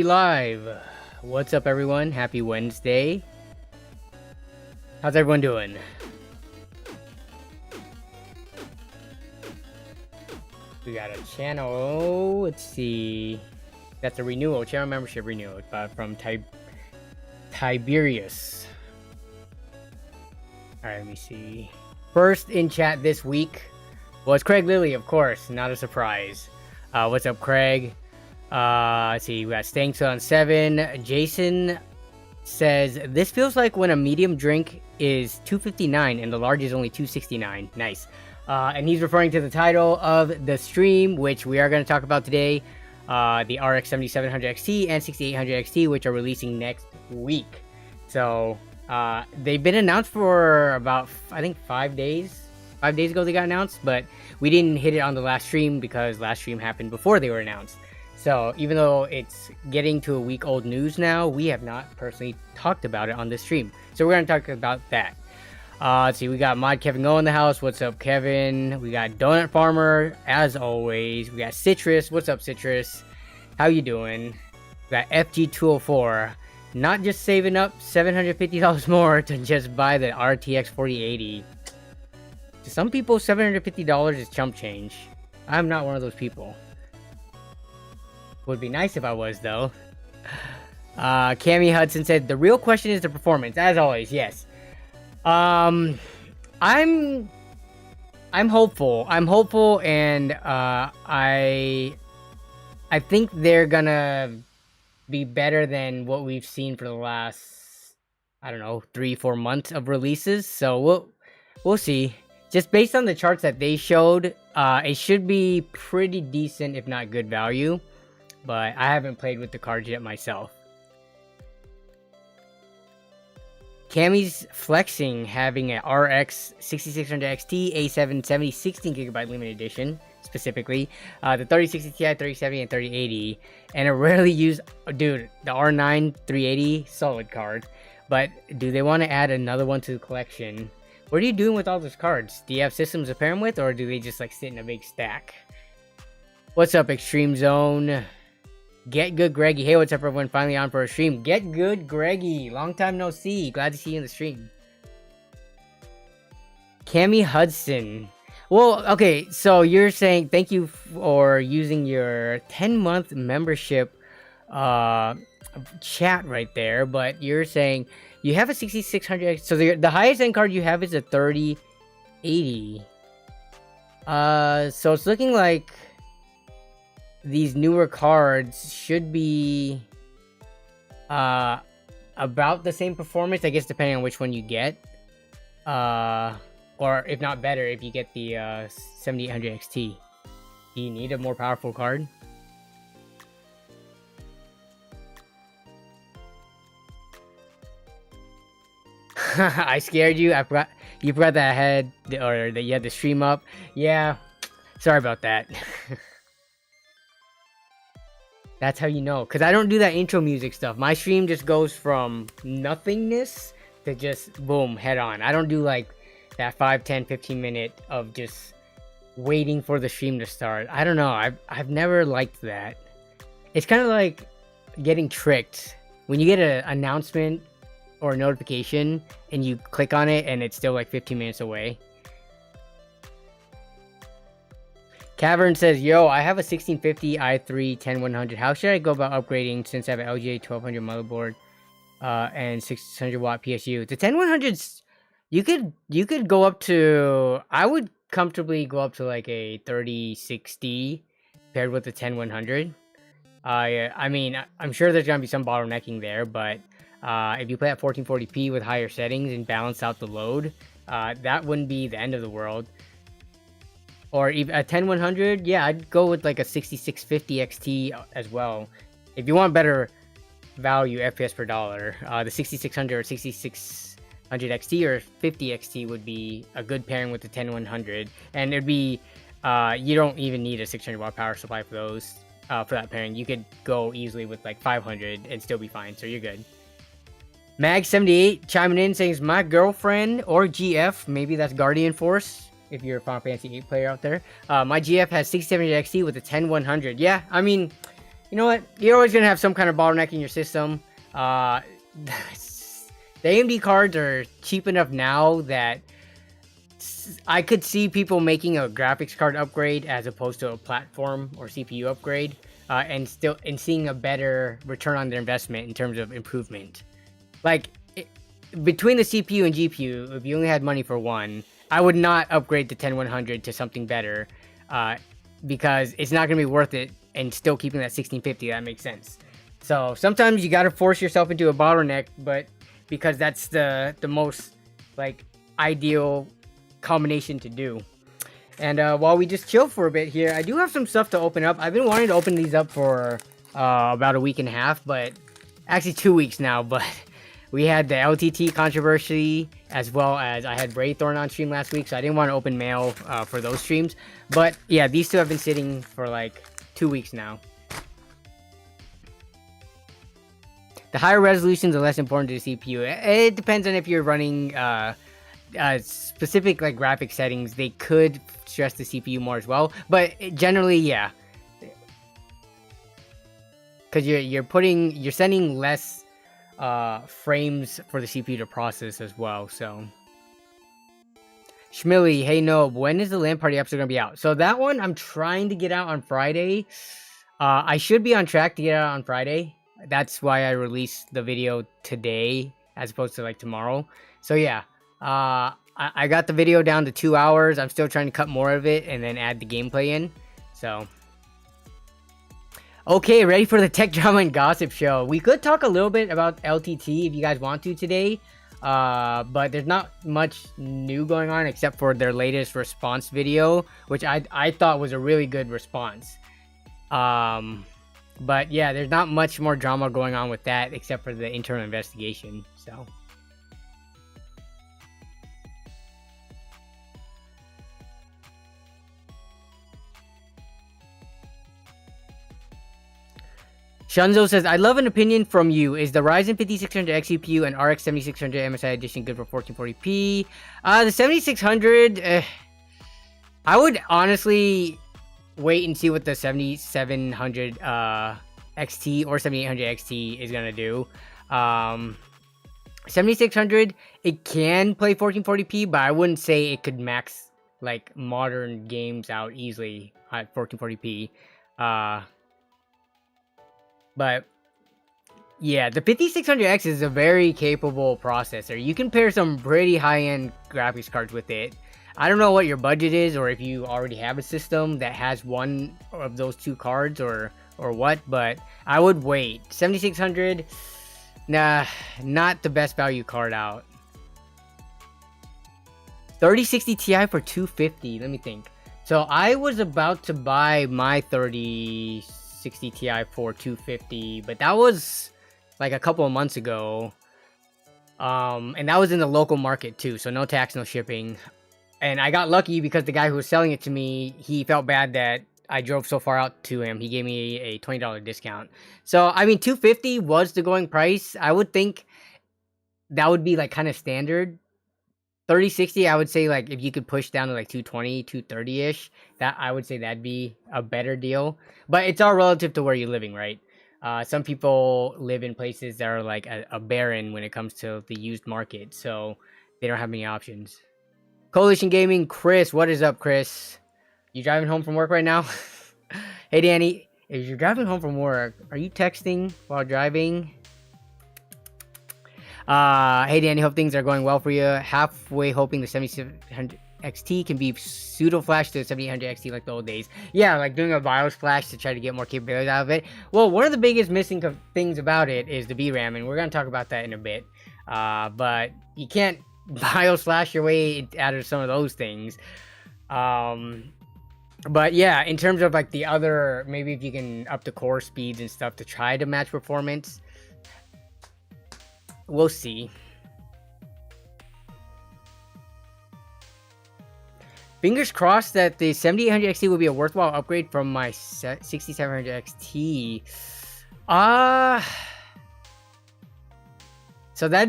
Live. What's up, everyone? Happy Wednesday. How's everyone doing? We got a channel. Let's see. That's a renewal, channel membership renewal from Tiberius. All right, let me see. First in chat this week was Craig Lilly, of course. Not a surprise. What's up, Craig? Let's see, we got Stanks on 7. Jason says, this feels like when a medium drink is $2.59 and the large is only $2.69. Nice. And he's referring to the title of the stream, which we are going to talk about today. The RX 7700 XT and 6800 XT, which are releasing next week. So, they've been announced for about, I think, 5 days. 5 days ago they got announced, but we didn't hit it on the last stream because last stream happened before they were announced. So even though it's getting to a week-old news now, we have not personally talked about it on this stream. So we're going to talk about that. Let's see, we got Mod Kevin Go in the house. What's up, Kevin? We got Donut Farmer, as always. We got Citrus. What's up, Citrus? How you doing? We got FG204. Not just saving up $750 more to just buy the RTX 4080. To some people, $750 is chump change. I'm not one of those people. Would be nice if I was, though. Cammy Hudson said, the real question is the performance. As always, yes. I'm hopeful. I'm hopeful, and I think they're gonna be better than what we've seen for the last, I don't know, 3-4 months of releases. So we'll see. Just based on the charts that they showed, it should be pretty decent, if not good value. But I haven't played with the cards yet myself. Cammy's flexing having an RX 6600 XT A770 16GB limited edition, specifically. The 3060 Ti, 3070, and 3080. And a rarely used, dude, the R9 380, solid card. But do they want to add another one to the collection? What are you doing with all those cards? Do you have systems to pair them with, or do they just like sit in a big stack? What's up, Extreme Zone? Get Good Greggy. Hey, what's up, everyone? Finally on for a stream. Get Good Greggy. Long time no see. Glad to see you in the stream. Cammy Hudson. Well, okay, so you're saying thank you for using your 10-month membership chat right there, but you're saying you have a 6600. So the highest end card you have is a 3080. So it's looking like these newer cards should be about the same performance, I guess, depending on which one you get. Or if not better, if you get the 7800 XT. Do you need a more powerful card? I scared you. You forgot that I had, or that you had the stream up. Yeah, sorry about that. That's how you know, because I don't do that intro music stuff. My stream just goes from nothingness to just boom, head on. I don't do like that 5, 10, 15 minute of just waiting for the stream to start. I don't know. I've never liked that. It's kind of like getting tricked when you get an announcement or a notification and you click on it and it's still like 15 minutes away. Cavern says, yo, I have a 1650 i3 10100. How should I go about upgrading since I have an LGA 1200 motherboard and 600 watt PSU? The 10100s, you could go up to, I would comfortably go up to like a 3060 paired with the 10100. I mean, I'm sure there's gonna be some bottlenecking there, but if you play at 1440p with higher settings and balance out the load, that wouldn't be the end of the world. Or even a 10100, yeah, I'd go with like a 6650 XT as well. If you want better value FPS per dollar, the 6600 or 6600 XT or 50 XT would be a good pairing with the 10100. And it'd be, you don't even need a 600 watt power supply for those, for that pairing. You could go easily with like 500 and still be fine, so you're good. Mag78 chiming in saying, my girlfriend or GF, maybe that's Guardian Force, if you're a Final Fantasy 8 player out there. My GF has 6700 XT with a 10100. Yeah, I mean, you know what? You're always gonna have some kind of bottleneck in your system. The AMD cards are cheap enough now that I could see people making a graphics card upgrade as opposed to a platform or CPU upgrade, and seeing a better return on their investment in terms of improvement. Like between the CPU and GPU, if you only had money for one, I would not upgrade the 10100 to something better, because it's not gonna be worth it. And still keeping that 1650, that makes sense. So sometimes you gotta force yourself into a bottleneck, but because that's the most like ideal combination to do. And while we just chill for a bit here, I do have some stuff to open up. I've been wanting to open these up for about a week and a half, but actually 2 weeks now. But we had the LTT controversy, as well as I had Braythorn on stream last week, so I didn't want to open mail for those streams. But yeah, these two have been sitting for like 2 weeks now. The higher resolutions are less important to the CPU. It depends on if you're running specific like graphic settings. They could stress the CPU more as well, but generally, yeah, because you're sending less frames for the CPU to process as well. So Schmilly, hey Nob, when is the LAN party episode gonna be out? So that one I'm trying to get out on Friday. I should be on track to get out on Friday. That's why I released the video today as opposed to like tomorrow. So yeah, I got the video down to 2 hours. I'm still trying to cut more of it and then add the gameplay in. So okay, ready for the tech drama and gossip show. We could talk a little bit about LTT if you guys want to today. But there's not much new going on except for their latest response video, which I thought was a really good response. But yeah, there's not much more drama going on with that except for the internal investigation. So Shunzo says, I'd love an opinion from you. Is the Ryzen 5600X CPU and RX 7600 MSI edition good for 1440p? The 7600, I would honestly wait and see what the 7700 XT or 7800 XT is gonna do. 7600, it can play 1440p, but I wouldn't say it could max like modern games out easily at 1440p. But yeah, the 5600X is a very capable processor. You can pair some pretty high-end graphics cards with it. I don't know what your budget is, or if you already have a system that has one of those two cards, or what, but I would wait. 7600, nah, not the best value card out. 3060 Ti for 250, let me think. So I was about to buy my 3060 Ti for 250, but that was like a couple of months ago. And that was in the local market too, so no tax, no shipping. And I got lucky because the guy who was selling it to me, he felt bad that I drove so far out to him. He gave me a $20 discount. So, I mean, 250 was the going price. I would think that would be like kind of standard. 3060, I would say like if you could push down to like 220, 230-ish, that I would say that'd be a better deal. But it's all relative to where you're living, right? Some people live in places that are like a barren when it comes to the used market, so they don't have many options. Coalition Gaming, Chris, what is up, Chris? You driving home from work right now? Hey, Danny, if you're driving home from work, are you texting while driving? Hey, Danny, hope things are going well for you. Halfway hoping the 7700 XT can be pseudo flash to the 7800 XT like the old days. Yeah, like doing a BIOS flash to try to get more capabilities out of it. Well, one of the biggest missing things about it is the VRAM, and we're going to talk about that in a bit. But you can't BIOS flash your way out of some of those things. But yeah, in terms of like the other, maybe if you can up the core speeds and stuff to try to match performance, we'll see. Fingers crossed that the 7800 XT will be a worthwhile upgrade from my 6700 XT. So that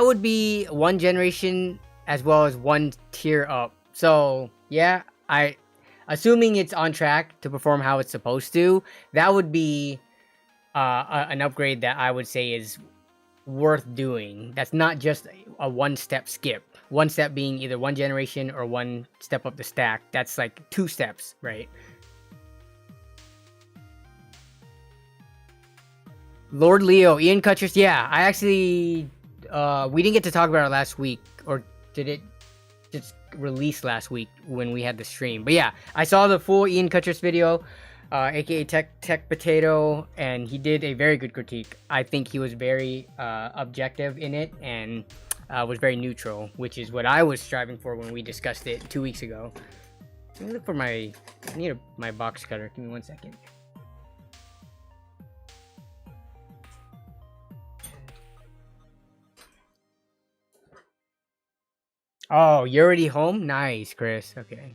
would be one generation as well as one tier up. So yeah, I assuming it's on track to perform how it's supposed to, that would be an upgrade that I would say is worth doing. That's not just a one-step skip. One step being either one generation or one step up the stack. That's like 2 steps, right? Lord Leo, Ian Cutchers. Yeah, I actually we didn't get to talk about it last week, or did it just release last week when we had the stream? But yeah, I saw the full Ian Cutchers video, aka Tech Potato, and he did a very good critique. I think he was very objective in it and was very neutral, which is what I was striving for when we discussed it 2 weeks ago. Let me look for I need my box cutter. Give me 1 second. Oh, you're already home? Nice, Chris. Okay.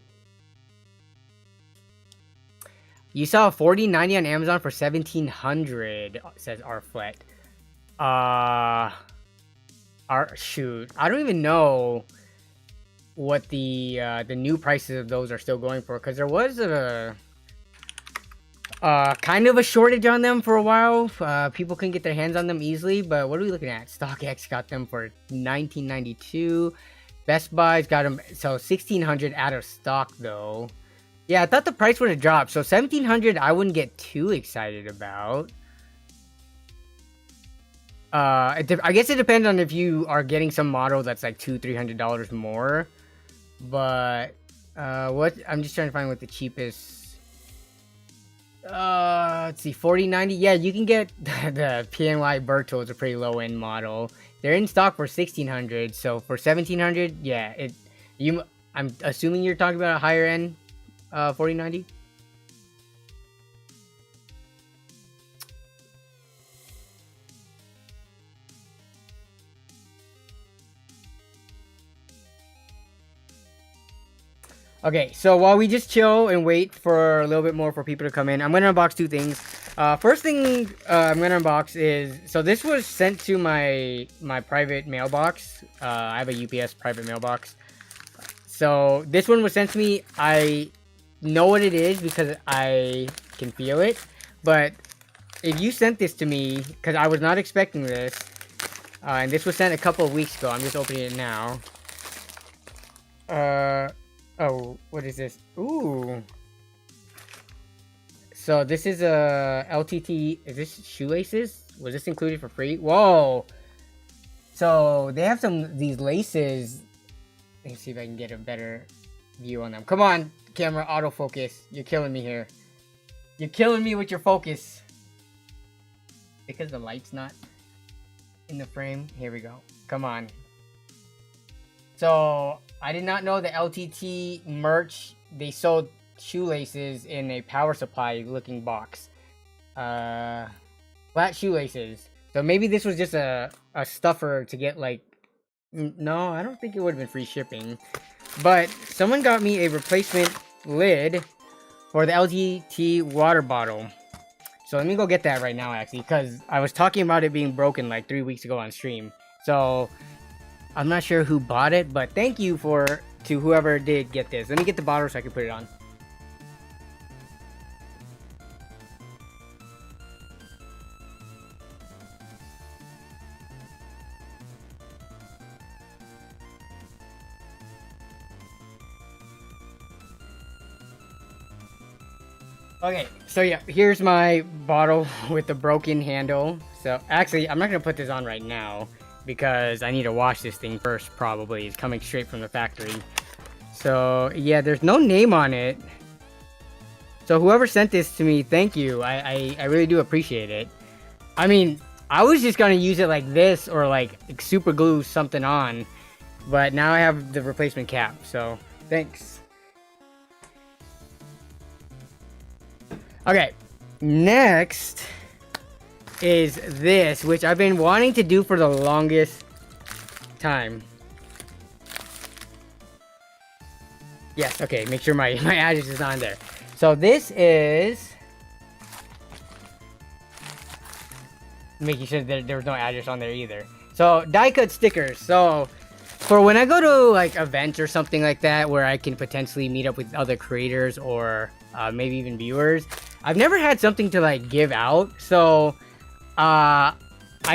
You saw $40.90 on Amazon for $1,700, says Arflet. Shoot. I don't even know what the new prices of those are still going for, because there was a kind of a shortage on them for a while. People couldn't get their hands on them easily, but what are we looking at? StockX got them for $19.92. Best Buy's got them, so $1,600 out of stock though. Yeah, I thought the price would have dropped, so $1,700 I wouldn't get too excited about. I guess it depends on if you are getting some model that's like $200-$300 more. But I'm just trying to find what the cheapest. Let's see, $40.90. Yeah, you can get the PNY Berto. It's a pretty low end model. They're in stock for $1,600. So for $1,700, yeah, I'm assuming you're talking about a higher end 4090. Okay, so while we just chill and wait for a little bit more for people to come in, I'm going to unbox 2 things. First thing I'm going to unbox is, so this was sent to my private mailbox. I have a UPS private mailbox. So this one was sent to me. I know what it is because I can feel it. But if you sent this to me, because I was not expecting this, and this was sent a couple of weeks ago. I'm just opening it now. Oh, what is this? Ooh. So this is a LTT. Is this shoelaces? Was this included for free? Whoa. So they have these laces. Let me see if I can get a better view on them. Come on, camera, autofocus. You're killing me here. You're killing me with your focus. Because the light's not in the frame. Here we go. Come on. So I did not know the LTT merch. They sold shoelaces in a power supply looking box. Flat shoelaces. So maybe this was just a stuffer to get like... No, I don't think it would have been free shipping. But someone got me a replacement lid for the LTT water bottle. So let me go get that right now actually, because I was talking about it being broken like 3 weeks ago on stream. So I'm not sure who bought it, but thank you to whoever did get this. Let me get the bottle so I can put it on. Okay, so yeah, here's my bottle with the broken handle. So actually, I'm not gonna put this on right now because I need to wash this thing first, probably. It's coming straight from the factory. So yeah, there's no name on it. So whoever sent this to me, thank you. I really do appreciate it. I mean, I was just gonna use it like this or like super glue something on, but now I have the replacement cap, so thanks. Okay, next is this, which I've been wanting to do for the longest time. Yes, okay, make sure my address is on there. So this is... making sure that there was no address on there either. So, die cut stickers. So, for when I go to like events or something like that where I can potentially meet up with other creators or maybe even viewers, I've never had something to like give out. So I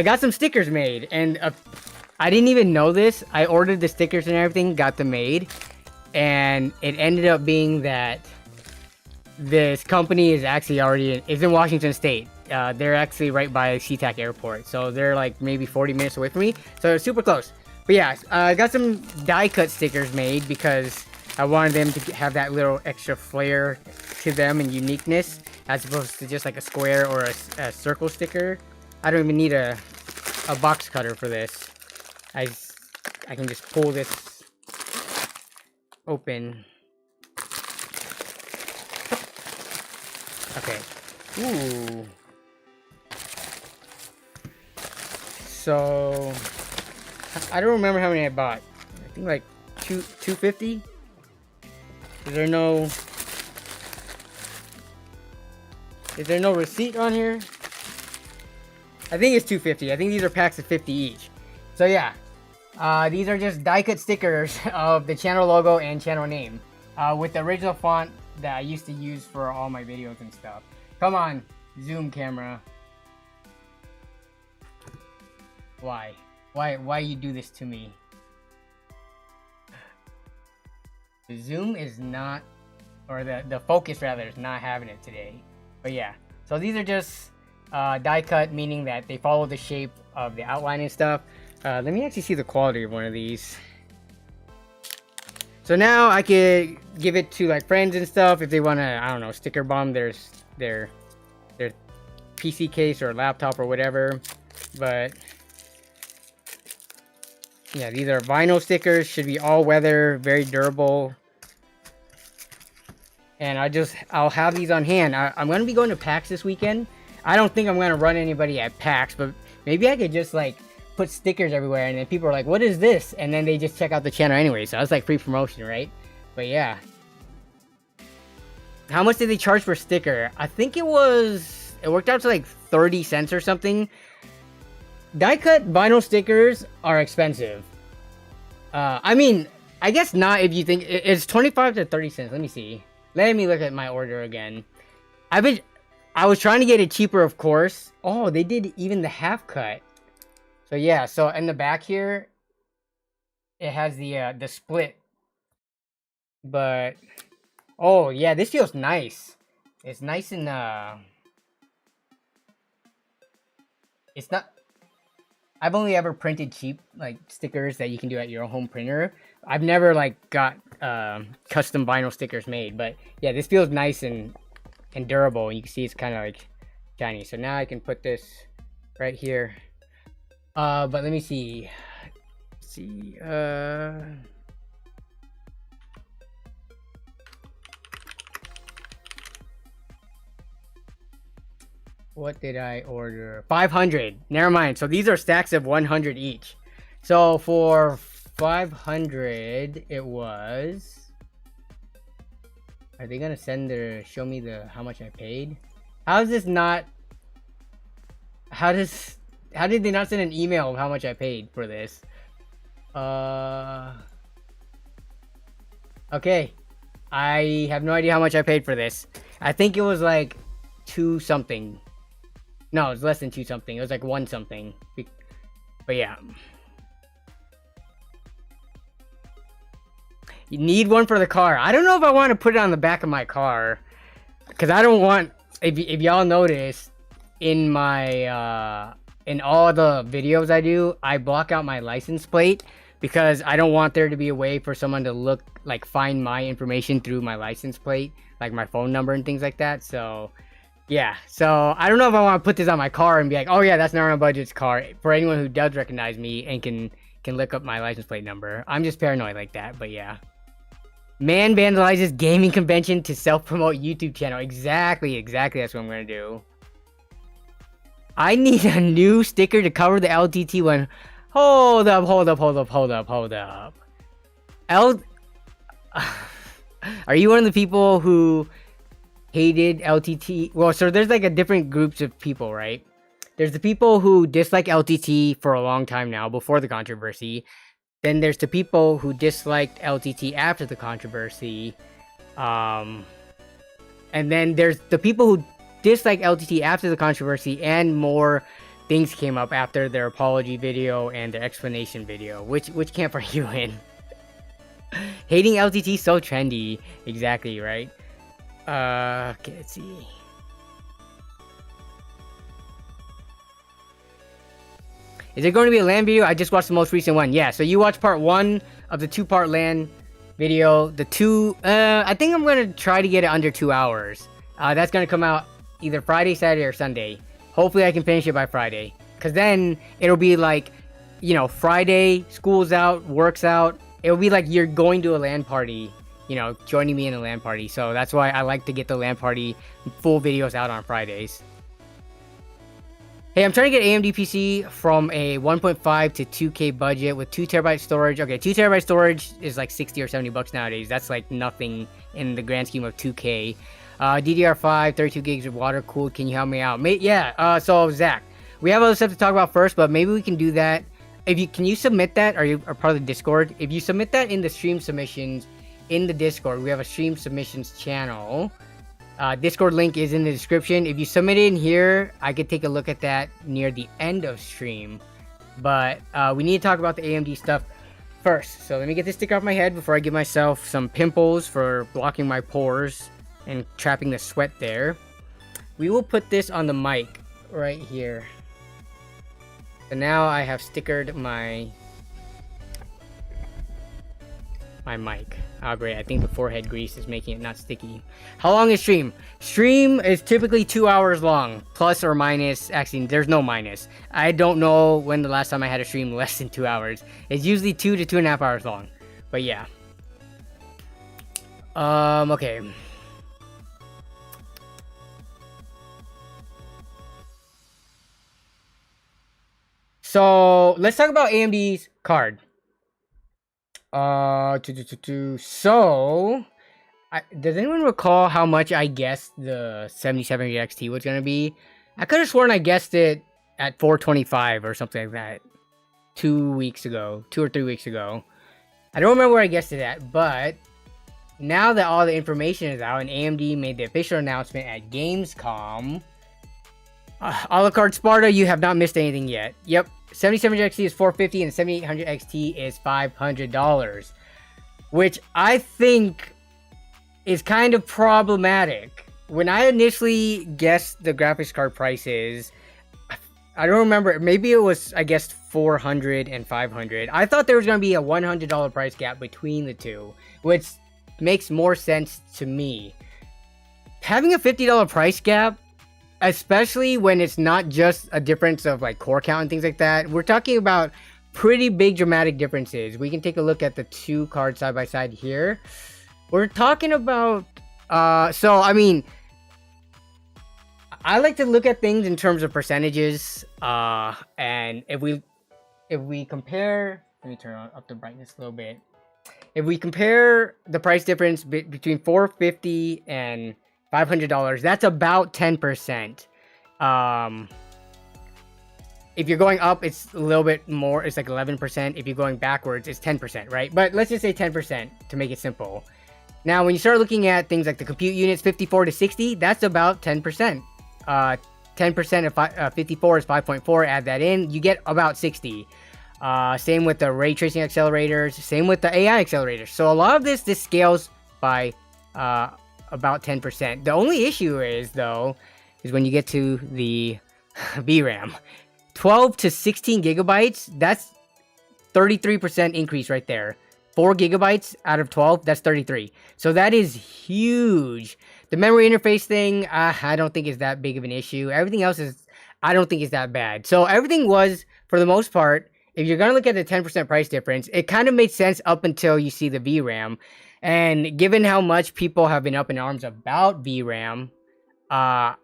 got some stickers made, and I didn't even know this. I ordered the stickers and everything, got them made, and it ended up being that this company is actually already it's in Washington State. They're actually right by SeaTac Airport, so they're like maybe 40 minutes away from me, so it's super close. But yeah, I got some die cut stickers made because I wanted them to have that little extra flair to them and uniqueness, as opposed to just like a square or a circle sticker. I don't even need a box cutter for this. I can just pull this open. Okay. Ooh. So I don't remember how many I bought. I think like 250. Is there no receipt on here? I think it's 250. I think these are packs of 50 each. So yeah, these are just die cut stickers of the channel logo and channel name with the original font that I used to use for all my videos and stuff. Come on, zoom camera. Why you do this to me? The zoom is not, or the focus rather, is not having it today. But yeah, so these are just die cut, meaning that they follow the shape of the outline and stuff. Let me actually see the quality of one of these. So now I could give it to like friends and stuff if they want to, I don't know, sticker bomb their PC case or laptop or whatever. But yeah, these are vinyl stickers, should be all weather, very durable. And I'll have these on hand. I'm going to be going to PAX this weekend. I don't think I'm going to run anybody at PAX, but maybe I could just like put stickers everywhere, and then people are like, what is this? And then they just check out the channel anyway, so that's like free promotion, right? But yeah. How much did they charge for sticker? I think it worked out to like 30 cents or something. Die cut vinyl stickers are expensive. I mean, I guess not if you think it's 25 to 30 cents. Let me see. Let me look at my order again. I was trying to get it cheaper, of course. Oh, they did even the half cut. So yeah, so in the back here, it has the split. But oh yeah, this feels nice. It's nice and it's not. I've only ever printed cheap like stickers that you can do at your own home printer. I've never like got custom vinyl stickers made, but yeah, this feels nice and durable. You can see it's kind of like shiny. So now I can put this right here. But let me see. What did I order? 500. Never mind. So these are stacks of 100 each. So for 500, it was. Are they gonna show me how much I paid? How is this not? How did they not send an email of how much I paid for this? Okay. I have no idea how much I paid for this. I think it was like 2 something. No, it was less than 2 something. It was like 1 something. But yeah. You need one for the car. I don't know if I want to put it on the back of my car. Because I don't want... If y'all notice, in my... in all the videos I do, I block out my license plate. Because I don't want there to be a way for someone to look... Like, find my information through my license plate. Like, my phone number and things like that. So... Yeah, so I don't know if I want to put this on my car and be like, oh yeah, that's Narrow Budget's car. For anyone who does recognize me and can look up my license plate number. I'm just paranoid like that, but yeah. Man vandalizes gaming convention to self-promote YouTube channel. Exactly, that's what I'm going to do. I need a new sticker to cover the LTT one. Hold up. Are you one of the people who... hated LTT? Well, so there's like a different groups of people, right? There's the people who dislike LTT for a long time now, before the controversy. Then there's the people who disliked LTT after the controversy. And then there's the people who disliked LTT after the controversy, and more things came up after their apology video and their explanation video. Which camp are you in? Hating LTT so trendy. Exactly, right? Okay, let's see. Is it going to be a LAN video? I just watched the most recent one. Yeah, so you watched part 1 of the 2-part LAN video. The 2, I think I'm going to try to get it under 2 hours. That's going to come out either Friday, Saturday, or Sunday. Hopefully I can finish it by Friday. Because then it'll be like, you know, Friday, school's out, work's out. It'll be like you're going to a LAN party, you know, joining me in a LAN party. So that's why I like to get the LAN party full videos out on Fridays. Hey, I'm trying to get AMD PC from a 1.5 to 2K budget with 2TB storage. Okay, 2TB storage is like 60 or 70 bucks nowadays. That's like nothing in the grand scheme of 2K. DDR5, 32 gigs of water cooled. Can you help me out? Yeah. So Zach, we have other stuff to talk about first, but maybe we can do that. Can you submit that? Are part of the Discord? If you submit that in the stream submissions in the Discord, we have a stream submissions channel. Discord link is in the description. If you submit it in here, I could take a look at that near the end of stream. But we need to talk about the AMD stuff first. So let me get this sticker off my head before I give myself some pimples for blocking my pores and trapping the sweat there. We will put this on the mic right here. So now I have stickered my mic. Oh great, I think the forehead grease is making it not sticky. How long is stream? Stream is typically 2 hours long, plus or minus. Actually, there's no minus. I don't know when the last time I had a stream less than 2 hours. It's usually 2 to 2.5 hours long. But yeah. Okay. So let's talk about AMD's card. So, does anyone recall how much I guessed the 7700 XT was going to be? I could have sworn I guessed it at 425 or something like that 2 or 3 weeks ago. I don't remember where I guessed it at, but now that all the information is out and AMD made the official announcement at Gamescom, a la carte Sparta, you have not missed anything yet. Yep. 7700 XT is $450 and 7800 XT is $500, which I think is kind of problematic. When I initially guessed the graphics card prices, I don't remember, maybe it was, I guessed $400 and $500. I thought there was going to be a $100 price gap between the two, which makes more sense to me. Having a $50 price gap, especially when it's not just a difference of like core count and things like that. We're talking about pretty big dramatic differences. We can take a look at the two cards side by side here. We're talking about, so I mean, I like to look at things in terms of percentages. And if we compare, let me turn up the brightness a little bit. If we compare the price difference between $450 and $500, that's about 10%. If you're going up, it's a little bit more. It's like 11%. If you're going backwards, it's 10%, right? But let's just say 10% to make it simple. Now, when you start looking at things like the compute units, 54 to 60, that's about 10%. 10% of 54 is 5.4. Add that in, you get about 60. Same with the ray tracing accelerators. Same with the AI accelerators. So a lot of this scales by about 10%. The only issue is, though, is when you get to the VRAM. 12 to 16 gigabytes, that's 33% increase right there. 4 gigabytes out of 12, that's 33. So that is huge. The memory interface thing, I don't think is that big of an issue. Everything else I don't think is that bad. So everything was, for the most part, if you're going to look at the 10% price difference, it kind of made sense up until you see the VRAM. And given how much people have been up in arms about VRAM, I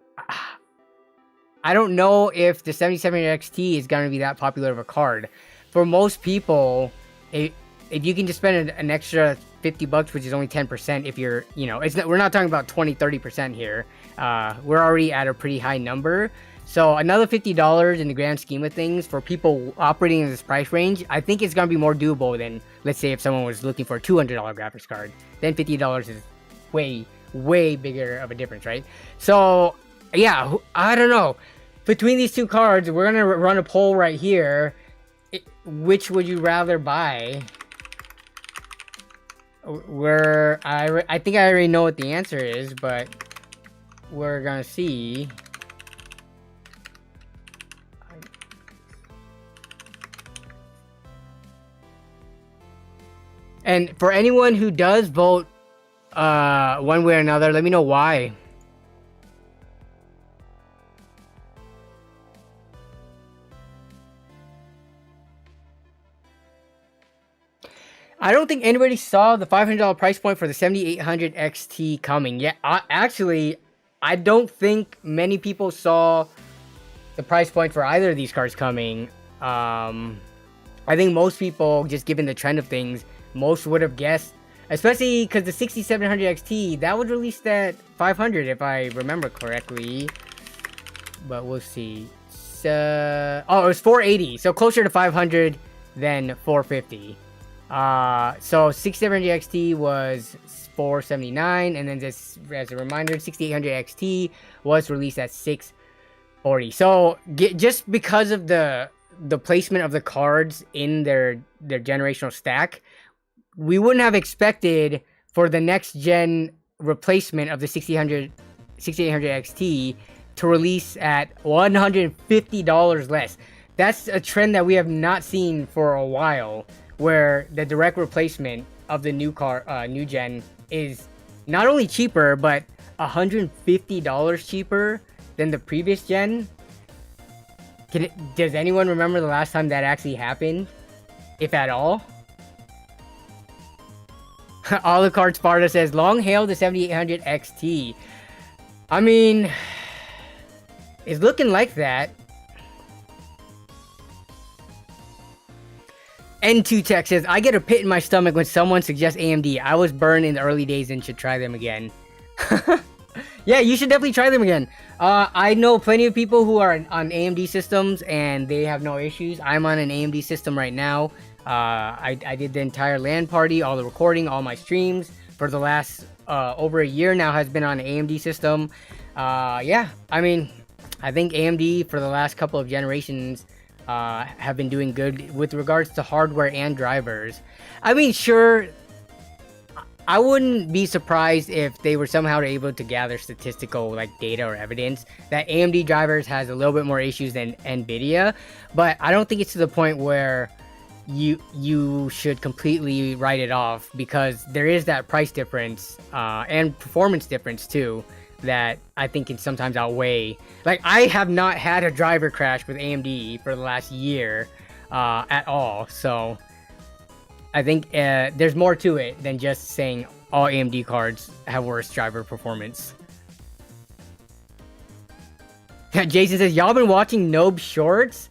don't know if the 7700 XT is going to be that popular of a card. For most people, if you can just spend an extra $50, which is only 10%, if you're, you know, we're not talking about 20-30% here. We're already at a pretty high number. So another $50 in the grand scheme of things for people operating in this price range, I think it's gonna be more doable than, let's say, if someone was looking for a $200 graphics card. Then $50 is way bigger of a difference, right? So yeah, I don't know. Between these two cards, we're gonna run a poll right here. Which would you rather buy? I think I already know what the answer is, but we're gonna see. And for anyone who does vote one way or another, let me know why. I don't think anybody saw the $500 price point for the 7800 XT coming. Yeah, actually, I don't think many people saw the price point for either of these cards coming. I think most people, just given the trend of things, most would have guessed, especially because the 6700 XT, that was released at 500 if I remember correctly. But we'll see. So, oh, it was 480, so closer to 500 than 450. So 6700 XT was 479, and then just as a reminder, 6800 XT was released at 640. So just because of the placement of the cards in their generational stack, we wouldn't have expected for the next gen replacement of the 6800 XT to release at $150 less. That's a trend that we have not seen for a while, where the direct replacement of the new gen is not only cheaper, but $150 cheaper than the previous gen. Does anyone remember the last time that actually happened? If at all? Alucard Sparta says, long hail the 7800 XT. I mean, it's looking like that. N2 Tech says, I get a pit in my stomach when someone suggests AMD. I was burned in the early days and should try them again. Yeah, you should definitely try them again. I know plenty of people who are on AMD systems and they have no issues. I'm on an AMD system right now. I did the entire LAN party, all the recording, all my streams for the last over a year now has been on an AMD system. Yeah, I mean, I think AMD for the last couple of generations have been doing good with regards to hardware and drivers. I mean, sure, I wouldn't be surprised if they were somehow able to gather statistical like data or evidence that AMD drivers has a little bit more issues than NVIDIA, but I don't think it's to the point where you should completely write it off, because there is that price difference and performance difference too that I think can sometimes outweigh. Like, I have not had a driver crash with AMD for the last year at all, so I think there's more to it than just saying all AMD cards have worse driver performance. Jason says, y'all been watching Noob Shorts?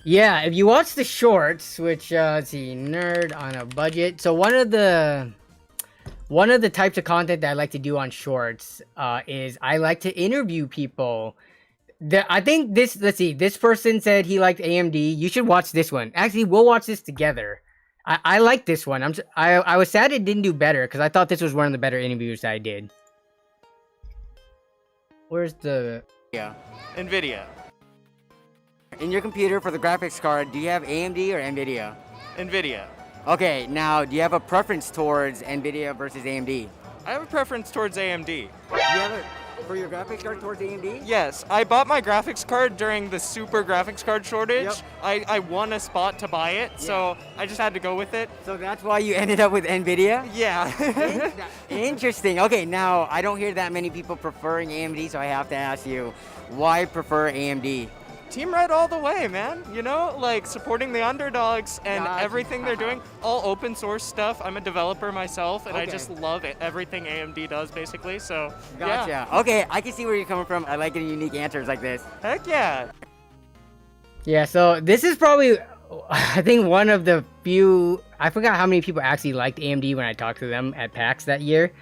Yeah, if you watch the shorts, which, let's see, nerd on a budget. So one of the types of content that I like to do on shorts is I like to interview people. I think this, let's see, this person said he liked AMD. You should watch this one. Actually, we'll watch this together. I like this one. I was sad it didn't do better because I thought this was one of the better interviews that I did. Where's the... Yeah. NVIDIA. In your computer for the graphics card, do you have AMD or NVIDIA? NVIDIA. Okay, now, do you have a preference towards NVIDIA versus AMD? I have a preference towards AMD. Do you have it for your graphics card towards AMD? Yes, I bought my graphics card during the super graphics card shortage. Yep. I won a spot to buy it, so I just had to go with it. So that's why you ended up with NVIDIA? Yeah. Interesting. Okay, now, I don't hear that many people preferring AMD, so I have to ask you, why prefer AMD? Team Red all the way, man. You know, like supporting the underdogs and everything they're doing, all open source stuff. I'm a developer myself, and I just love it. Everything AMD does, basically. So, gotcha. Yeah. Okay, I can see where you're coming from. I like getting unique answers like this. Heck yeah. Yeah, so this is probably, I think, one of the few. I forgot how many people actually liked AMD when I talked to them at PAX that year.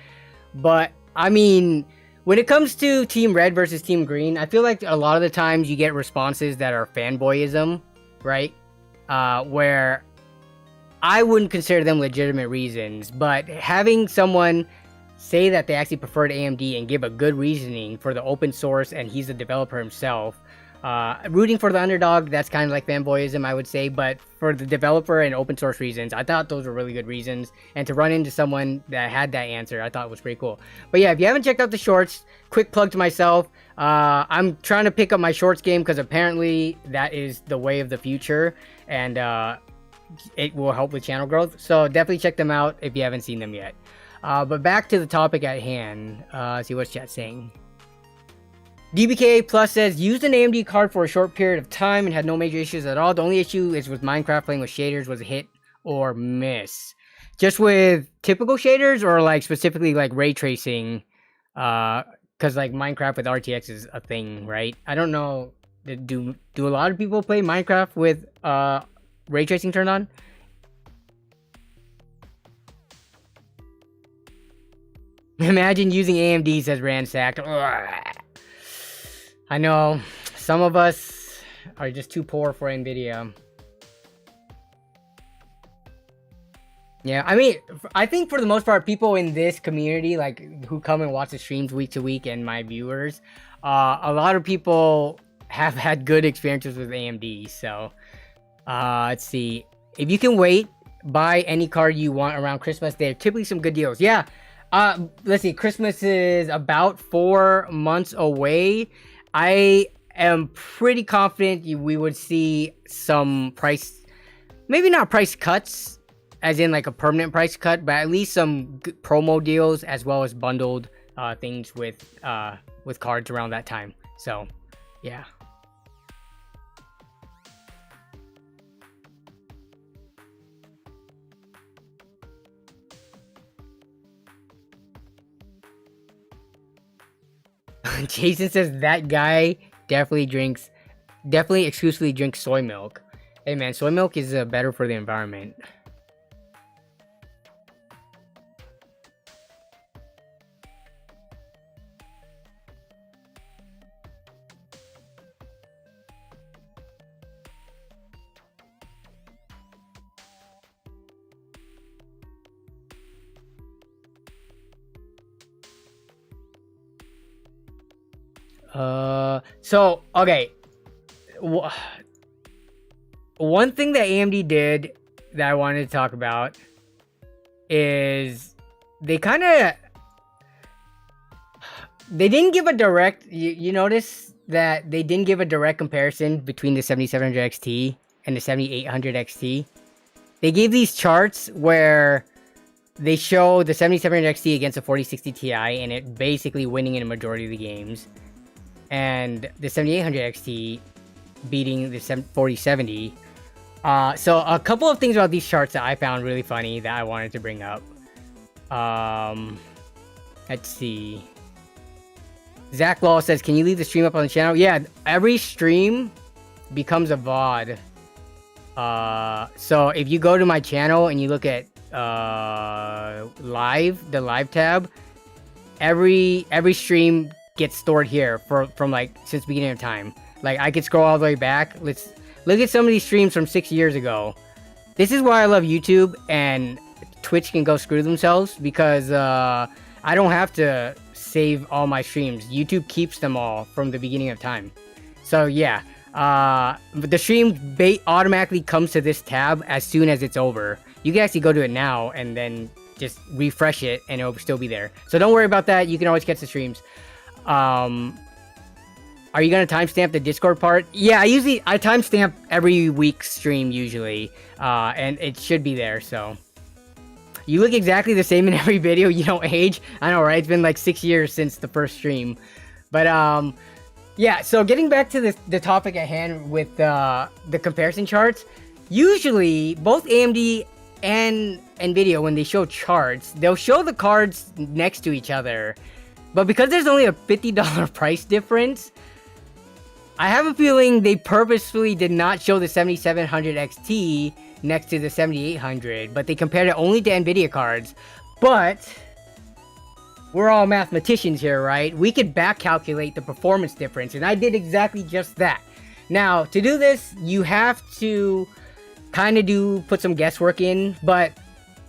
But, I mean, when it comes to Team Red versus Team Green, I feel like a lot of the times you get responses that are fanboyism, right? Where I wouldn't consider them legitimate reasons, but having someone say that they actually preferred AMD and give a good reasoning for the open source, and he's the developer himself, rooting for the underdog, that's kind of like fanboyism, I would say, but for the developer and open source reasons, I thought those were really good reasons, and to run into someone that had that answer, I thought was pretty cool. But yeah, if you haven't checked out the shorts, quick plug to myself, I'm trying to pick up my shorts game, because apparently that is the way of the future, and it will help with channel growth, so definitely check them out if you haven't seen them yet. But back to the topic at hand, see what's chat saying. DBK Plus says, used an AMD card for a short period of time and had no major issues at all. The only issue is with Minecraft playing with shaders was a hit or miss. Just with typical shaders, or like specifically like ray tracing? Because like Minecraft with RTX is a thing, right? I don't know. Do a lot of people play Minecraft with ray tracing turned on? Imagine using AMD, says Ransacked. Ugh. I know, some of us are just too poor for NVIDIA. Yeah, I mean, I think for the most part, people in this community, like, who come and watch the streams week to week, and my viewers, a lot of people have had good experiences with AMD, so, let's see. If you can wait, buy any card you want around Christmas. There are typically some good deals. Yeah, let's see, Christmas is about 4 months away. I am pretty confident we would see some price, maybe not price cuts, as in like a permanent price cut, but at least some promo deals, as well as bundled things with cards around that time. So, yeah. Jason says that guy definitely exclusively drinks soy milk. Hey man, soy milk is better for the environment. So, okay. One thing that AMD did that I wanted to talk about is they didn't give a direct, you notice that they didn't give a direct comparison between the 7700 XT and the 7800 XT. They gave these charts where they show the 7700 XT against a 4060 Ti and it basically winning in a majority of the games, and the 7800 XT beating the 4070. So a couple of things about these charts that I found really funny that I wanted to bring up. Let's see. Zachlol says, can you leave the stream up on the channel? Yeah, every stream becomes a VOD. So if you go to my channel and you look at the live tab, every stream gets stored here from like since the beginning of time. Like I could scroll all the way back. Let's look at some of these streams from 6 years ago. This is why I love YouTube, and Twitch can go screw themselves, because I don't have to save all my streams. YouTube keeps them all from the beginning of time. So yeah, but the stream automatically comes to this tab as soon as it's over. You can actually go to it now and then just refresh it and it'll still be there. So don't worry about that. You can always catch the streams. Are you gonna timestamp the Discord part? Yeah, I timestamp every week's stream usually, and it should be there. So you look exactly the same in every video. You don't age. I know, right? It's been like 6 years since the first stream, but yeah. So getting back to the topic at hand with the comparison charts, usually both AMD and NVIDIA, when they show charts, they'll show the cards next to each other. But because there's only a $50 price difference, I have a feeling they purposefully did not show the 7700 XT next to the 7800, but they compared it only to NVIDIA cards. But we're all mathematicians here, right? We could back calculate the performance difference, and I did exactly just that. Now, to do this, you have to kind of put some guesswork in, but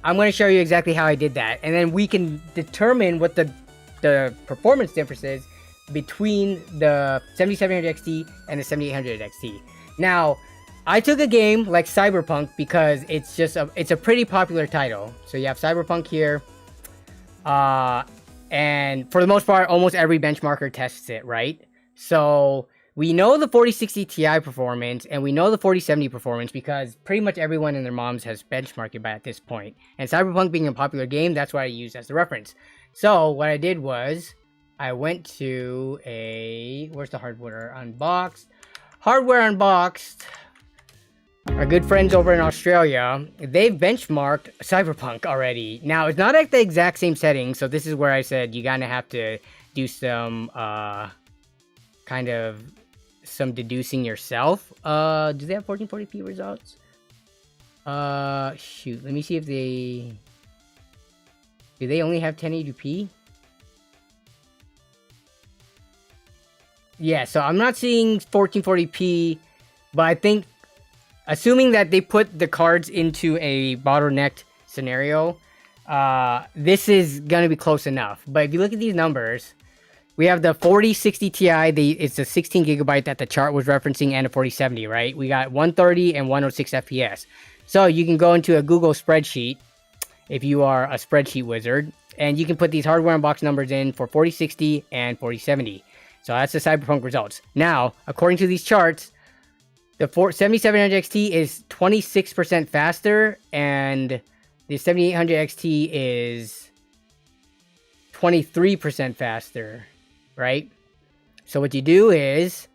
I'm going to show you exactly how I did that, and then we can determine what the performance difference is between the 7700 XT and the 7800 XT. Now, I took a game like Cyberpunk because it's a pretty popular title. So you have Cyberpunk here, and for the most part, almost every benchmarker tests it, right? So we know the 4060 Ti performance, and we know the 4070 performance because pretty much everyone and their moms has benchmarked it by at this point. And Cyberpunk being a popular game, that's what I used as the reference. So what I did was I went to where's the Hardware Unboxed? Hardware Unboxed. Our good friends over in Australia, they've benchmarked Cyberpunk already. Now, it's not at the exact same setting, so this is where I said you kind of have to do some some deducing yourself. Do they have 1440p results? Shoot, let me see if do they only have 1080p? Yeah, so I'm not seeing 1440p, but I think, assuming that they put the cards into a bottlenecked scenario, this is going to be close enough. But if you look at these numbers, we have the 4060 Ti, it's a 16 gigabyte that the chart was referencing, and a 4070, right? We got 130 and 106 FPS. So you can go into a Google spreadsheet, if you are a spreadsheet wizard, and you can put these hardware unbox numbers in for 4060 and 4070. So that's the Cyberpunk results. Now, according to these charts, the 7700 XT is 26% faster, and the 7800 XT is 23% faster, right? So what you do is,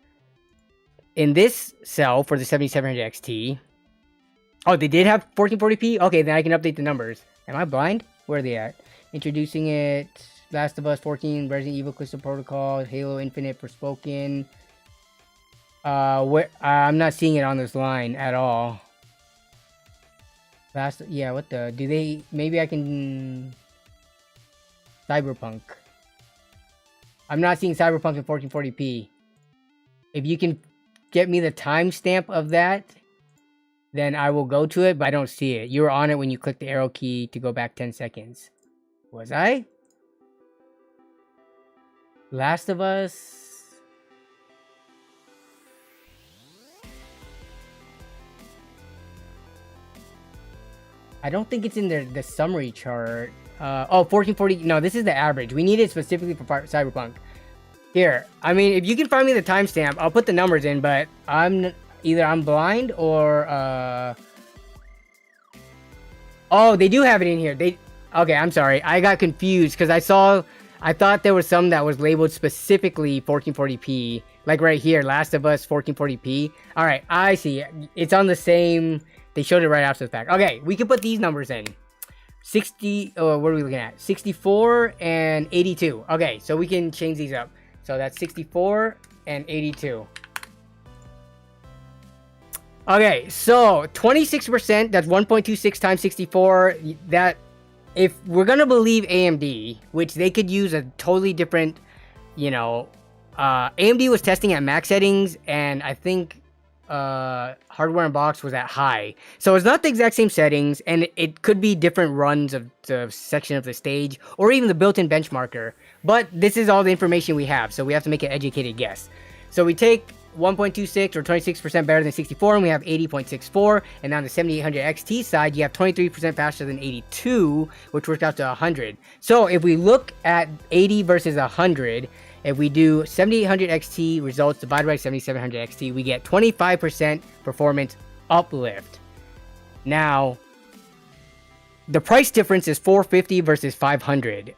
in this cell for the 7700 XT, oh, they did have 1440p? Okay, then I can update the numbers. Am I blind? Where are they at? Introducing it, Last of Us 14, Resident Evil Crystal Protocol, Halo Infinite, Forspoken. I'm not seeing it on this line at all. Maybe I can... Cyberpunk. I'm not seeing Cyberpunk in 1440p. If you can get me the timestamp of that, then I will go to it, but I don't see it. You were on it when you clicked the arrow key to go back 10 seconds. Was I? Last of Us... I don't think it's in the summary chart. 1440... No, this is the average. We need it specifically for Cyberpunk. Here. I mean, if you can find me the timestamp, I'll put the numbers in, but I'm blind or... Oh, they do have it in here. Okay, I'm sorry. I got confused because I thought there was some that was labeled specifically 1440p. Like right here, Last of Us 1440p. Alright, I see. It's on the same... They showed it right after the fact. Okay, we can put these numbers in. 60... Oh, what are we looking at? 64 and 82. Okay, so we can change these up. So that's 64 and 82. Okay, so 26%, that's 1.26 times 64. That, if we're gonna believe AMD, which they could use a totally different, AMD was testing at max settings, and I think Hardware Unboxed was at high. So it's not the exact same settings, and it could be different runs of the section of the stage, or even the built-in benchmarker. But this is all the information we have, so we have to make an educated guess. So we take 1.26 or 26% better than 64, and we have 80.64. And on the 7800 XT side, you have 23% faster than 82, which works out to 100. So if we look at 80 versus 100, if we do 7800 XT results divided by 7700 XT, we get 25% performance uplift. Now, the price difference is 450 versus 500.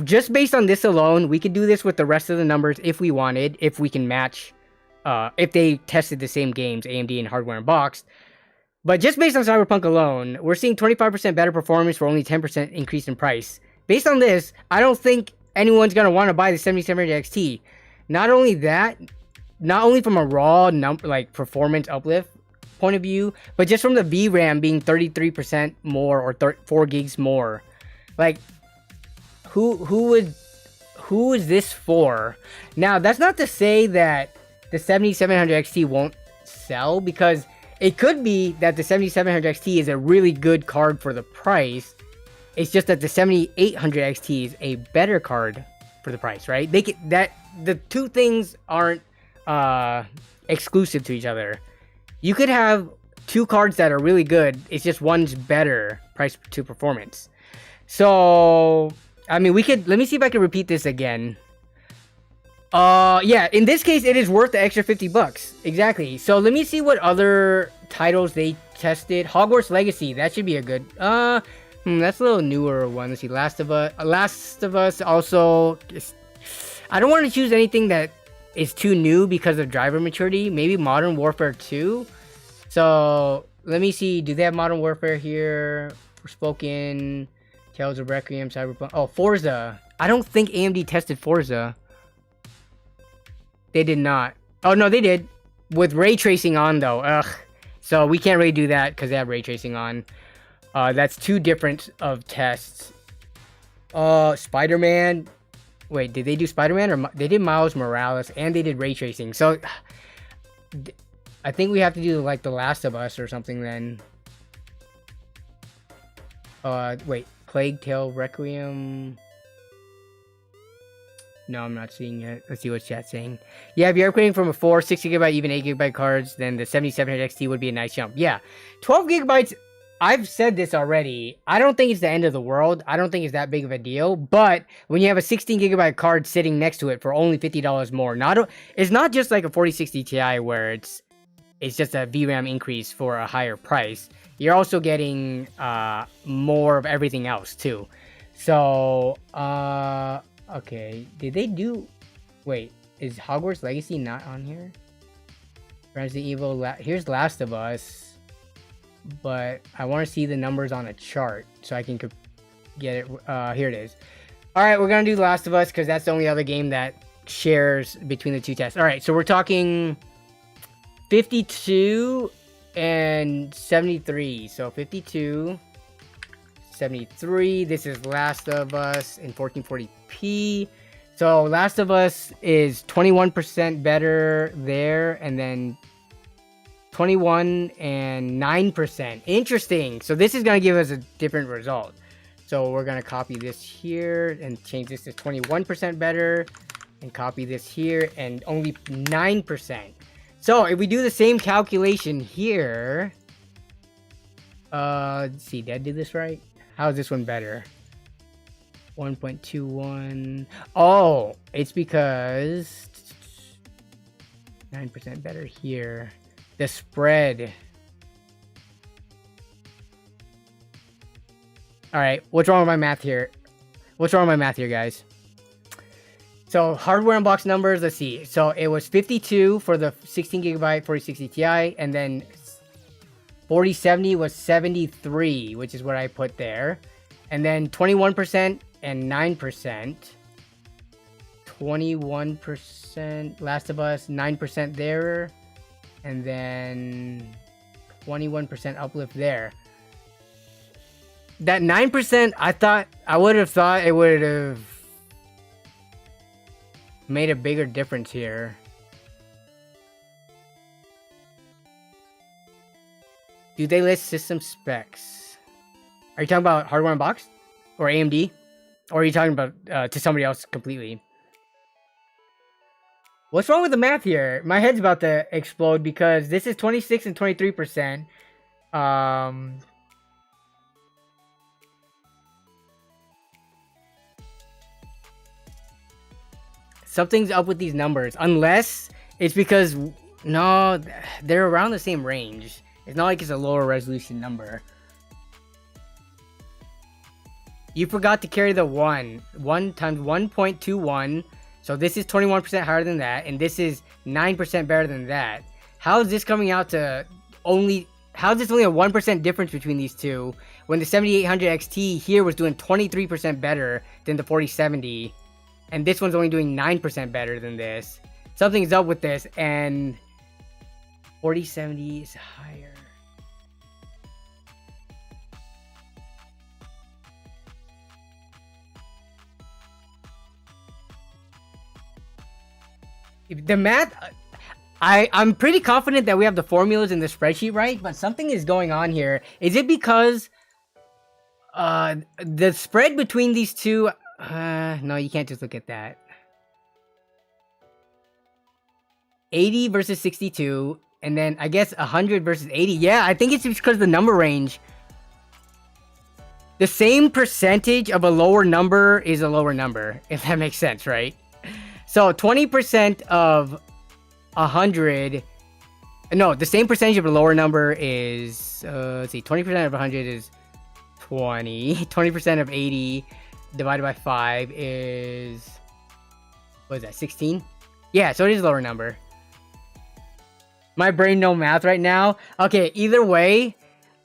Just based on this alone, we could do this with the rest of the numbers if we wanted, if we can match, if they tested the same games, AMD and Hardware Unboxed. But just based on Cyberpunk alone, we're seeing 25% better performance for only 10% increase in price. Based on this, I don't think anyone's going to want to buy the 7700 XT. Not only that, not only from a raw performance uplift point of view, but just from the VRAM being 33% more or 4 gigs more. Like, who is this for? Now, that's not to say that the 7700 XT won't sell, because it could be that the 7700 XT is a really good card for the price. It's just that the 7800 XT is a better card for the price, right? The two things aren't exclusive to each other. You could have two cards that are really good. It's just one's better price to performance. So, I mean, let me see if I can repeat this again. Yeah, in this case, it is worth the extra $50. Exactly. So let me see what other titles they tested. Hogwarts Legacy, that should be a good, that's a little newer one. Let's see, Last of Us also, I don't want to choose anything that is too new because of driver maturity. Maybe Modern Warfare 2. So let me see, do they have Modern Warfare here? Forspoken, Tales of Requiem, Cyberpunk. Oh, Forza. I don't think AMD tested Forza. They did not. Oh, no, they did. With ray tracing on, though. Ugh. So we can't really do that because they have ray tracing on. That's two different of tests. Spider-Man. Wait, did they do Spider-Man? Or they did Miles Morales and they did ray tracing. So I think we have to do like The Last of Us or something then. Wait. Plague Tale Requiem. No, I'm not seeing it. Let's see what chat's saying. Yeah, if you're upgrading from a 4, 6GB, even 8GB cards, then the 7700 XT would be a nice jump. Yeah, 12GB, I've said this already. I don't think it's the end of the world. I don't think it's that big of a deal. But when you have a 16GB card sitting next to it for only $50 more, it's not just like a 4060 Ti where it's just a VRAM increase for a higher price. You're also getting more of everything else too. So, okay, did they do... Wait, is Hogwarts Legacy not on here? Resident Evil... Here's Last of Us. But I want to see the numbers on a chart so I can get it. Here it is. Alright, we're going to do Last of Us because that's the only other game that shares between the two tests. Alright, so we're talking 52 and 73. So 52... 73. This is Last of Us in 1440p. So Last of Us is 21% better there, and then 21 and 9%. Interesting. So this is going to give us a different result. So we're going to copy this here and change this to 21% better, and copy this here and only 9%. So if we do the same calculation here, let's see, did I do this right? How is this one better? 1.21. Oh, it's because 9% better here. The spread. All right, what's wrong with my math here? What's wrong with my math here, guys? So hardware unbox numbers, let's see. So it was 52 for the 16GB 4060 Ti, and then 4070 was 73, which is what I put there. And then 21% and 9%. 21% Last of Us, 9% there. And then 21% uplift there. That 9%, I would have thought it would have made a bigger difference here. Do they list system specs? Are you talking about hardware unboxed? Or AMD? Or are you talking about to somebody else completely? What's wrong with the math here? My head's about to explode because this is 26 and 23%. Something's up with these numbers. Unless it's because... No, they're around the same range. It's not like it's a lower resolution number. You forgot to carry the 1. 1 times 1.21. So this is 21% higher than that. And this is 9% better than that. How is this coming out to only... How is this only a 1% difference between these two? When the 7800 XT here was doing 23% better than the 4070. And this one's only doing 9% better than this. Something's up with this. And 4070 is higher. The math, I'm pretty confident that we have the formulas in the spreadsheet right, but something is going on here. Is it because the spread between these two? No, you can't just look at that. 80 versus 62, and then I guess 100 versus 80. Yeah, I think it's because of the number range. The same percentage of a lower number is a lower number, if that makes sense, right? So 20% of 100, no, the same percentage of a lower number is, let's see, 20% of 100 is 20. 20% of 80 divided by 5 is, what is that, 16? Yeah, so it is a lower number. My brain no math right now. Okay, either way,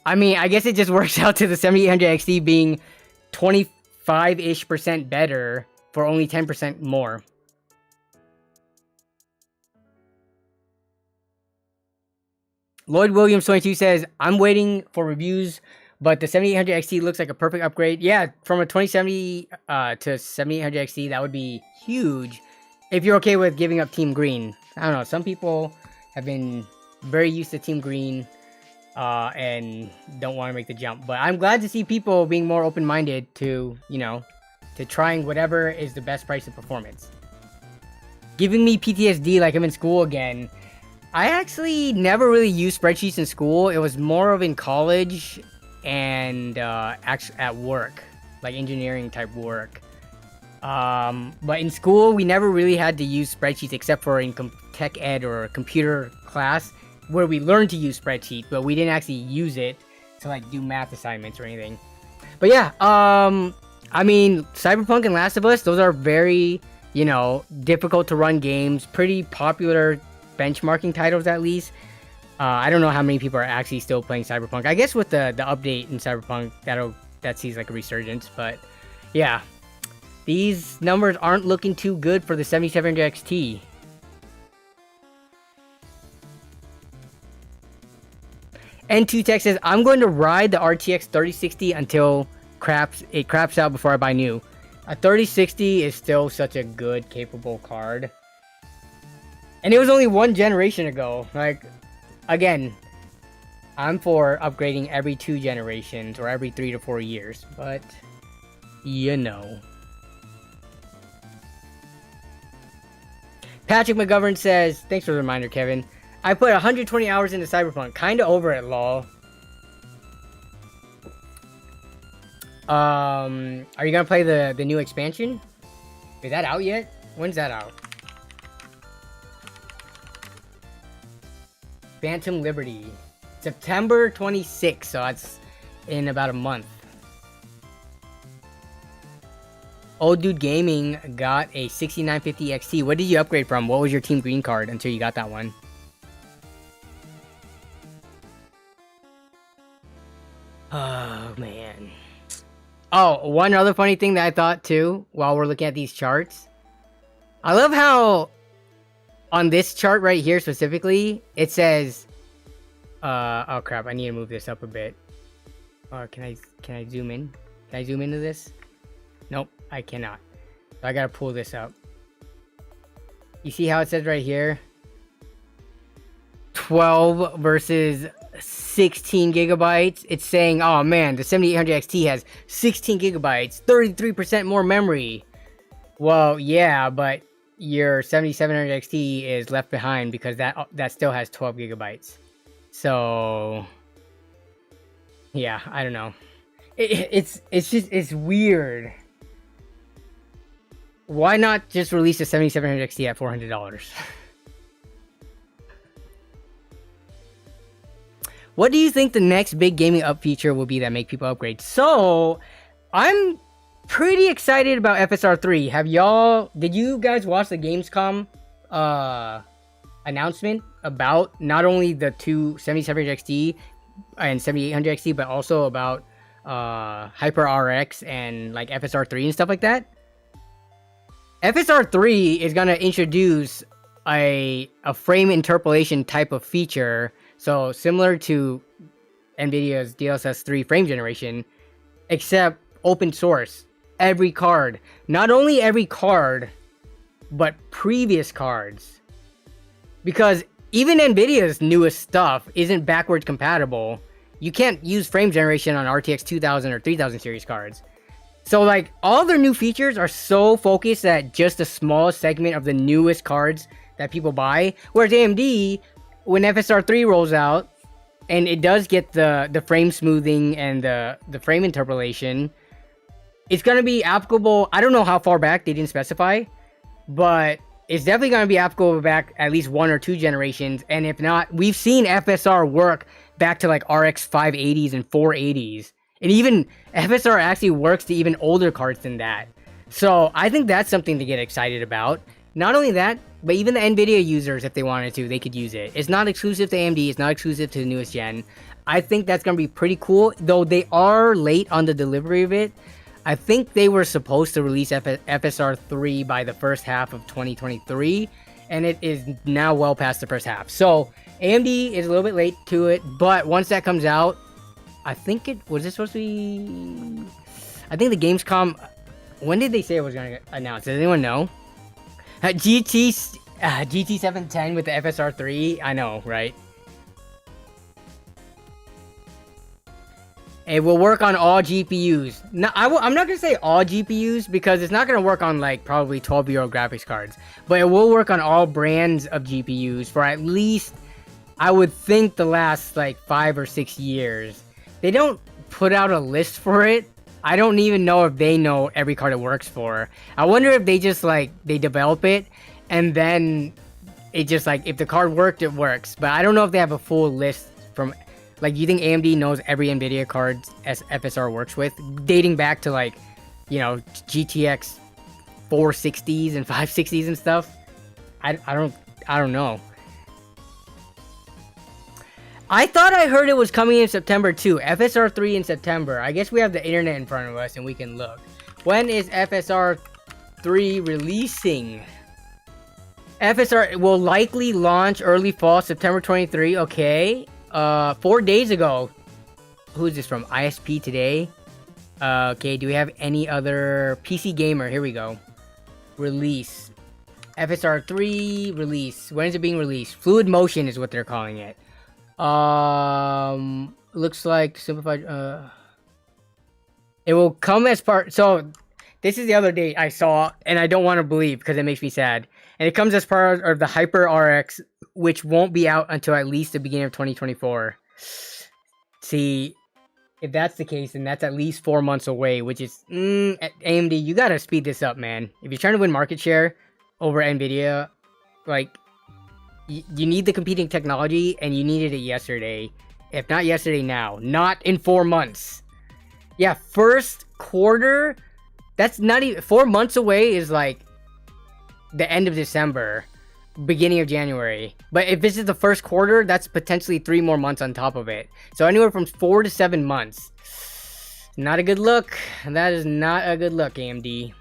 I mean, I guess it just works out to the 7800 XT being 25-ish% better for only 10% more. Lloyd Williams 22 says, I'm waiting for reviews, but the 7800 XT looks like a perfect upgrade. Yeah, from a 2070 to 7800 XT, that would be huge if you're okay with giving up Team Green. I don't know, some people have been very used to Team Green and don't want to make the jump. But I'm glad to see people being more open-minded to, you know, to trying whatever is the best price of performance. Giving me PTSD like I'm in school again. I actually never really used spreadsheets in school. It was more of in college and actually at work, like engineering type work. But in school, we never really had to use spreadsheets except for in tech ed or computer class where we learned to use spreadsheet, but we didn't actually use it to like do math assignments or anything. But yeah, I mean, Cyberpunk and Last of Us, those are very, you know, difficult to run games, pretty popular benchmarking titles at least. I don't know how many people are actually still playing Cyberpunk. I guess with the update in Cyberpunk, that sees like a resurgence, but yeah. These numbers aren't looking too good for the 7700 XT. N2 Tech says, I'm going to ride the RTX 3060 until it craps out before I buy new. A 3060 is still such a good, capable card. And it was only one generation ago. Like, again, I'm for upgrading every 2 generations or every 3 to 4 years. But, you know. Patrick McGovern says, thanks for the reminder, Kevin. I put 120 hours into Cyberpunk. Kinda over it, lol. Are you gonna play the new expansion? Is that out yet? When's that out? Phantom Liberty. September 26th, so that's in about a month. Old Dude Gaming got a 6950 XT. What did you upgrade from? What was your Team Green card until you got that one? Oh, man. Oh, one other funny thing that I thought, too, while we're looking at these charts. I love how on this chart right here specifically, it says... oh, crap. I need to move this up a bit. Can I zoom in? Can I zoom into this? Nope, I cannot. So I gotta pull this up. You see how it says right here? 12 versus 16 gigabytes. It's saying, oh man, the 7800 XT has 16 gigabytes, 33% more memory. Well, yeah, but your 7700 XT is left behind because that still has 12 gigabytes. So, yeah, I don't know. It's weird. Why not just release a 7700 XT at $400? What do you think the next big gaming up feature will be that make people upgrade? So, I'm pretty excited about FSR 3. Did you guys watch the Gamescom announcement about not only the two 7700 XT and 7800 XT, but also about Hyper RX and like FSR 3 and stuff like that? FSR 3 is going to introduce a frame interpolation type of feature. So similar to NVIDIA's DLSS 3 frame generation, except open source. Every card, not only every card, but previous cards because even Nvidia's newest stuff isn't backwards compatible. You can't use frame generation on RTX 2000 or 3000 series cards. So like all their new features are so focused at just a small segment of the newest cards that people buy. Whereas AMD, when FSR 3 rolls out, and it does get the frame smoothing and the frame interpolation, it's going to be applicable. I don't know how far back, they didn't specify, but it's definitely going to be applicable back at least 1 or 2 generations. And if not, we've seen FSR work back to like RX 580s and 480s. And even FSR actually works to even older cards than that. So I think that's something to get excited about. Not only that, but even the NVIDIA users, if they wanted to, they could use it. It's not exclusive to AMD. It's not exclusive to the newest gen. I think that's going to be pretty cool, though they are late on the delivery of it. I think they were supposed to release FSR 3 by the first half of 2023, and it is now well past the first half. So AMD is a little bit late to it, but once that comes out, I think it was this supposed to be. I think the Gamescom. When did they say it was going to get announced? Does anyone know? GT 710 with the FSR 3. I know, right? It will work on all GPUs. Now, I'm not going to say all GPUs because it's not going to work on like probably 12-year-old graphics cards. But it will work on all brands of GPUs for at least, I would think, the last like 5 or 6 years. They don't put out a list for it. I don't even know if they know every card it works for. I wonder if they just like, they develop it and then it just like, if the card worked, it works. But I don't know if they have a full list from... Like, you think AMD knows every NVIDIA card FSR works with? Dating back to, like, you know, GTX 460s and 560s and stuff? I don't know. I thought I heard it was coming in September, too. FSR 3 in September. I guess we have the internet in front of us and we can look. When is FSR 3 releasing? FSR will likely launch early fall, September 23. Okay. 4 days ago. Who is this from? ISP Today. Okay, do we have any other PC Gamer? Here we go. Release. FSR 3 release. When is it being released? Fluid Motion is what they're calling it. Looks like simplified. It will come as part. So this is the other date I saw, and I don't want to believe because it makes me sad. And it comes as part of the Hyper RX, which won't be out until at least the beginning of 2024. See, if that's the case, then that's at least 4 months away, which is... AMD, you gotta speed this up, man. If you're trying to win market share over NVIDIA, like, you need the competing technology, and you needed it yesterday. If not yesterday, now. Not in 4 months. Yeah, first quarter... That's not even... 4 months away is, like, the end of December. Beginning of January. But if this is the first quarter, that's potentially 3 more months on top of it. So anywhere from 4 to 7 months. Not a good look. That is not a good look, AMD.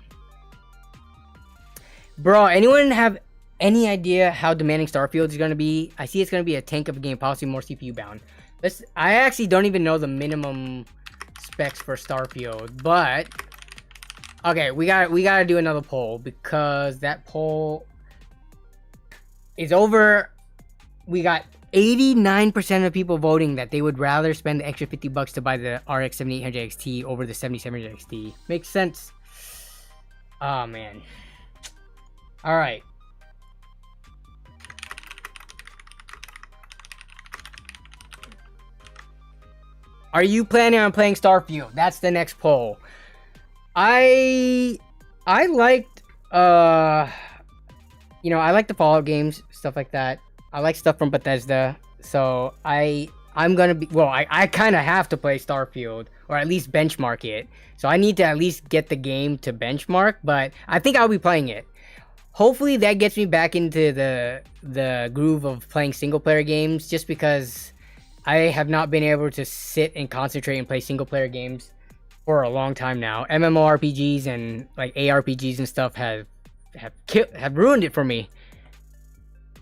Bro, anyone have any idea how demanding Starfield is going to be? I see it's going to be a tank of a game, possibly more CPU bound. I actually don't even know the minimum specs for Starfield, but okay, we gotta do another poll because that poll is over. We got 89% of people voting that they would rather spend the extra $50 to buy the RX 7800 XT over the 7700 XT. Makes sense. Oh man. All right. Are you planning on playing Starfield? That's the next poll. I liked you know, I like the Fallout games, stuff like that. I like stuff from Bethesda, so I'm gonna be, well, I kind of have to play Starfield, or at least benchmark it. So I need to at least get the game to benchmark, but I think I'll be playing it. Hopefully that gets me back into the groove of playing single player games, just because I have not been able to sit and concentrate and play single player games for a long time now. MMORPGs and like ARPGs and stuff have ruined it for me.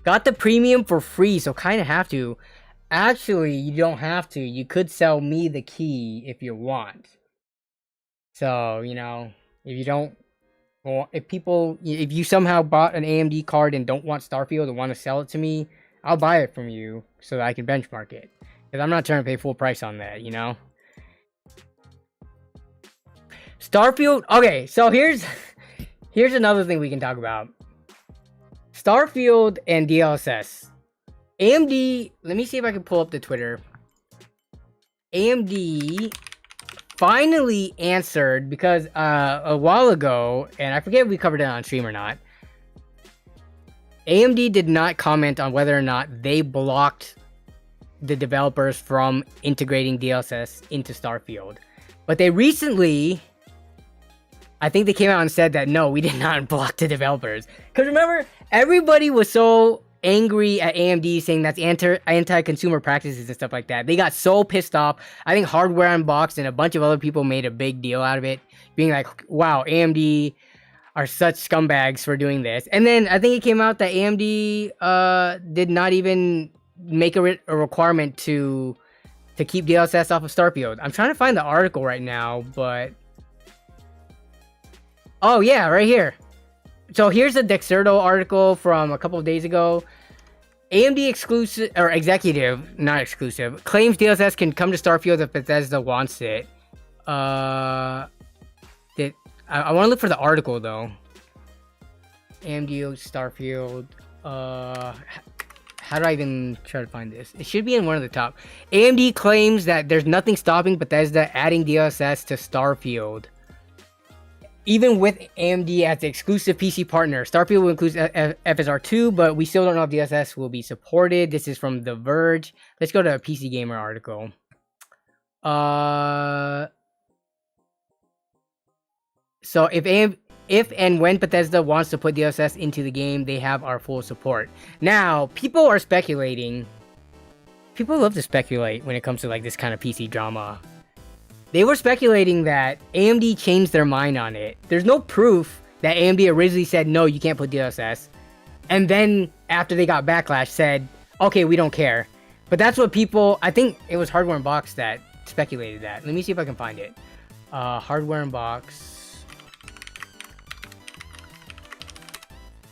Got the premium for free, so kind of have to. Actually, you don't have to. You could sell me the key if you want. So, you know, if you don't Well, if you somehow bought an AMD card and don't want Starfield and want to sell it to me, I'll buy it from you so that I can benchmark it. Because I'm not trying to pay full price on that, you know? Starfield, okay, so here's another thing we can talk about. Starfield and DLSS. AMD, let me see if I can pull up the Twitter. AMD finally answered, because a while ago, and I forget if we covered it on stream or not, AMD did not comment on whether or not they blocked the developers from integrating DLSS into Starfield. But they recently, I think they came out and said that no, we did not block the developers. Because remember, everybody was so angry at AMD saying that's anti-consumer practices and stuff like that. They got so pissed off. I think Hardware Unboxed and a bunch of other people made a big deal out of it, being like, wow, AMD are such scumbags for doing this. And then I think it came out that AMD did not even make a requirement to keep DLSS off of Starfield. I'm trying to find the article right now, but oh yeah, right here. So here's a Dexerto article from a couple of days ago. AMD exclusive or executive, not exclusive, claims DLSS can come to Starfield if Bethesda wants it. I want to look for the article though. AMD Starfield. How do I even try to find this? It should be in one of the top. AMD claims that there's nothing stopping Bethesda adding DLSS to Starfield. Even with AMD as the exclusive PC partner, Starfield will include FSR2, but we still don't know if DLSS will be supported. This is from The Verge. Let's go to a PC Gamer article. So if and when Bethesda wants to put DLSS into the game, they have our full support. Now, people are speculating. People love to speculate when it comes to like this kind of PC drama. They were speculating that AMD changed their mind on it. There's no proof that AMD originally said, no, you can't put DLSS. And then after they got backlash said, okay, we don't care. But that's what people, I think it was Hardware Unboxed that speculated that. Let me see if I can find it. Hardware Unboxed.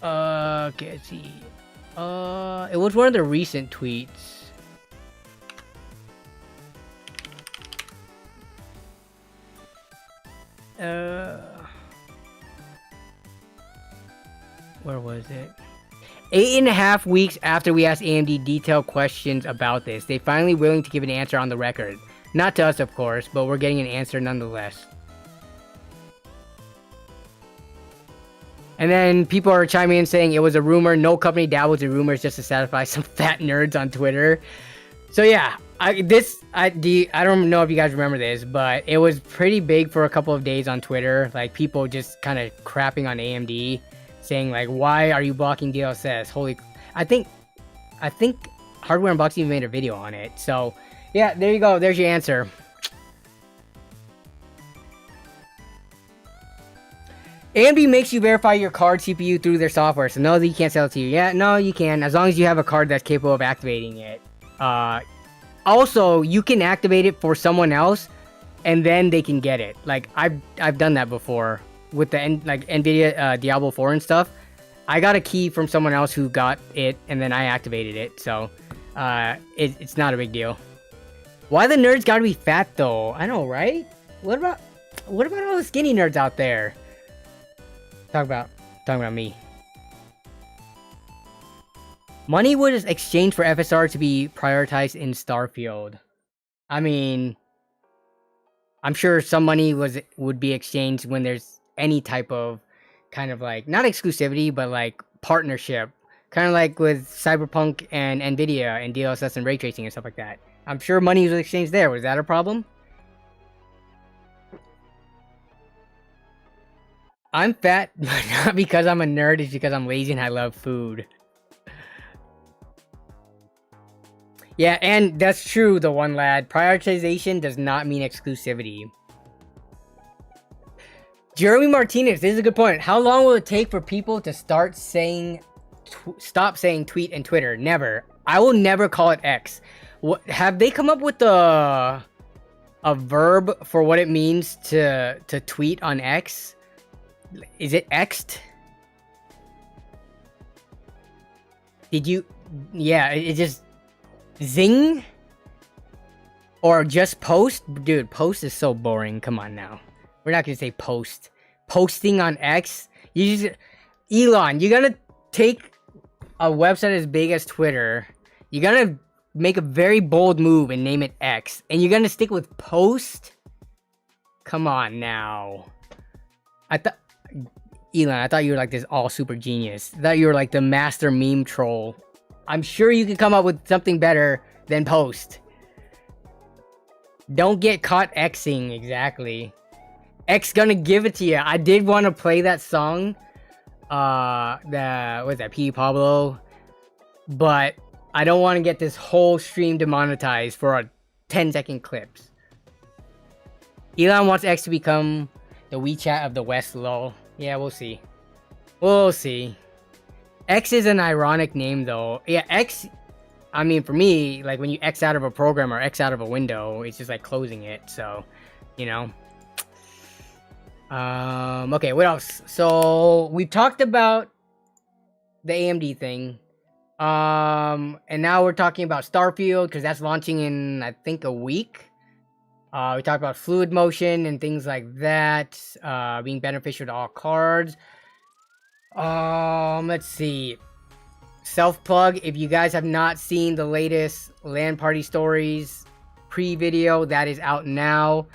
Okay, let's see. It was one of the recent tweets. Where was it? 8.5 weeks after we asked AMD detailed questions about this, they finally willing to give an answer on the record. Not to us, of course, but we're getting an answer nonetheless. And then people are chiming in saying it was a rumor. No company dabbles in rumors just to satisfy some fat nerds on Twitter. So yeah, I don't know if you guys remember this, but it was pretty big for a couple of days on Twitter. Like people just kind of crapping on AMD, saying like, "Why are you blocking DLSS?" I think Hardware Unboxing even made a video on it. So yeah, there you go. There's your answer. AMD makes you verify your card CPU through their software, so no, you can't sell it to you. Yeah, no, you can, as long as you have a card that's capable of activating it. Also, you can activate it for someone else, and then they can get it. Like I've done that before with the NVIDIA Diablo 4 and stuff. I got a key from someone else who got it, and then I activated it. So it's not a big deal. Why the nerds gotta be fat though? I know, right? What about all the skinny nerds out there? Talking about me. Money was exchanged for FSR to be prioritized in Starfield. I mean, I'm sure some money would be exchanged when there's any type of kind of like, not exclusivity, but like partnership. Kind of like with Cyberpunk and NVIDIA and DLSS and ray tracing and stuff like that. I'm sure money was exchanged there. Was that a problem? I'm fat, but not because I'm a nerd. It's because I'm lazy and I love food. Yeah, and that's true, the one lad. Prioritization does not mean exclusivity. Jeremy Martinez, this is a good point. How long will it take for people to stop saying tweet and Twitter? Never. I will never call it X. Have they come up with a verb for what it means to tweet on X? Is it X'd? Did you? Yeah, it just zing. Or just post, dude. Post is so boring. Come on now, we're not gonna say post. Posting on X. You just Elon. You gotta take a website as big as Twitter. You gotta make a very bold move and name it X, and you're gonna stick with post. Come on now. Elon, I thought you were like this all super genius. I thought you were like the master meme troll. I'm sure you could come up with something better than post. Don't get caught Xing, exactly. X gonna give it to you. I did want to play that song. What's that, P. Pablo? But I don't want to get this whole stream demonetized for a 10-second clips. Elon wants X to become the WeChat of the West, lol. Yeah, we'll see. We'll see. X is an ironic name, though. Yeah, X... I mean, for me, like, when you X out of a program or X out of a window, it's just like closing it, so... You know? Okay, what else? So, we've talked about the AMD thing. And now we're talking about Starfield, because that's launching in, I think, a week. We talked about fluid motion and things like that, being beneficial to all cards. Let's see. Self-plug, if you guys have not seen the latest LAN party stories pre-video, that is out now.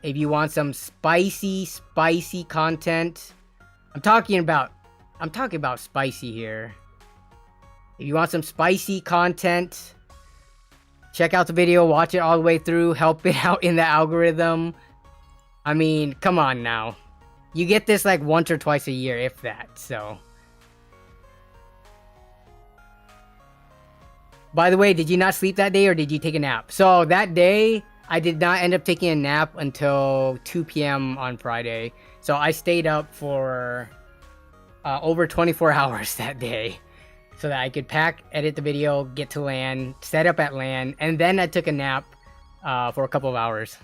If you want some spicy content, I'm talking about spicy here. If you want some spicy content, check out the video, watch it all the way through, help it out in the algorithm. I mean, come on now. You get this like once or twice a year, if that, so. By the way, did you not sleep that day or did you take a nap? So that day, I did not end up taking a nap until 2 p.m. on Friday. So I stayed up for over 24 hours that day. So that I could pack, edit the video, get to LAN, set up at LAN, and then I took a nap for a couple of hours.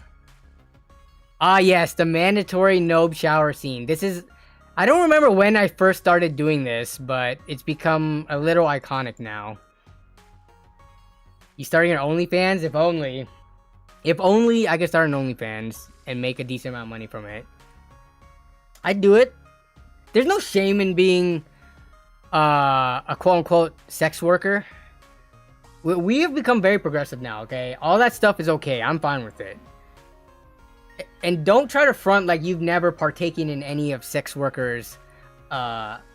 Ah yes, the mandatory Nobe shower scene. This is... I don't remember when I first started doing this, but it's become a little iconic now. You starting an OnlyFans? If only. If only I could start an OnlyFans and make a decent amount of money from it. I'd do it. There's no shame in being a quote-unquote sex worker. We have become very progressive now, okay? All that stuff is okay. I'm fine with it. And don't try to front like you've never partaken in any of sex workers'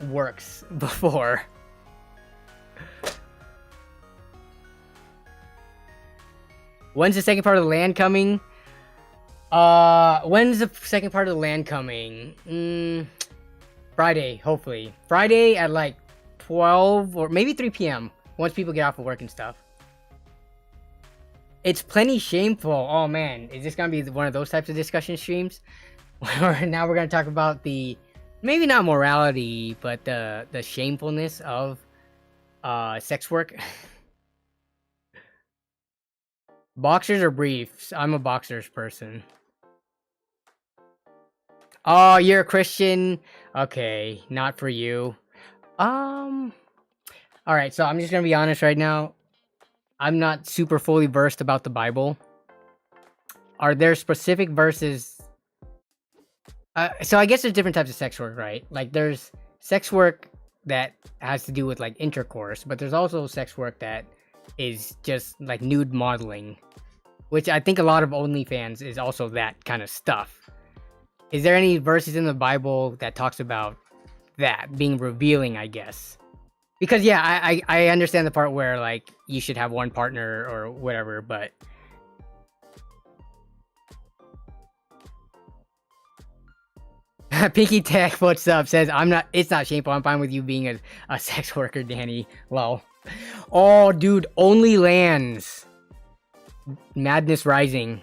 works before. When's the second part of the LAN coming? When's the second part of the LAN coming? Friday, hopefully. Friday at like 12 or maybe 3 p.m. once people get off of work and stuff. It's plenty shameful. Oh man, is this gonna be one of those types of discussion streams? Where now we're gonna talk about the, maybe not morality, but the shamefulness of sex work. Boxers or briefs? I'm a boxers person. Oh, you're a Christian? Okay, not for you. Alright, so I'm just gonna be honest right now. I'm not super fully versed about the Bible. Are there specific verses? So I guess there's different types of sex work, right? Like there's sex work that has to do with like intercourse, but there's also sex work that is just like nude modeling, which I think a lot of OnlyFans is also that kind of stuff. Is there any verses in the Bible that talks about that being revealing, I guess? Because yeah, I understand the part where like you should have one partner or whatever, but Pinky Tech, what's up? Says it's not shameful. I'm fine with you being a sex worker, Danny. Well, oh dude, only lands. Madness Rising.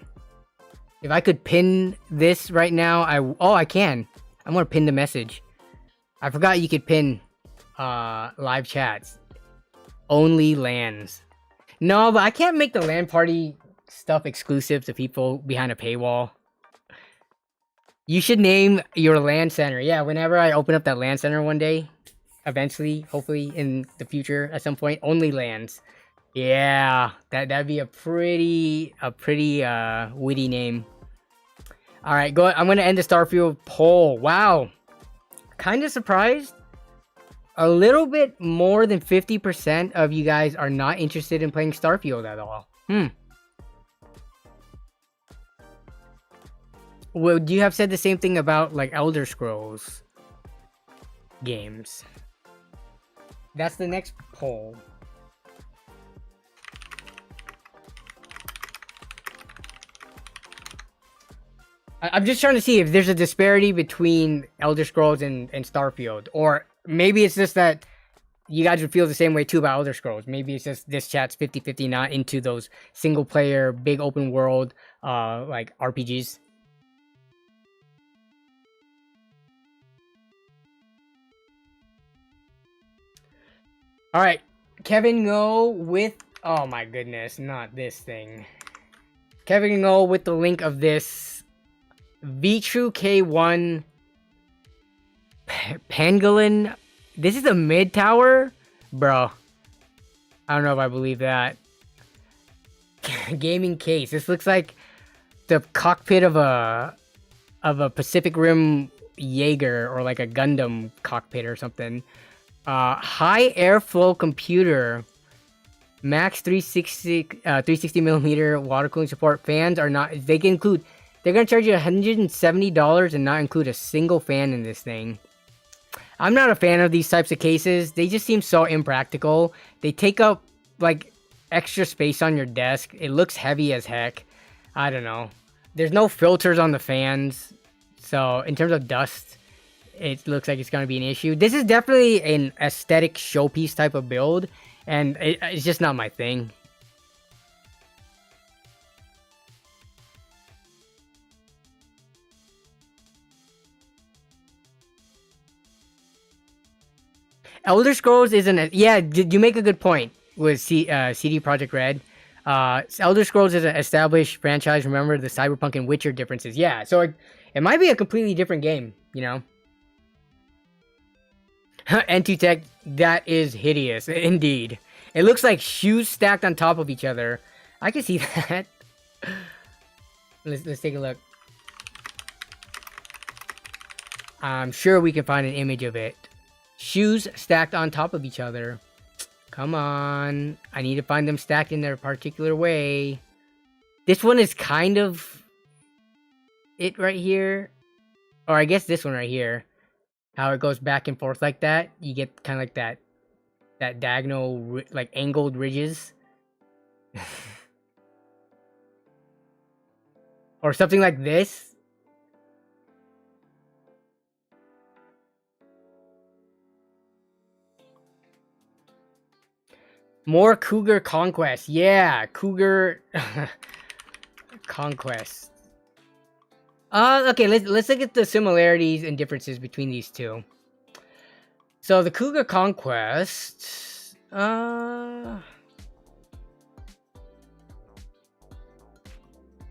If I could pin this right now, I can. I'm gonna pin the message. I forgot you could pin live chats. Only lands. No, but I can't make the LAN party stuff exclusive to people behind a paywall. You should name your LAN center. Yeah, whenever I open up that LAN center one day, eventually, hopefully in the future at some point, only LANs. Yeah, that'd be a pretty witty name. All right, go. I'm gonna end the Starfield poll. Wow, kind of surprised. A little bit more than 50% of you guys are not interested in playing Starfield at all. Would you have said the same thing about like Elder Scrolls games? That's the next poll. I'm just trying to see if there's a disparity between Elder Scrolls and Starfield, or maybe it's just that you guys would feel the same way too about Elder Scrolls. Maybe it's just this chat's 50-50, not into those single player, big open world, like RPGs. All right, Kevin Ngo with, oh my goodness, not this thing. Kevin Ngo with the link of this Vetroo K1 Pangolin. This is a mid tower, bro. I don't know if I believe that. Gaming case. This looks like the cockpit of a Pacific Rim Jaeger, or like a Gundam cockpit or something. High airflow computer, max 360 millimeter water cooling support. Fans are not, they can include, they're gonna charge you $170 and not include a single fan in this thing. I'm not a fan of these types of cases. They just seem so impractical. They take up like extra space on your desk. It looks heavy as heck. I don't know. There's no filters on the fans, so in terms of dust, it looks like it's going to be an issue. This is definitely an aesthetic showpiece type of build, and it's just not my thing. Elder Scrolls isn't. Yeah, you make a good point with CD Projekt Red. Elder Scrolls is an established franchise. Remember the Cyberpunk and Witcher differences. Yeah, so it might be a completely different game, you know? N2 Tech, that is hideous, indeed. It looks like shoes stacked on top of each other. I can see that. Let's take a look. I'm sure we can find an image of it. Shoes stacked on top of each other. Come on. I need to find them stacked in their particular way. This one is kind of it right here. Or I guess this one right here. How it goes back and forth like that. You get kind of like that diagonal, like angled ridges. Or something like this. More Cougar Conquest. Yeah, Cougar Conquest. Okay, let's look at the similarities and differences between these two. So the Cougar Conquest,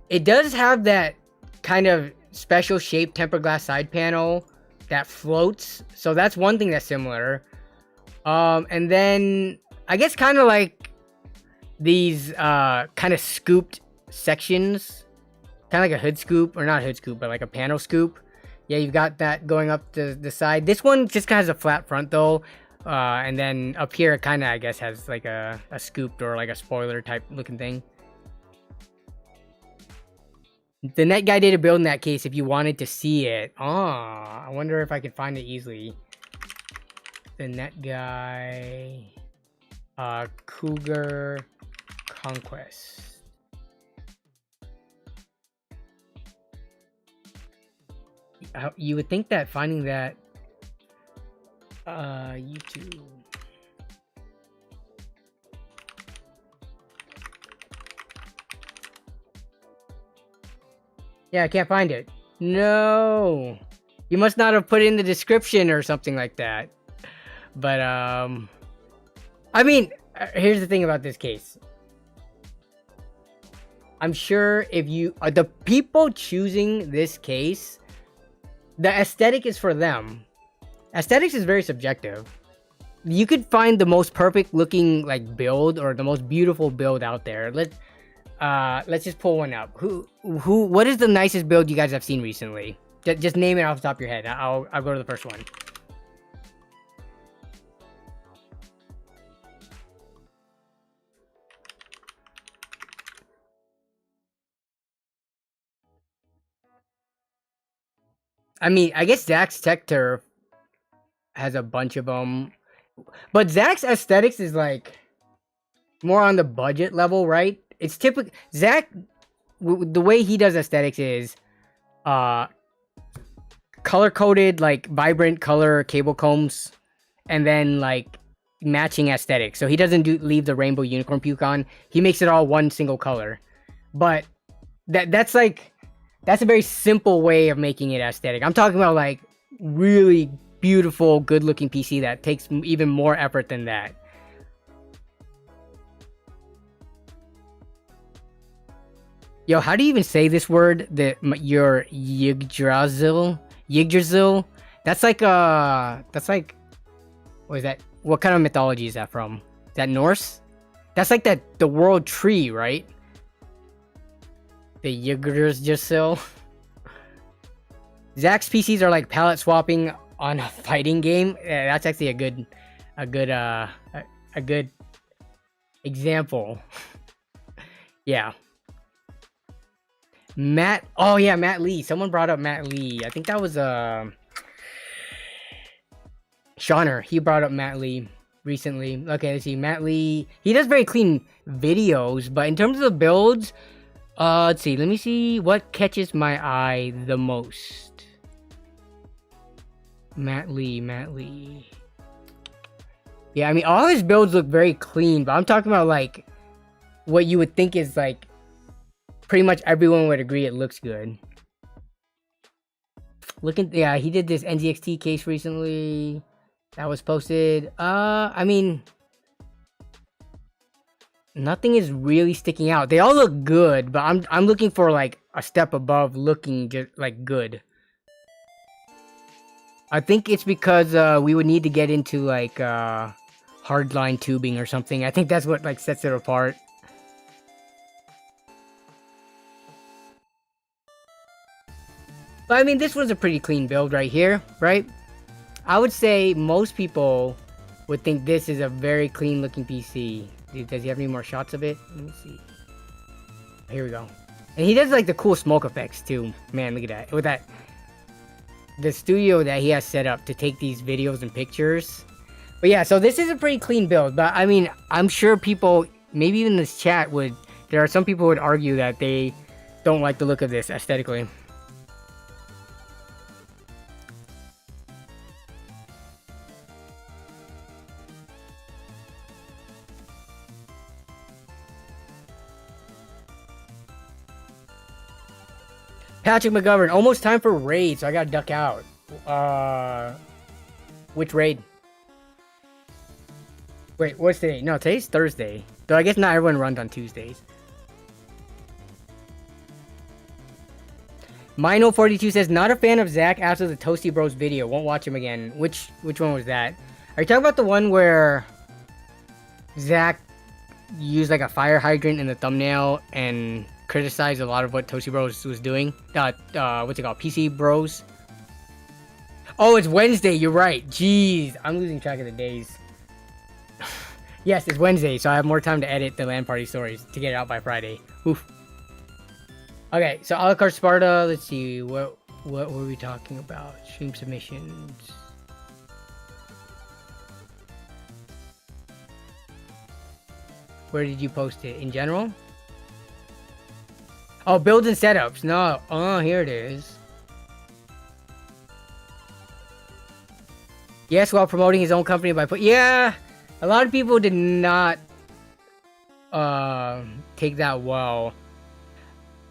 it does have that kind of special shaped tempered glass side panel that floats. So that's one thing that's similar. And then I guess kind of like these kind of scooped sections. Kind of like a hood scoop, or not hood scoop, but like a panel scoop. Yeah, you've got that going up the side. This one just kind of has a flat front though. And then up here it kind of, I guess, has like a scooped or like a spoiler type looking thing. The net guy did a build in that case if you wanted to see it. Oh, I wonder if I could find it easily. The net guy... Cougar Conquest. You would think that finding that YouTube. Yeah, I can't find it. No. You must not have put it in the description or something like that. But I mean, here's the thing about this case. I'm sure if you the people choosing this case the aesthetic is for them. Aesthetics is very subjective. You could find the most perfect looking like build or the most beautiful build out there. Let's just pull one up. What is the nicest build you guys have seen recently? Just name it off the top of your head. I'll go to the first one. I mean, I guess Zach's Tech Turf has a bunch of them, but Zach's aesthetics is like more on the budget level, right? It's typical. Zach, the way he does aesthetics is, color coded, like vibrant color cable combs, and then like matching aesthetics. So he doesn't leave the rainbow unicorn puke on. He makes it all one single color, but that's a very simple way of making it aesthetic. I'm talking about like really beautiful, good-looking PC that takes even more effort than that. Yo, how do you even say this word? Your Yggdrasil? That's like what is that? What kind of mythology is that from? Is that Norse? That's like the world tree, right? The Yggdrasil. Zach's PCs are like palette swapping on a fighting game. Yeah, that's actually a good example. Yeah. Matt. Oh yeah, Matt Lee. Someone brought up Matt Lee. I think that was Shauner. He brought up Matt Lee recently. Okay, let's see. Matt Lee. He does very clean videos, but in terms of the builds, let's see. Let me see what catches my eye the most. Matt Lee. Yeah, I mean, all his builds look very clean, but I'm talking about like what you would think is like pretty much everyone would agree it looks good. Yeah, he did this NZXT case recently that was posted. I mean, nothing is really sticking out. They all look good, but I'm looking for like a step above looking just like good. I think it's because we would need to get into like hardline tubing or something. I think that's what like sets it apart. But I mean, this was a pretty clean build right here, right? I would say most people would think this is a very clean looking PC. Does he have any more shots of it? Let me see. Here we go. And he does like the cool smoke effects too. Man, look at that. With that, the studio that he has set up to take these videos and pictures. But yeah, so this is a pretty clean build. But I mean, I'm sure people, maybe even in this chat there are some people who would argue that they don't like the look of this aesthetically. Patrick McGovern, almost time for raid, so I gotta duck out. Which raid? Wait, what's today? No, today's Thursday. Though I guess not everyone runs on Tuesdays. Mino42 says, not a fan of Zach after the ToastyBros video. Won't watch him again. Which one was that? Are you talking about the one where Zach used like a fire hydrant in the thumbnail and criticized a lot of what ToastyBros was doing? What's it called? PCBros? Oh, it's Wednesday. You're right. Jeez, I'm losing track of the days. Yes, it's Wednesday, so I have more time to edit the LAN party stories to get it out by Friday. Oof. Okay, so a la carte Sparta. Let's see. What were we talking about? Stream submissions. Where did you post it? In general? Oh, builds and setups. No. Oh, here it is. Yes, while promoting his own company by yeah, a lot of people did not take that well.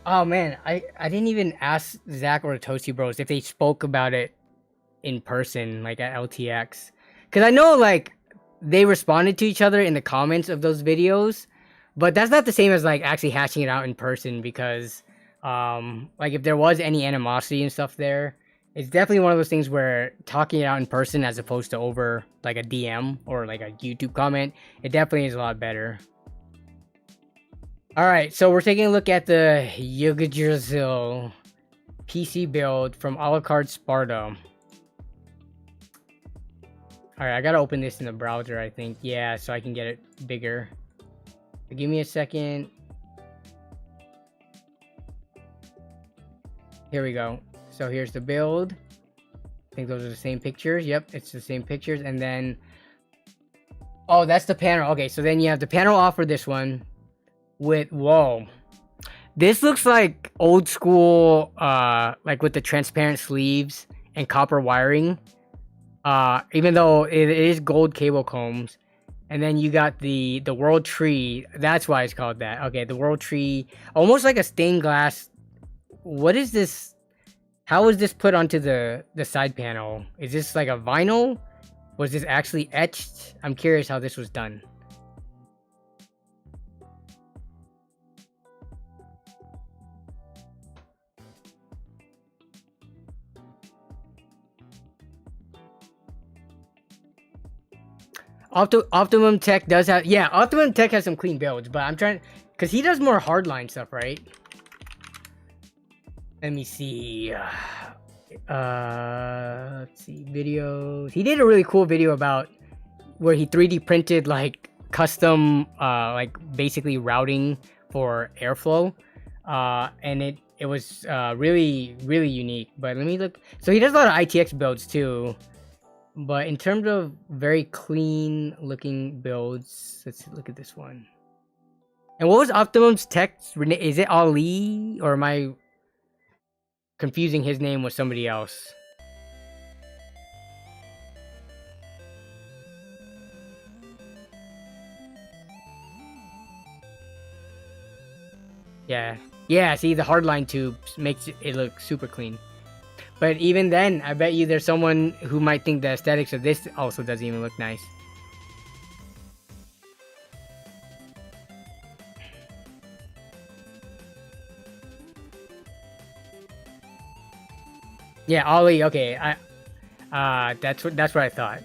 Oh man, I didn't even ask Zach or the ToastyBros if they spoke about it in person, like at LTX, because I know like they responded to each other in the comments of those videos, but that's not the same as like actually hashing it out in person, because like if there was any animosity and stuff there, It's definitely one of those things where talking it out in person as opposed to over like a DM or like a YouTube comment, it definitely is a lot better. All right, so we're taking a look at the Yggdrasil PC build from Alucard Sparta. All right, I gotta open this in the browser, I think. Yeah, so I can get it bigger. Give me a second. Here we go. So here's the build. I think those are the same pictures. Yep, it's the same pictures. And then, oh, that's the panel. Okay, so then you have the panel off for this one with, whoa. This looks like old school, like with the transparent sleeves and copper wiring. Even though it is gold cable combs. And then you got the world tree. That's why it's called that. Okay, the world tree. Almost like a stained glass. What is this? How was this put onto the side panel? Is this like a vinyl? Was this actually etched? I'm curious how this was done. Optimum Tech does have, yeah, Optimum Tech has some clean builds, but I'm trying, because he does more hardline stuff, right? Let me see. Let's see, videos. He did a really cool video about where he 3D printed like custom, like basically routing for airflow. And it was really unique. But let me look. So he does a lot of ITX builds too. But in terms of very clean looking builds, let's look at this one. And what was Optimum's Tech? Is it Ali, or am I confusing his name with somebody else? Yeah, see, the hardline tubes makes it look super clean. But even then, I bet you there's someone who might think the aesthetics of this also doesn't even look nice. Yeah, Ollie. Okay, that's what I thought.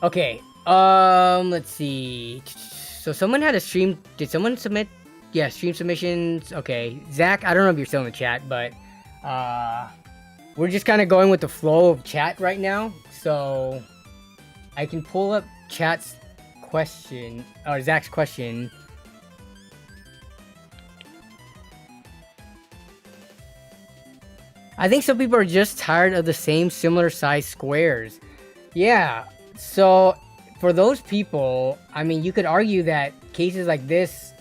Okay. Let's see. So someone had a stream. Did someone submit? Yeah, stream submissions. Okay, Zach. I don't know if you're still in the chat, but we're just kind of going with the flow of chat right now. So I can pull up chat's question or Zach's question. I think some people are just tired of the same similar size squares. Yeah. So for those people, I mean, you could argue that cases like this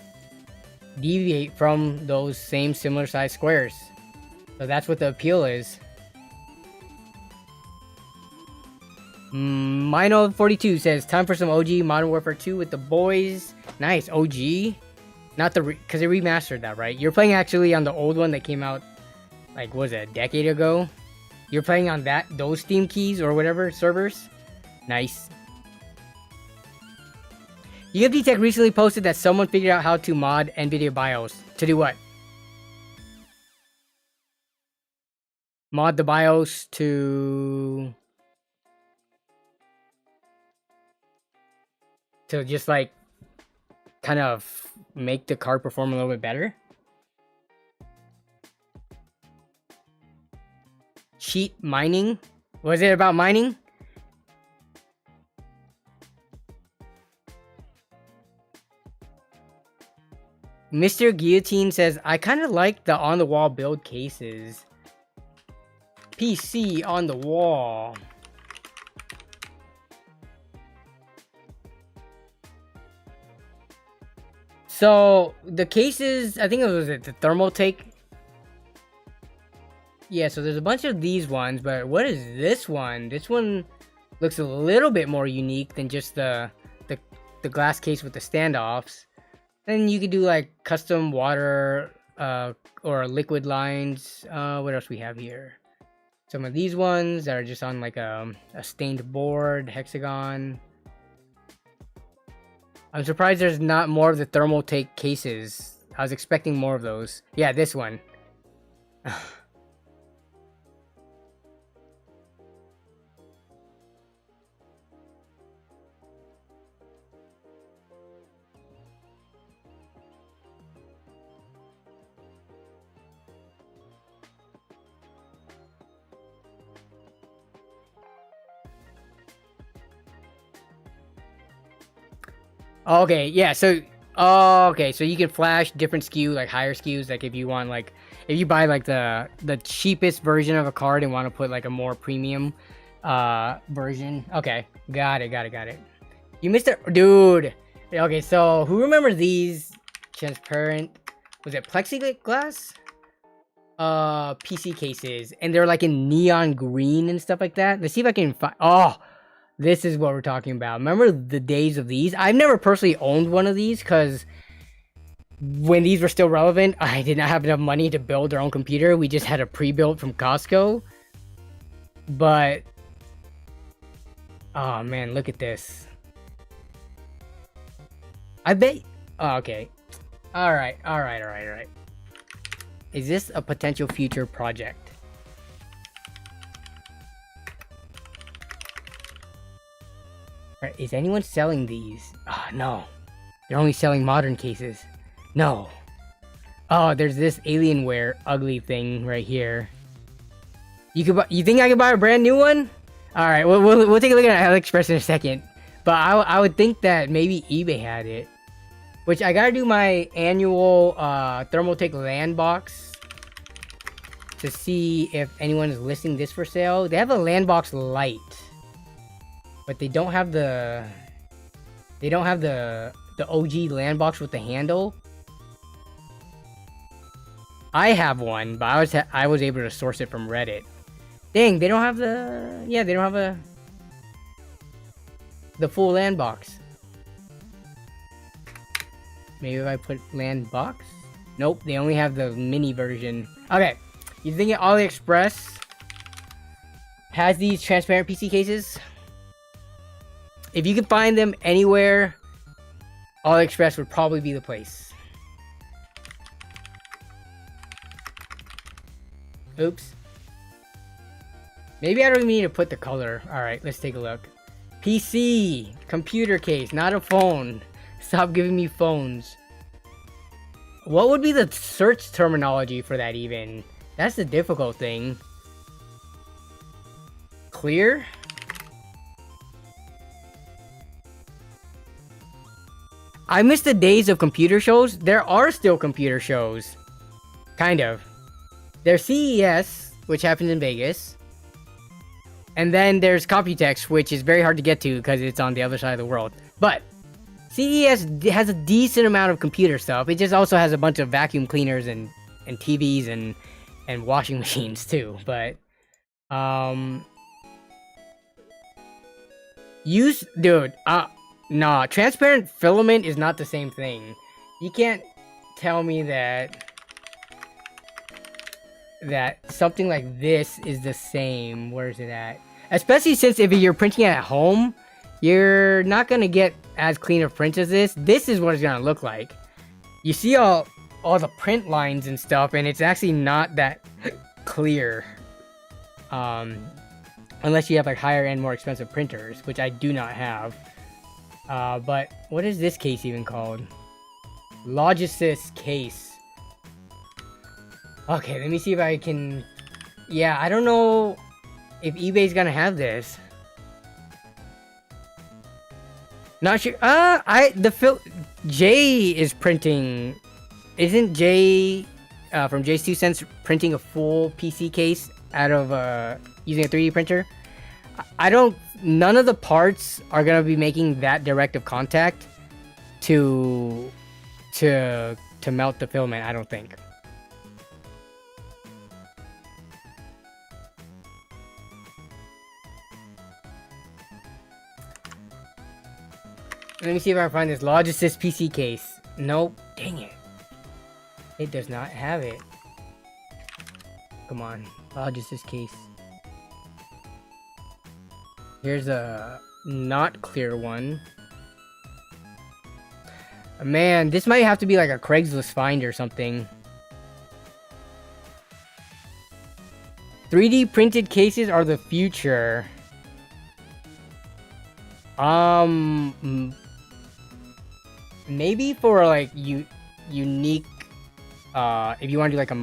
deviate from those same similar size squares. So that's what the appeal is. Mino42 says, time for some OG Modern Warfare 2 with the boys. Nice, OG. Not the, because they remastered that, right? You're playing actually on the old one that came out, like, what was it, a decade ago? You're playing on those Steam keys or whatever, servers? Nice. UFD Tech recently posted that someone figured out how to mod NVIDIA BIOS. To do what? Mod the BIOS to just like kind of make the card perform a little bit better. Cheat mining? Was it about mining? Mr. Guillotine says, I kind of like the on-the-wall build cases. PC on the wall. So, the cases, I think it was the thermal take. Yeah, so there's a bunch of these ones, but what is this one? This one looks a little bit more unique than just the glass case with the standoffs. Then you could do like custom water or liquid lines. What else we have here? Some of these ones that are just on like a stained board, hexagon. I'm surprised there's not more of the thermal take cases. I was expecting more of those. Yeah, this one. Okay, yeah, so okay, so you can flash different SKU, like higher SKUs, like if you want, like if you buy like the cheapest version of a card and want to put like a more premium version. Okay, got it. You missed it, dude. Okay, so who remembers these transparent, was it plexiglass PC cases, and they're like in neon green and stuff like that. Let's see if I can find. Oh, this is what we're talking about. Remember the days of these? I've never personally owned one of these because when these were still relevant, I did not have enough money to build our own computer. We just had a pre-built from Costco. But oh man, look at this. I bet. Oh, okay. All right. Is this a potential future project? Is anyone selling these? No. They're only selling modern cases. No. Oh, there's this Alienware ugly thing right here. You think I could buy a brand new one? All right, we'll take a look at AliExpress in a second. But I would think that maybe eBay had it. Which I gotta do my annual Thermaltake land box to see if anyone is listing this for sale. They have a land box light. But they don't have the OG land box with the handle. I have one, but I was able to source it from Reddit. Dang, they don't have the full land box. Maybe if I put land box? Nope, they only have the mini version. Okay, you think AliExpress has these transparent PC cases? If you can find them anywhere, AliExpress would probably be the place. Oops. Maybe I don't even need to put the color. Alright, let's take a look. PC. Computer case, not a phone. Stop giving me phones. What would be the search terminology for that even? That's the difficult thing. Clear? I miss the days of computer shows. There are still computer shows. Kind of. There's CES, which happens in Vegas. And then there's Computex, which is very hard to get to because it's on the other side of the world. But CES has a decent amount of computer stuff. It just also has a bunch of vacuum cleaners and TVs and washing machines too. But dude, nah, transparent filament is not the same thing. You can't tell me that something like this is the same. Where is it at? Especially since if you're printing it at home, you're not gonna get as clean a print as this. This is what it's gonna look like. You see all the print lines and stuff, and it's actually not that clear. Unless you have like higher end, more expensive printers, which I do not have. But what is this case even called? Logitech case. Okay, let me see if I can. Yeah, I don't know if eBay's gonna have this. Not sure. Jay is printing. Isn't Jay from Jay's 2 Cents printing a full PC case out of using a 3D printer? None of the parts are gonna be making that direct of contact to melt the filament, I don't think. Let me see if I can find this Logitech PC case. Nope. Dang it. It does not have it. Come on. Logitech case. Here's a not clear one. Man, this might have to be like a Craigslist find or something. 3D printed cases are the future. Maybe for like unique, if you want to do like a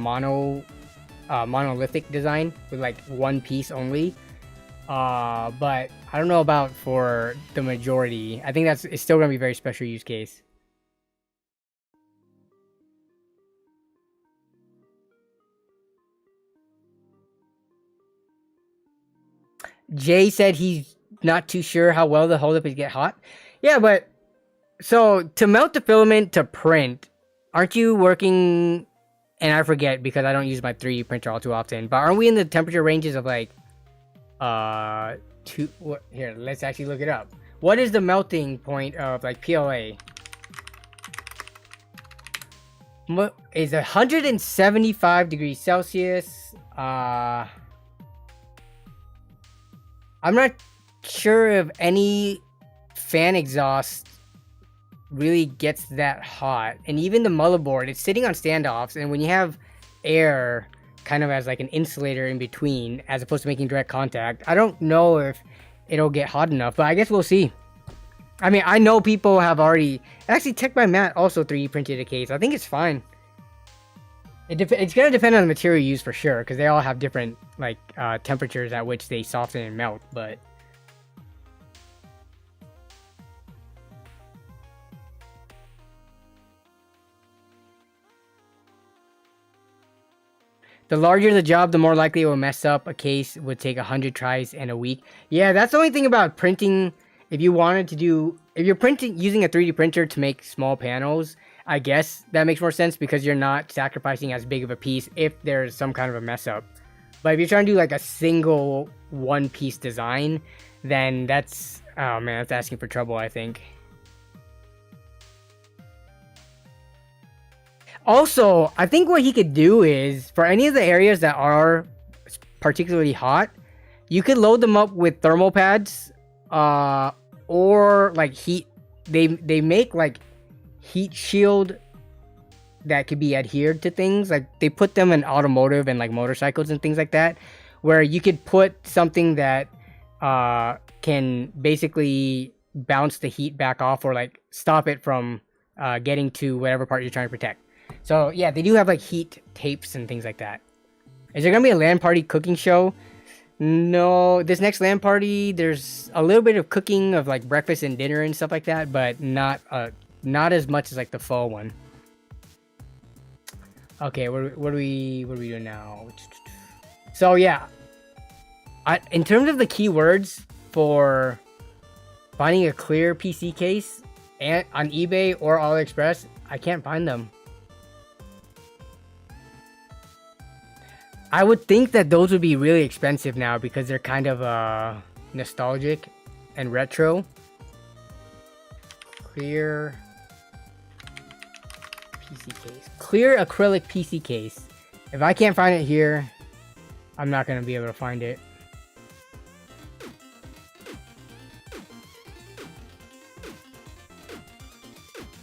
monolithic design with like one piece only. But I don't know about for the majority. I think it's still gonna be a very special use case. Jay said he's not too sure how well the holdup is get hot. Yeah, but so to melt the filament to print, aren't you working? And I forget because I don't use my 3D printer all too often. But aren't we in the temperature ranges of like, here? Let's actually look it up. What is the melting point of like PLA? Is 175 degrees Celsius. I'm not sure if any fan exhaust really gets that hot. And even the motherboard, it's sitting on standoffs. And when you have air kind of as like an insulator in between, as opposed to making direct contact, I don't know if it'll get hot enough. But I guess we'll see. I mean, I know people have already... Actually, Tech by Matt also 3D printed a case. I think it's fine. It's going to depend on the material used for sure, because they all have different like temperatures at which they soften and melt, but... The larger the job, the more likely it will mess up. A case would take 100 tries and a week. Yeah, that's the only thing about printing. If you wanted to do... If you're printing using a 3D printer to make small panels... I guess that makes more sense because you're not sacrificing as big of a piece if there's some kind of a mess up. But if you're trying to do like a single one piece design, then that's, oh man, that's asking for trouble, I think. Also, I think what he could do is for any of the areas that are particularly hot, you could load them up with thermal pads, or like heat. They make like heat shield that could be adhered to things. Like they put them in automotive and like motorcycles and things like that, where you could put something that can basically bounce the heat back off or like stop it from getting to whatever part you're trying to protect. So yeah, they do have like heat tapes and things like that. Is there gonna be a LAN party cooking show? No, this next LAN party there's a little bit of cooking of like breakfast and dinner and stuff like that, but not as much as like the fall one. Okay, what are we doing now? So yeah, in terms of the keywords for finding a clear PC case and on eBay or AliExpress, I can't find them. I would think that those would be really expensive now because they're kind of nostalgic and retro. Clear PC case. Clear acrylic PC case. If I can't find it here, I'm not going to be able to find it.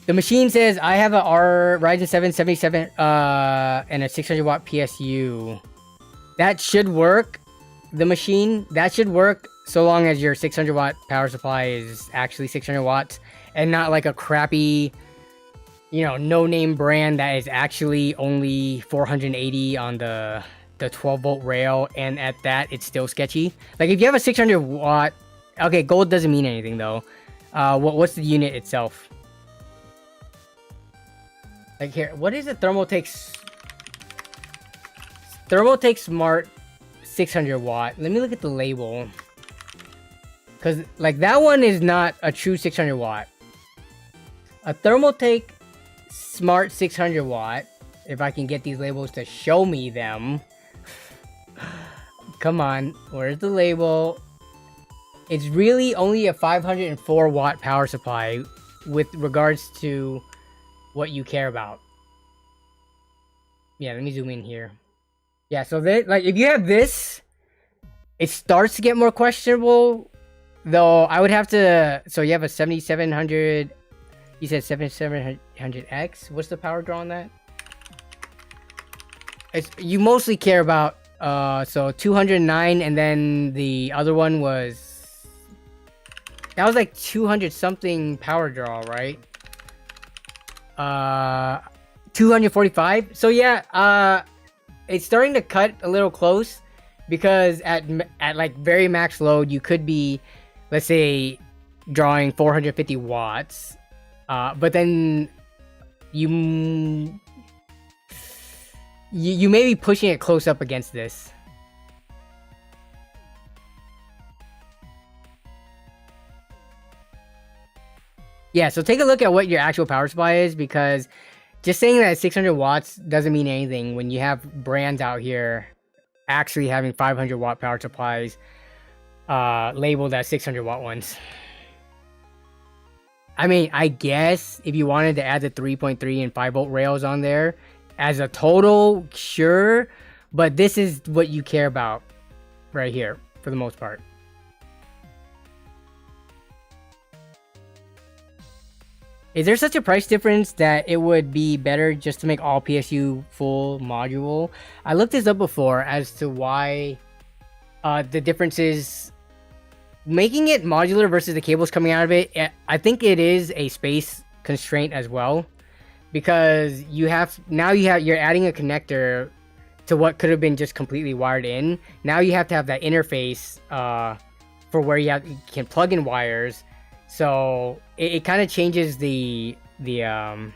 The machine says I have a Ryzen 7 77 and a 600 watt PSU. That should work. The machine, that should work so long as your 600 watt power supply is actually 600 watts and not like a crappy, you know, no-name brand that is actually only 480 on the 12-volt rail, and at that, it's still sketchy. Like, if you have a 600 watt... Okay, gold doesn't mean anything, though. What's the unit itself? Like, here, what is a Thermaltake Smart 600 watt? Let me look at the label. Because, like, that one is not a true 600 watt. A Thermaltake Smart 600 watt, if I can get these labels to show me them. Come on, where's the label? It's really only a 504 watt power supply with regards to what you care about. Yeah, let me zoom in here. Yeah, so like if you have this, it starts to get more questionable. Though I would have to, so you have a 7700. You said 7700X. What's the power draw on that? You mostly care about so 209, and then the other one was that was like 200 something power draw, right? 245. So yeah, it's starting to cut a little close because at like very max load you could be, let's say, drawing 450 watts, but then you may be pushing it close up against this. Yeah, so take a look at what your actual power supply is, because just saying that 600 watts doesn't mean anything when you have brands out here actually having 500 watt power supplies labeled as 600 watt ones. I mean, I guess if you wanted to add the 3.3 and 5 volt rails on there as a total, sure, but this is what you care about right here for the most part. Is there such a price difference that it would be better just to make all PSU full module? I looked this up before as to why the difference is making it modular versus the cables coming out of it. I think it is a space constraint as well, because you're adding a connector to what could have been just completely wired in. Now you have to have that interface for where you can plug in wires. So it kind of changes the way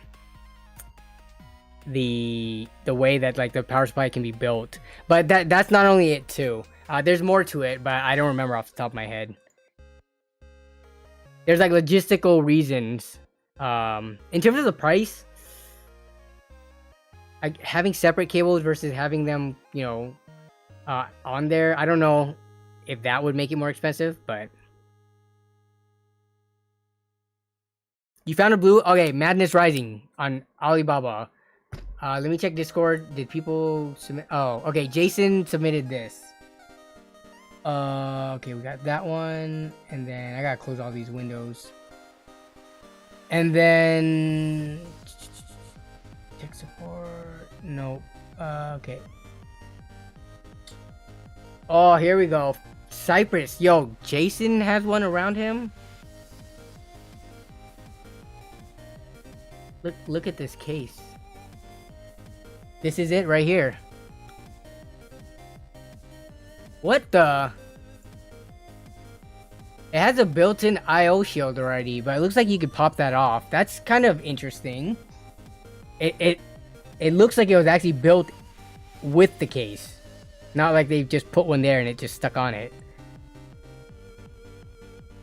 that like the power supply can be built. But that's not only it too. There's more to it, but I don't remember off the top of my head. There's like logistical reasons. In terms of the price, like having separate cables versus having them, on there, I don't know if that would make it more expensive, but. You found a blue? Okay, Madness Rising on Alibaba. Let me check Discord. Did people submit? Oh, okay. Jason submitted this. Okay, we got that one. And then I gotta close all these windows. And then... Tech support. Nope. Okay. Oh, here we go. Cypress. Yo, Jason has one around him? Look at this case. This is it right here. What the? It has a built-in I/O shield already, but it looks like you could pop that off. That's kind of interesting. It looks like it was actually built with the case, not like they just put one there and it just stuck on it.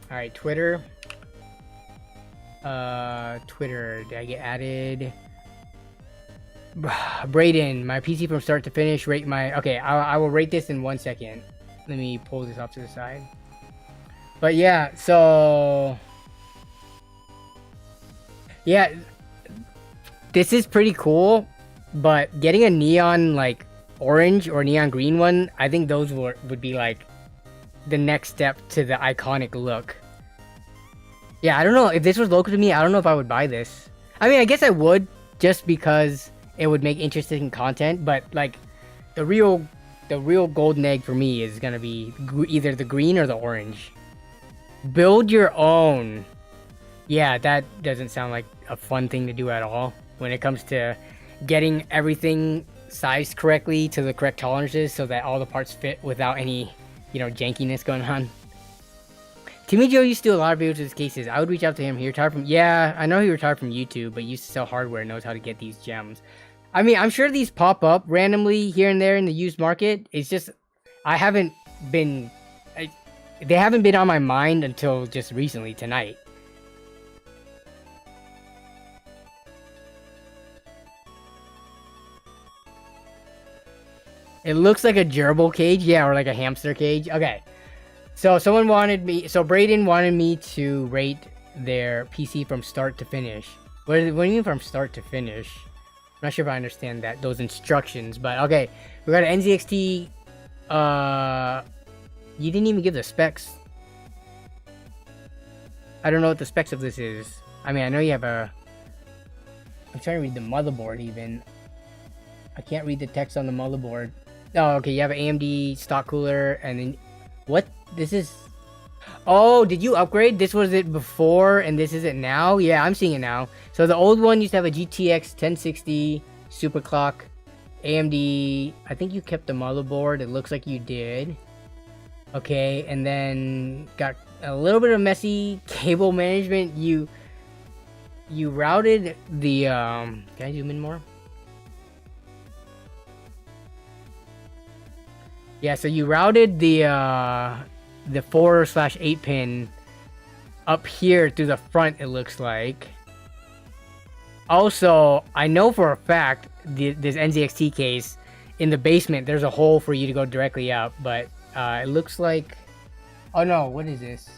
All right, Twitter. Twitter, did I get added? Brayden, my PC from start to finish, rate my... Okay, I will rate this in 1 second. Let me pull this off to the side. But yeah, so... Yeah, this is pretty cool, but getting a neon, like, orange or neon green one, I think those would be, like, the next step to the iconic look. Yeah, I don't know. If this was local to me, I don't know if I would buy this. I mean, I guess I would, just because it would make interesting content, but, like, the real golden egg for me is gonna be either the green or the orange. Build your own. Yeah, that doesn't sound like a fun thing to do at all when it comes to getting everything sized correctly to the correct tolerances so that all the parts fit without any, jankiness going on. Timmy Joe used to do a lot of videos with his cases. I would reach out to him. He retired from... Yeah, I know he retired from YouTube, but used to sell hardware and knows how to get these gems. I mean, I'm sure these pop up randomly here and there in the used market. It's just... They haven't been on my mind until just recently, tonight. It looks like a gerbil cage. Yeah, or like a hamster cage. Okay. So Brayden wanted me to rate their PC from start to finish. What do you mean from start to finish? I'm not sure if I understand those instructions, but okay. We got an NZXT. You didn't even give the specs. I don't know what the specs of this is. I mean, I know you have a... I'm trying to read the motherboard even. I can't read the text on the motherboard. Oh, okay, you have an AMD stock cooler, and then... What? This is... Oh, did you upgrade? This was it before, and this is it now? Yeah, I'm seeing it now. So the old one used to have a GTX 1060 superclock. AMD... I think you kept the motherboard. It looks like you did. Okay, and then got a little bit of messy cable management. You routed the... Can I zoom in more? Yeah, so you routed the 4/8 pin up here through the front, it looks like. Also, I know for a fact this NZXT case, in the basement, there's a hole for you to go directly up, but it looks like... Oh no, what is this?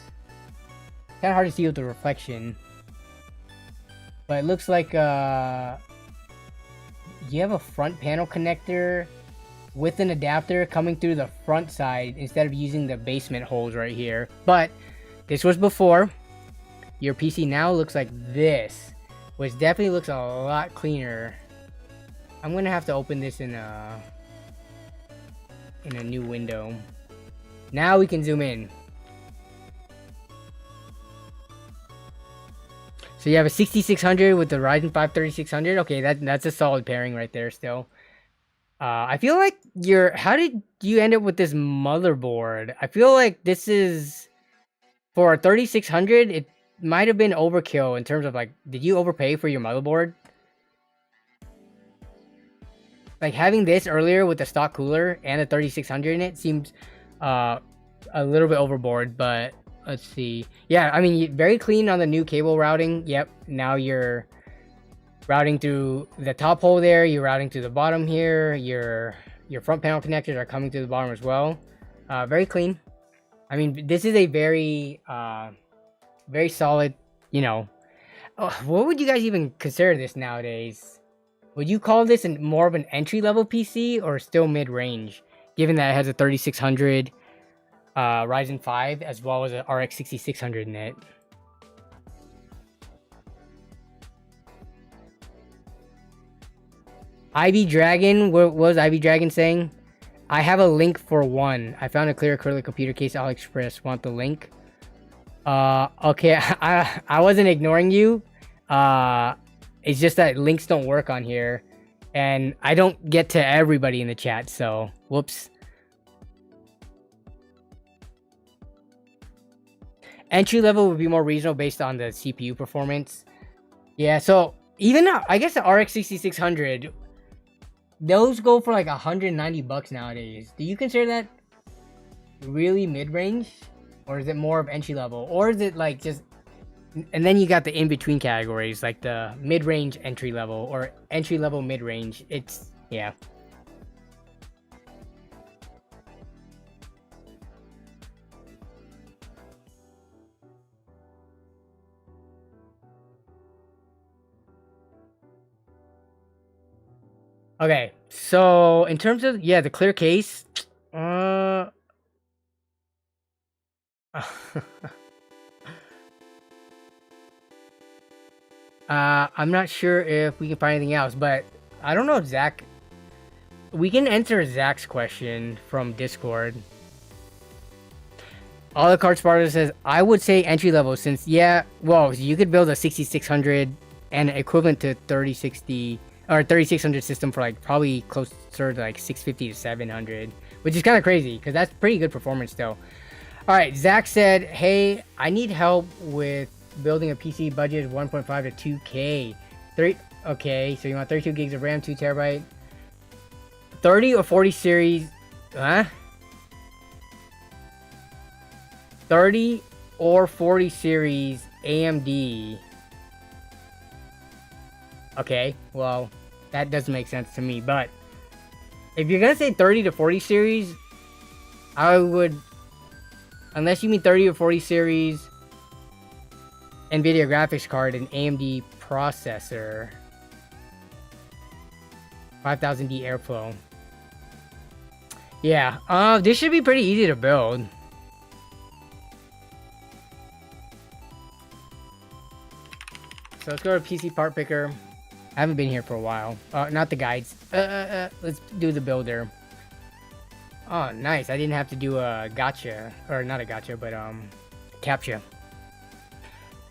Kind of hard to see with the reflection. But it looks like you have a front panel connector with an adapter coming through the front side instead of using the basement holes right here. But this was before. Your PC now looks like this, which definitely looks a lot cleaner. I'm gonna have to open this in a new window. Now we can zoom in. So you have a 6600 with the Ryzen 5 3600. Okay, that's a solid pairing right there still. I feel like how did you end up with this motherboard? I feel like this is, for a 3600, it might have been overkill in terms of like, did you overpay for your motherboard? Like having this earlier with the stock cooler and a 3600 in it seems a little bit overboard, but let's see. Yeah, I mean, very clean on the new cable routing. Yep, now you're routing through the top hole there, you're routing through the bottom here, your front panel connectors are coming through the bottom as well. Very clean. I mean, this is a very very solid, you know. What would you guys even consider this nowadays? Would you call this more of an entry-level PC or still mid-range, given that it has a 3600 Ryzen 5 as well as an RX 6600 in it? Ivy Dragon, what was Ivy Dragon saying? I have a link for one. I found a clear acrylic computer case AliExpress. Want the link? Okay, I wasn't ignoring you. It's just that links don't work on here. And I don't get to everybody in the chat, so whoops. Entry level would be more reasonable based on the CPU performance. Yeah, so even I guess the RX 6600, those go for like $190 nowadays. Do you consider that really mid-range? Or is it more of entry level? Or is it like just... And then you got the in-between categories, like the mid-range entry level or entry level mid-range. It's... yeah. Okay, so in terms of, yeah, the clear case, I'm not sure if we can find anything else, but I don't know if Zach, we can answer Zach's question from Discord. All the card Sparta says, I would say entry level since, yeah, well, you could build a 6600 and equivalent to 3060 or 3600 system for like probably closer to like 650 to 700, which is kind of crazy because that's pretty good performance still. All right, Zach said, hey, I need help with building a PC budget of 1.5 to 2K. Okay, so you want 32 gigs of RAM, 2 terabyte, 30 or 40 series, huh? 30 or 40 series AMD. Okay, well, that doesn't make sense to me, but if you're gonna say 30 to 40 series, I would, unless you mean 30 or 40 series NVIDIA graphics card and AMD processor, 5000D airflow. Yeah, this should be pretty easy to build. So let's go to PC part picker. I haven't been here for a while. Not the guides. Let's do the builder. Oh, nice. I didn't have to do a gotcha. Or not a gotcha, but captcha.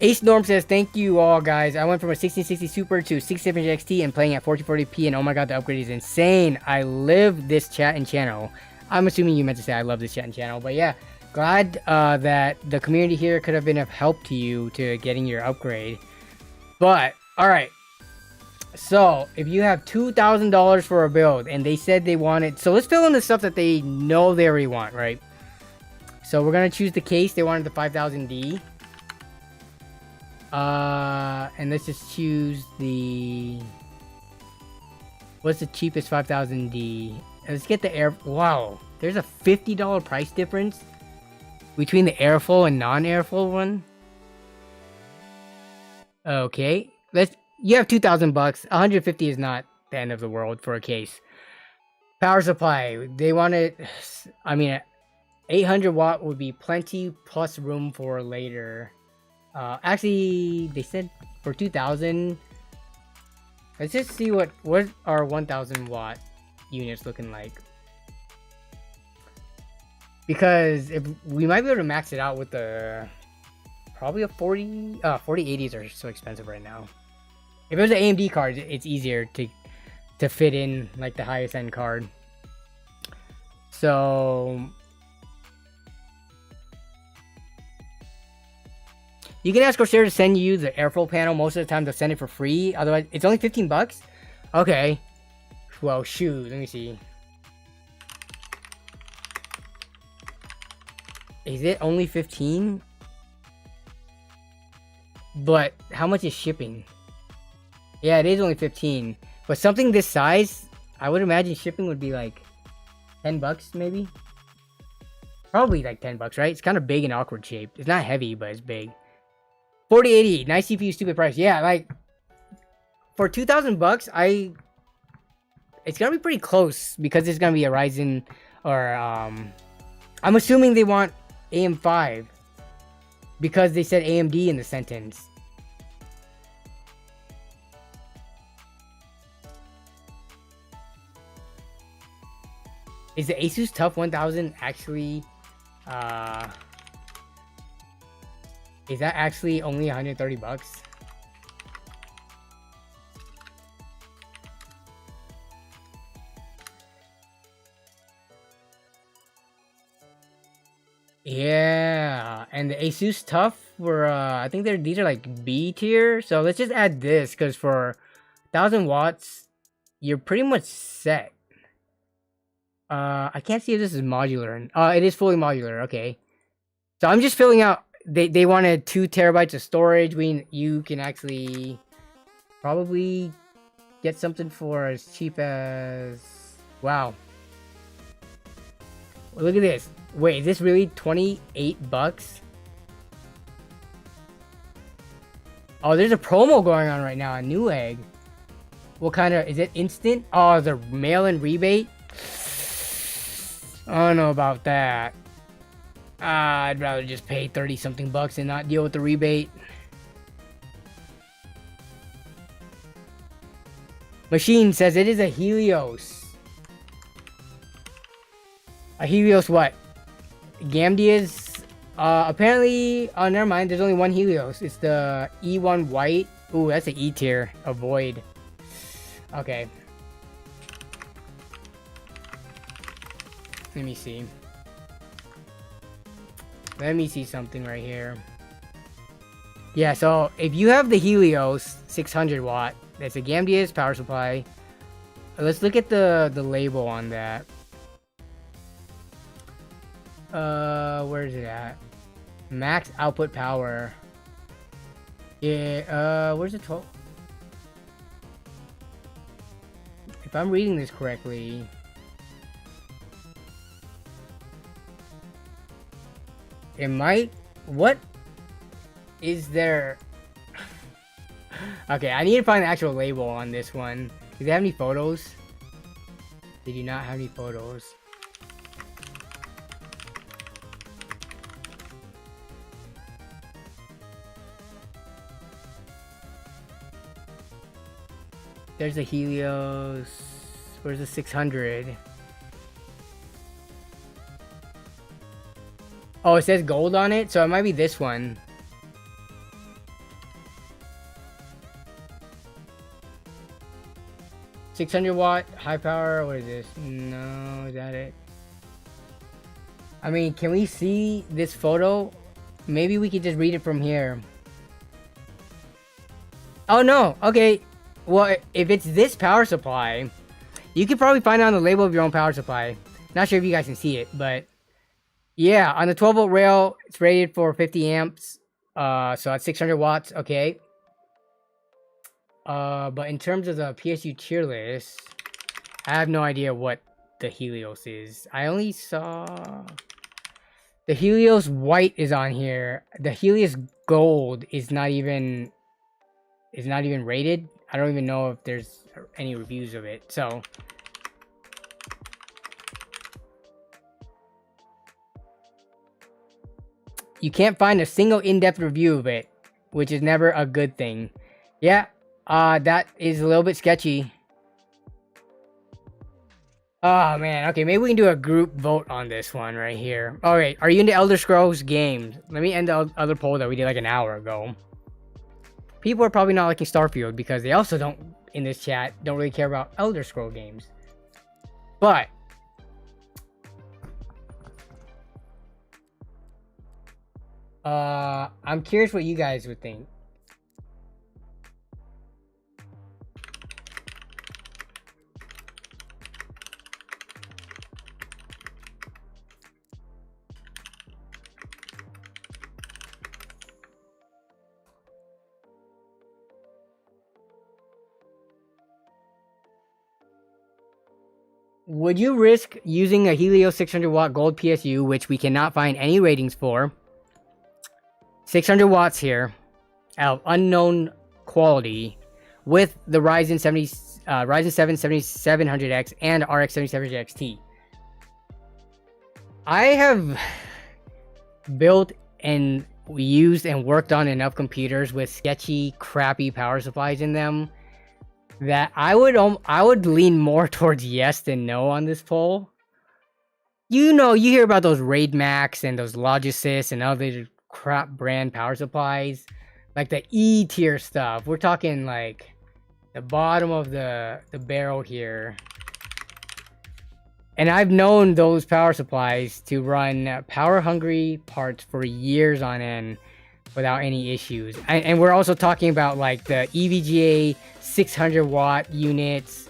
Ace Norm says, thank you all, guys. I went from a 1660 Super to 670 XT and playing at 1440p, and oh my god, the upgrade is insane. I live this chat and channel. I'm assuming you meant to say I love this chat and channel, but yeah. Glad that the community here could have been of help to you to getting your upgrade. But, alright. So, if you have $2,000 for a build, and they said they wanted... So, let's fill in the stuff that they know they already want, right? So, we're going to choose the case. They wanted the 5000D. And let's just choose the... What's the cheapest 5000D? Let's get the air... Wow. There's a $50 price difference between the airflow and non-airflow one. Okay. You have 2,000 bucks. 150 is not the end of the world for a case. Power supply. They wanted... I mean, 800 watt would be plenty plus room for later. Actually, they said for 2,000. Let's just see what are 1,000 watt units looking like. Because if we might be able to max it out with the probably a 4080s are so expensive right now. If it was an AMD card, it's easier to fit in like the highest end card. So you can ask Corsair to send you the airflow panel. Most of the time they'll send it for free. Otherwise, it's only 15 bucks. Okay. Well, shoot. Let me see. Is it only 15? But how much is shipping? Yeah, it is only 15. But something this size, I would imagine shipping would be like 10 bucks maybe. Probably like 10 bucks, right? It's kind of big and awkward shaped. It's not heavy, but it's big. 4080, nice CPU, stupid price. Yeah, like for 2,000 bucks, it's gonna be pretty close because it's gonna be a Ryzen or I'm assuming they want AM5 because they said AMD in the sentence. Is the Asus TUF 1000 actually is that actually only 130 bucks? Yeah, and the Asus TUF were I think these are like B tier. So let's just add this because for 1,000 watts, you're pretty much set. I can't see if this is modular. It is fully modular. Okay, so I'm just filling out. They wanted 2 terabytes of storage. You can actually probably get something for as cheap as... Wow. Look at this. Wait, is this really 28 bucks? Oh, there's a promo going on right now on Newegg. What kind of... Is it instant? Oh, the mail-in rebate? I don't know about that. I'd rather just pay 30-something bucks and not deal with the rebate. Machine says it is a Helios. A Helios what? Gamdi is... apparently... Oh, never mind. There's only one Helios. It's the E1 White. Ooh, that's an E tier. Avoid. Okay. Let me see. Let me see something right here. Yeah, so if you have the Helios 600 watt, that's a Gamdia's power supply. Let's look at the label on that. Where is it at? Max output power. Yeah, where's the 12? If I'm reading this correctly... It might... What is there... Okay, I need to find the actual label on this one. Do they have any photos? They do not have any photos. There's a Helios. Where's the 600? Oh, it says gold on it, so it might be this one. $600 high power. What is this? No, is that it? I mean, can we see this photo? Maybe we could just read it from here. Oh no, okay. Well, if it's this power supply, you could probably find it on the label of your own power supply. Not sure if you guys can see it, but yeah, on the 12 volt rail, it's rated for 50 amps. So that's 600 watts, okay. But in terms of the PSU tier list, I have no idea what the Helios is. I only saw the Helios white is on here. The Helios gold is not even rated. I don't even know if there's any reviews of it. So you can't find a single in-depth review of it, which is never a good thing. Yeah, that is a little bit sketchy. Oh man, okay, maybe we can do a group vote on this one right here. Alright, are you into Elder Scrolls games? Let me end the other poll that we did like an hour ago. People are probably not liking Starfield because they also don't, in this chat, don't really care about Elder Scroll games. But I'm curious what you guys would think. Would you risk using a Helios 600 watt gold PSU, which we cannot find any ratings for? 600 watts here, of unknown quality, with the Ryzen 7 7700X and RX 7700 XT. I have built and used and worked on enough computers with sketchy, crappy power supplies in them that I would lean more towards yes than no on this poll. You know, you hear about those Raid Max and those Logisys and other crap brand power supplies, like the E tier stuff. We're talking like the bottom of the barrel here. And I've known those power supplies to run power hungry parts for years on end without any issues. And we're also talking about like the EVGA 600 watt units,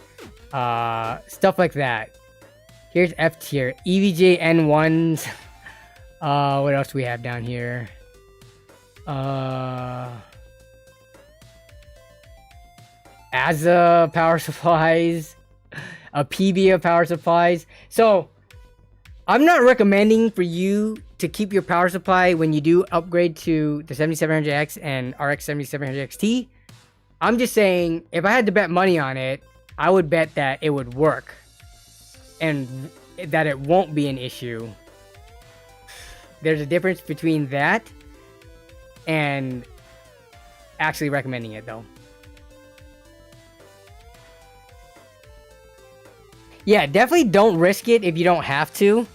stuff like that. Here's F tier, EVGA N1s. What else do we have down here? ASA power supplies, a PBA power supplies. So I'm not recommending for you to keep your power supply when you do upgrade to the 7700X and RX 7700 XT. I'm just saying, if I had to bet money on it, I would bet that it would work and that it won't be an issue. There's a difference between that and actually recommending it though. Yeah, definitely don't risk it if you don't have to.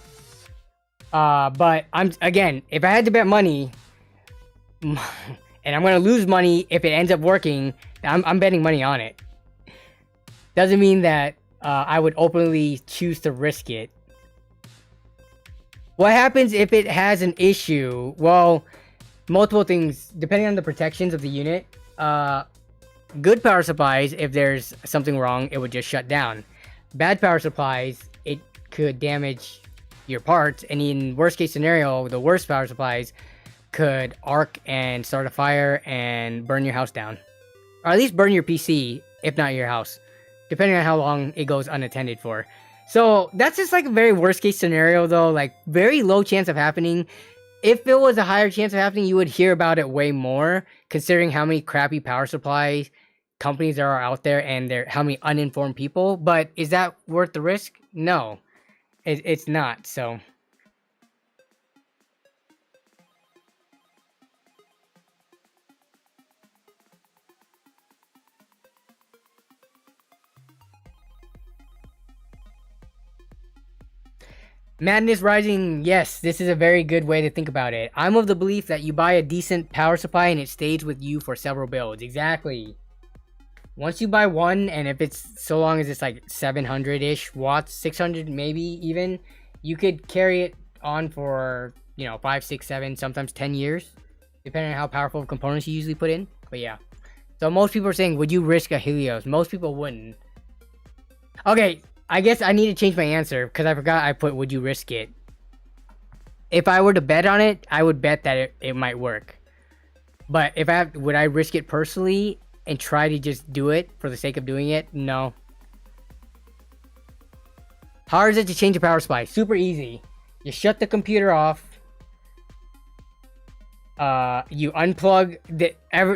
But again, if I had to bet money, and I'm gonna lose money if it ends up working, I'm betting money on it. Doesn't mean that I would openly choose to risk it. What happens if it has an issue? Well, multiple things depending on the protections of the unit. Good power supplies, if there's something wrong, it would just shut down. Bad power supplies, it could damage your parts, and in worst case scenario, the worst power supplies could arc and start a fire and burn your house down, or at least burn your PC, if not your house, depending on how long it goes unattended for. So that's just like a very worst case scenario though, like very low chance of happening. If it was a higher chance of happening, you would hear about it way more, considering how many crappy power supply companies there are out there and how many uninformed people. But is that worth the risk? No, it's not. So Madness Rising, yes, this is a very good way to think about it. I'm of the belief that you buy a decent power supply and it stays with you for several builds. Exactly. Once you buy one, and if it's so long as it's like 700-ish watts, 600 maybe even, you could carry it on for, you know, 5, 6, 7, sometimes 10 years, depending on how powerful components you usually put in. But yeah. So most people are saying, would you risk a Helios? Most people wouldn't. Okay. I guess I need to change my answer because I forgot I put would you risk it. If I were to bet on it, I would bet that it might work. But if would I risk it personally and try to just do it for the sake of doing it? No. How hard is it to change a power supply? Super easy. You shut the computer off. You unplug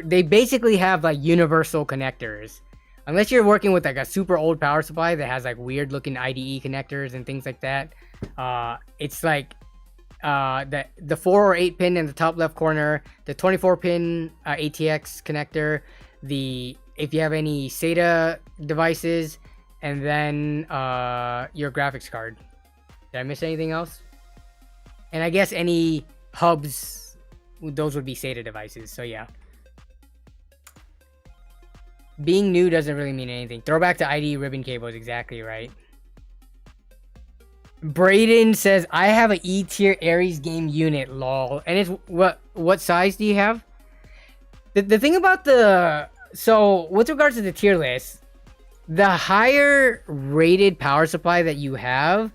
they basically have like universal connectors. Unless you're working with like a super old power supply that has like weird looking IDE connectors and things like that, it's like the 4 or 8 pin in the top left corner, the 24 pin ATX connector, if you have any SATA devices, and then your graphics card. Did I miss anything else? And I guess any hubs, those would be SATA devices. So yeah. Being new doesn't really mean anything. Throwback to IDE ribbon cables, exactly right. Brayden says, I have an E-tier Ares game unit, lol. And it's what size do you have? The thing about so with regards to the tier list, the higher rated power supply that you have,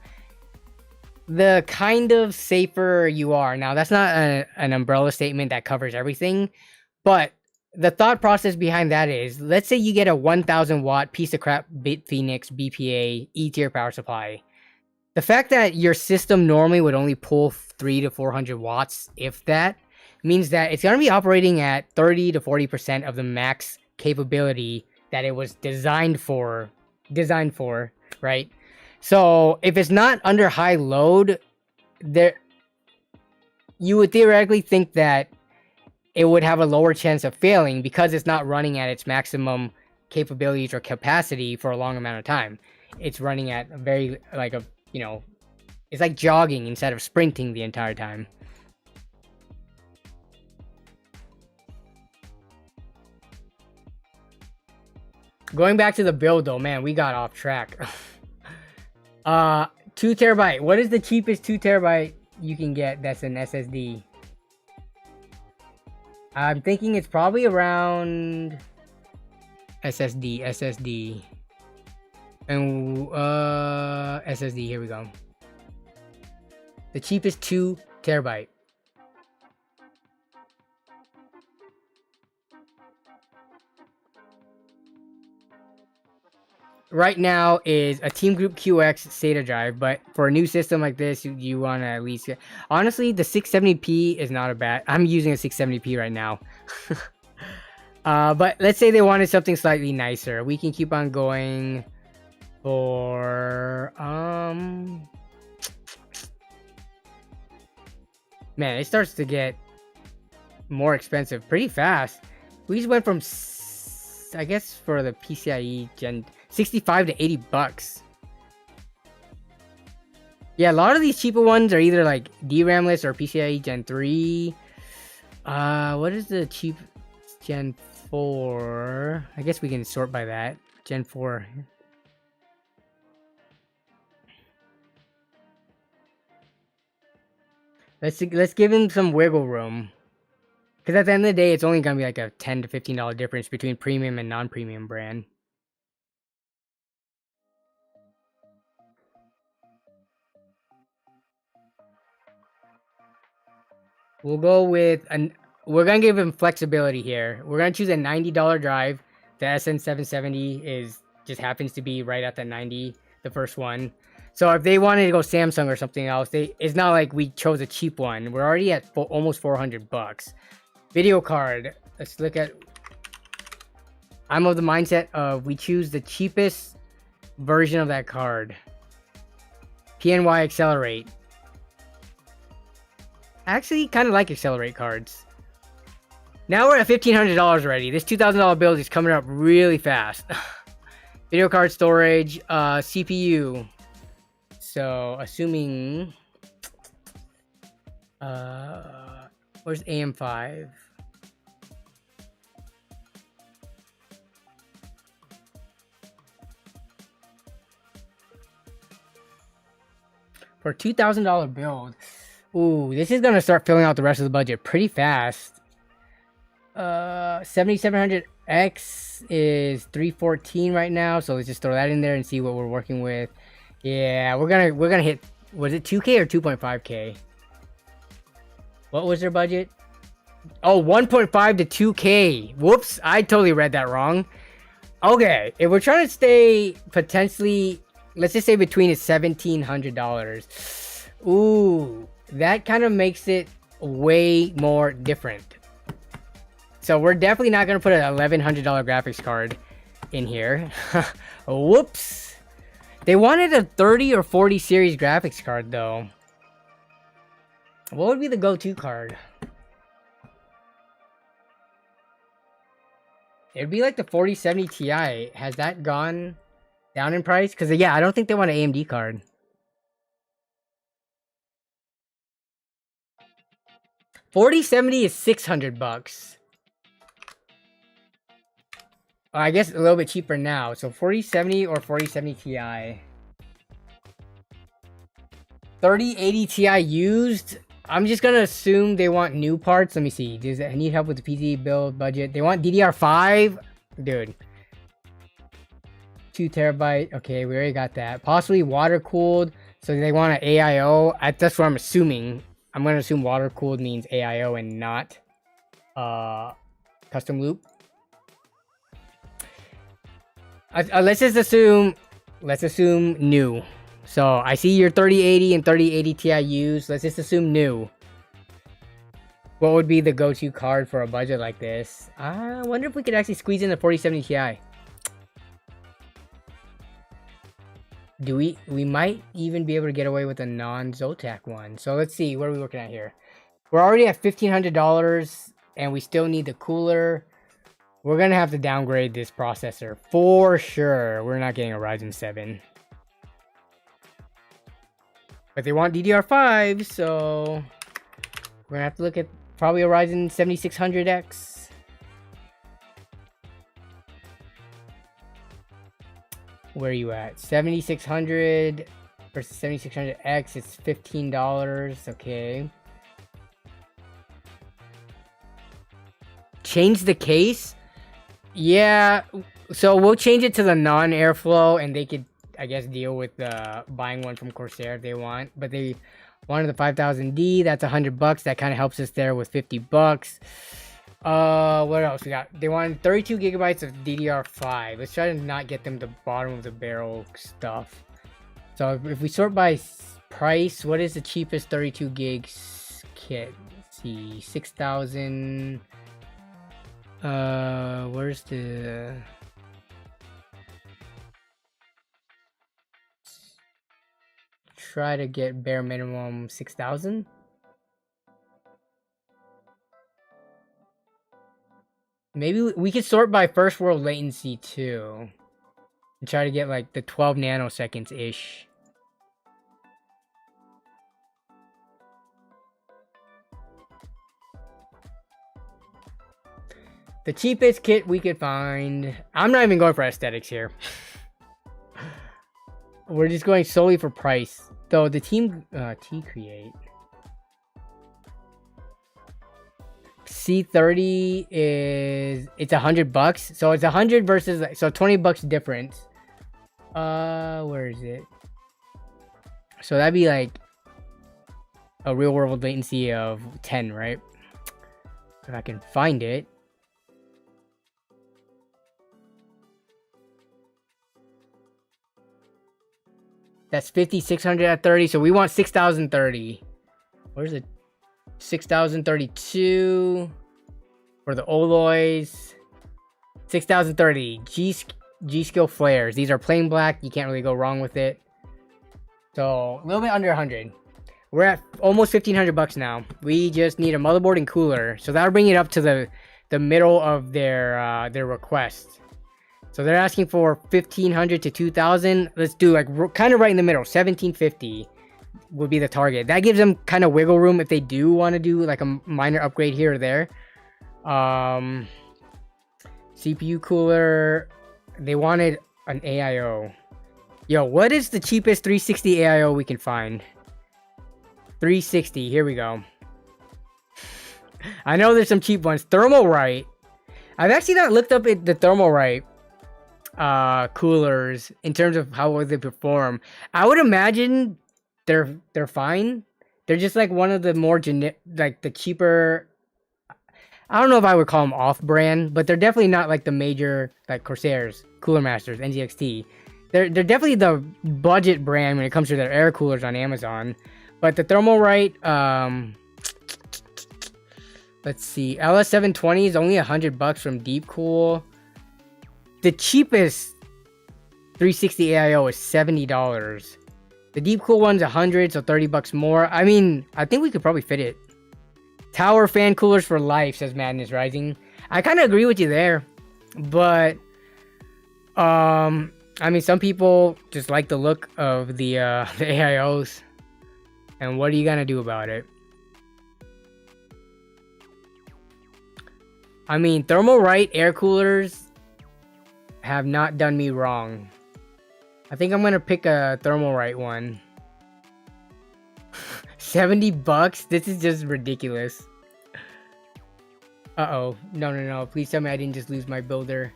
the kind of safer you are. Now, that's not an umbrella statement that covers everything, but the thought process behind that is, let's say you get a 1000 watt piece of crap BitPhoenix BPA E-tier power supply. The fact that your system normally would only pull 300 to 400 watts, if that, means that it's going to be operating at 30 to 40% of the max capability that it was designed for, right? So if it's not under high load, you would theoretically think that it would have a lower chance of failing because it's not running at its maximum capabilities or capacity for a long amount of time. It's running at a very, it's like jogging instead of sprinting the entire time. Going back to the build though, man, we got off track. 2 terabyte. What is the cheapest 2 terabyte you can get that's an SSD? I'm thinking it's probably around SSD. And SSD, here we go. The cheapest 2 terabyte. Right now is a Team Group QX SATA drive, but for a new system like this, you want to at least get... Honestly, the 670p is not a bad... I'm using a 670p right now. But let's say they wanted something slightly nicer. We can keep on going for... Man, it starts to get more expensive pretty fast. We just went from... I guess for the PCIe Gen... 65 to 80 bucks. Yeah, a lot of these cheaper ones are either like DRAMless or PCIe Gen 3. What is the cheap Gen 4? I guess we can sort by that. Gen 4. Let's give him some wiggle room. Because at the end of the day, it's only going to be like a $10 to $15 difference between premium and non-premium brand. We'll go with we're gonna give him flexibility here. We're gonna choose a $90 drive. The SN770 just happens to be right at that 90, the first one. So if they wanted to go Samsung or something else, it's not like we chose a cheap one. We're already at almost 400 bucks. Video card. Let's look at. I'm of the mindset of we choose the cheapest version of that card. PNY Accelerate. I actually kind of like Accelerate cards. Now we're at $1,500 already. This $2,000 build is coming up really fast. Video card storage, CPU. So assuming Where's AM5? For a $2,000 build. Ooh, this is gonna start filling out the rest of the budget pretty fast. 7700X is 314 right now, so let's just throw that in there and see what we're working with. Yeah, we're gonna hit, was it 2K or 2.5K? What was their budget? Oh, 1.5 to 2K. Whoops, I totally read that wrong. Okay, if we're trying to stay potentially, let's just say between $1,700. Ooh, that kind of makes it way more different. So we're definitely not gonna put an $1,100 graphics card in here. Whoops. They wanted a 30 or 40 series graphics card though. What would be the go-to card? It'd be like the 4070 Ti. Has that gone down in price? Because yeah, I don't think they want an AMD card. $4070 is $600. I guess a little bit cheaper now. So 4070 or 4070 Ti. 3080 Ti used. I'm just gonna assume they want new parts. Let me see. Does it need help with the PC build budget? They want DDR5, dude. 2 terabyte. Okay, we already got that. Possibly water cooled. So they want an AIO. That's what I'm assuming. I'm gonna assume water cooled means AIO and not custom loop. Let's just assume. Let's assume new. So I see your 3080 and 3080 Ti used. Let's just assume new. What would be the go-to card for a budget like this? I wonder if we could actually squeeze in the 4070 Ti. Do we might even be able to get away with a non-Zotac one. So let's see, what are we looking at here? We're already at $1,500 and we still need the cooler. We're gonna have to downgrade this processor for sure. We're not getting a Ryzen 7. But they want DDR5, so we're gonna have to look at probably a Ryzen 7600X. Where are you at? 7600 versus 7600X. It's $15. Okay. Change the case? Yeah. So we'll change it to the non-airflow, and they could, I guess, deal with buying one from Corsair if they want. But they wanted the 5000D. That's $100. That kind of helps us there with $50. What else we got? They wanted 32 gigabytes of DDR5. Let's try to not get them the bottom of the barrel stuff. So if we sort by price, what is the cheapest 32 gigs kit? Let's see, 6,000. Where's the? Try to get bare minimum 6,000. Maybe we could sort by first world latency too, and try to get like the 12 nanoseconds ish. The cheapest kit we could find. I'm not even going for aesthetics here. We're just going solely for price. Though the team T-Create C30 is, it's $100. So it's 100 versus, so $20 difference. Where is it? So that'd be like a real world latency of 10, right? If I can find it. That's 5,600 at 30. So we want 6,030. Where's it? 6,032 for the Oloys. 6,030 G-Skill flares. These are plain black. You can't really go wrong with it. So a little bit under 100. We're at almost $1,500 now. We just need a motherboard and cooler. So that'll bring it up to the middle of their request. So they're asking for 1,500 to 2,000. Let's do like kind of right in the middle, 1,750. would be the target. That gives them kind of wiggle room if they do want to do like a minor upgrade here or there. CPU cooler, they wanted an AIO. Yo, what is the cheapest 360 AIO we can find? 360, here we go. I know there's some cheap ones. Thermalright. I've actually not looked up at the Thermalright coolers in terms of how well they perform. I would imagine they're fine. They're just like one of the more like the cheaper. I don't know if I would call them off-brand, but they're definitely not like the major like Corsairs, Cooler Masters, NZXT. They're definitely the budget brand when it comes to their air coolers on Amazon. But the Thermalright, let's see, LS720 is only $100 from Deepcool. The cheapest 360 AIO is $70. The Deepcool one's $100, so $30 more. I mean, I think we could probably fit it. Tower fan coolers for life, says Madness Rising. I kind of agree with you there, but I mean, some people just like the look of the AIOs, and what are you gonna do about it? I mean, Thermalright air coolers have not done me wrong. I think I'm gonna pick a Thermalright one. $70? This is just ridiculous. Uh-oh. No. Please tell me I didn't just lose my builder.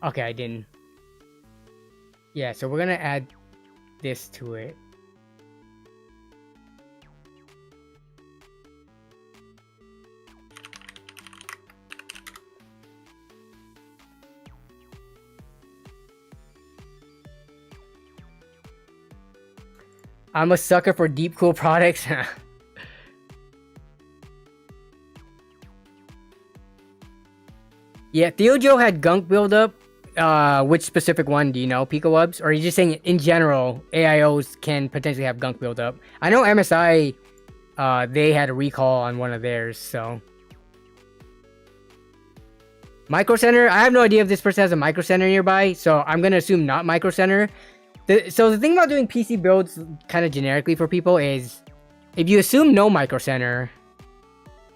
Okay, I didn't. Yeah, so we're gonna add this to it. I'm a sucker for deep cool products. Yeah, Theo Joe had gunk buildup. Which specific one do you know? Pico Wubs? Or are you just saying in general, AIOs can potentially have gunk buildup? I know MSI, they had a recall on one of theirs, so. Micro Center, I have no idea if this person has a Micro Center nearby, so I'm going to assume not Micro Center. So the thing about doing PC builds kind of generically for people is, if you assume no Micro Center,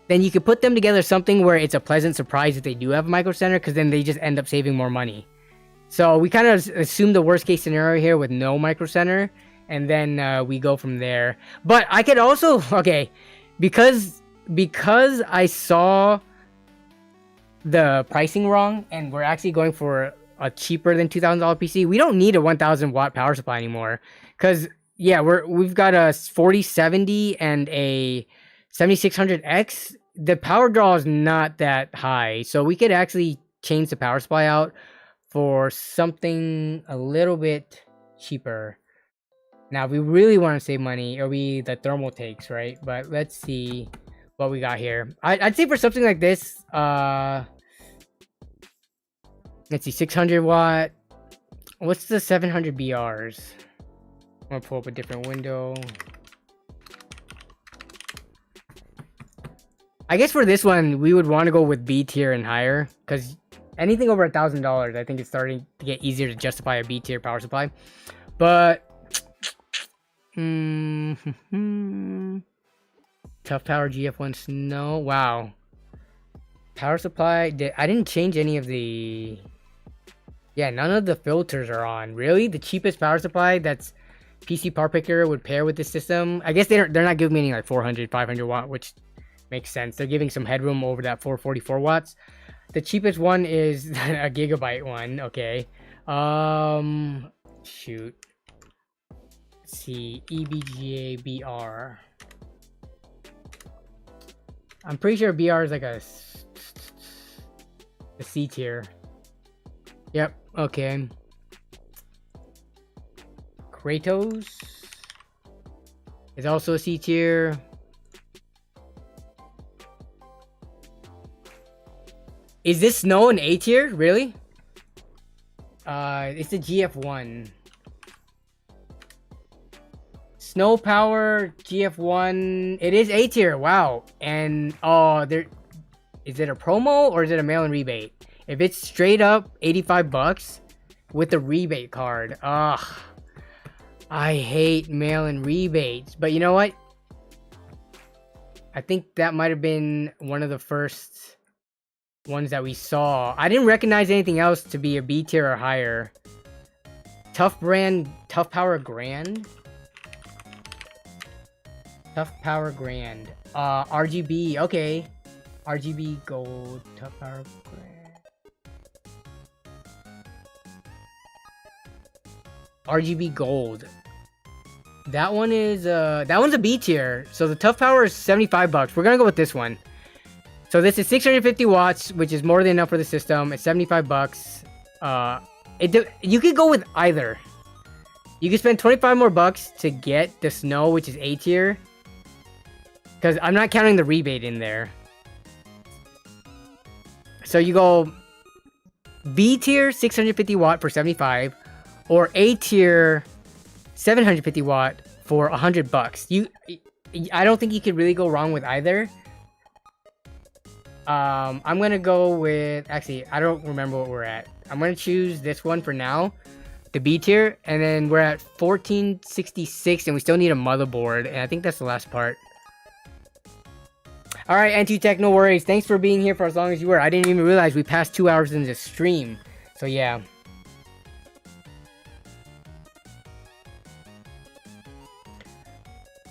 then you could put them together something where it's a pleasant surprise if they do have a Micro Center, because then they just end up saving more money. So we kind of assume the worst case scenario here with no Micro Center, and then we go from there. But I could also, okay, because I saw the pricing wrong, and we're actually going for a cheaper than $2,000 PC, we don't need a 1,000 watt power supply anymore. Because yeah, we've got a 4070 and a 7600X. The power draw is not that high, so we could actually change the power supply out for something a little bit cheaper. Now, if we really want to save money, it'll be the thermal takes, right? But let's see what we got here. I'd say for something like this, let's see, 600 watt. What's the 700 BRs? I'm gonna pull up a different window. I guess for this one, we would want to go with B tier and higher, because anything over $1,000, I think it's starting to get easier to justify a B tier power supply. But tough power GF1 Snow. Wow. Power supply. I didn't change any of the. Yeah, none of the filters are on. Really, the cheapest power supply that's PC Power Picker would pair with this system. I guess they're not giving me any like 400, 500 watt, which makes sense. They're giving some headroom over that 444 watts. The cheapest one is a gigabyte one. Okay. Shoot. Let's see. EVGA BR. I'm pretty sure BR is like a C tier. Yep. Okay. Kratos is also a C tier. Is this Snow an A tier? Really? It's a GF1. Snow Power GF1. It is A tier. Wow. And oh, there. Is it a promo or is it a mail-in rebate? If it's straight up $85 with the rebate card, I I hate mail-in rebates, but you know what? I think that might have been one of the first ones that we saw. I didn't recognize anything else to be a B tier or higher. Tough Power Grand. Tough Power Grand. RGB, okay. RGB Gold, Tough Power Grand. RGB Gold. That one is that one's a B tier. So the Tough Power is 75 bucks. We're gonna go with this one. So this is 650 watts, which is more than enough for the system. It's 75 bucks. You could go with either. You could spend 25 more bucks to get the Snow, which is A tier. Because I'm not counting the rebate in there. So you go B tier 650 watt for 75, or A tier 750 watt for 100 bucks. I don't think you could really go wrong with either. I'm gonna go with, actually, I don't remember what we're at. I'm gonna choose this one for now, the B tier, and then we're at 1466, and we still need a motherboard, and I think that's the last part. All right, Anti-Tech, no worries. Thanks for being here for as long as you were. I didn't even realize we passed 2 hours into the stream. So yeah.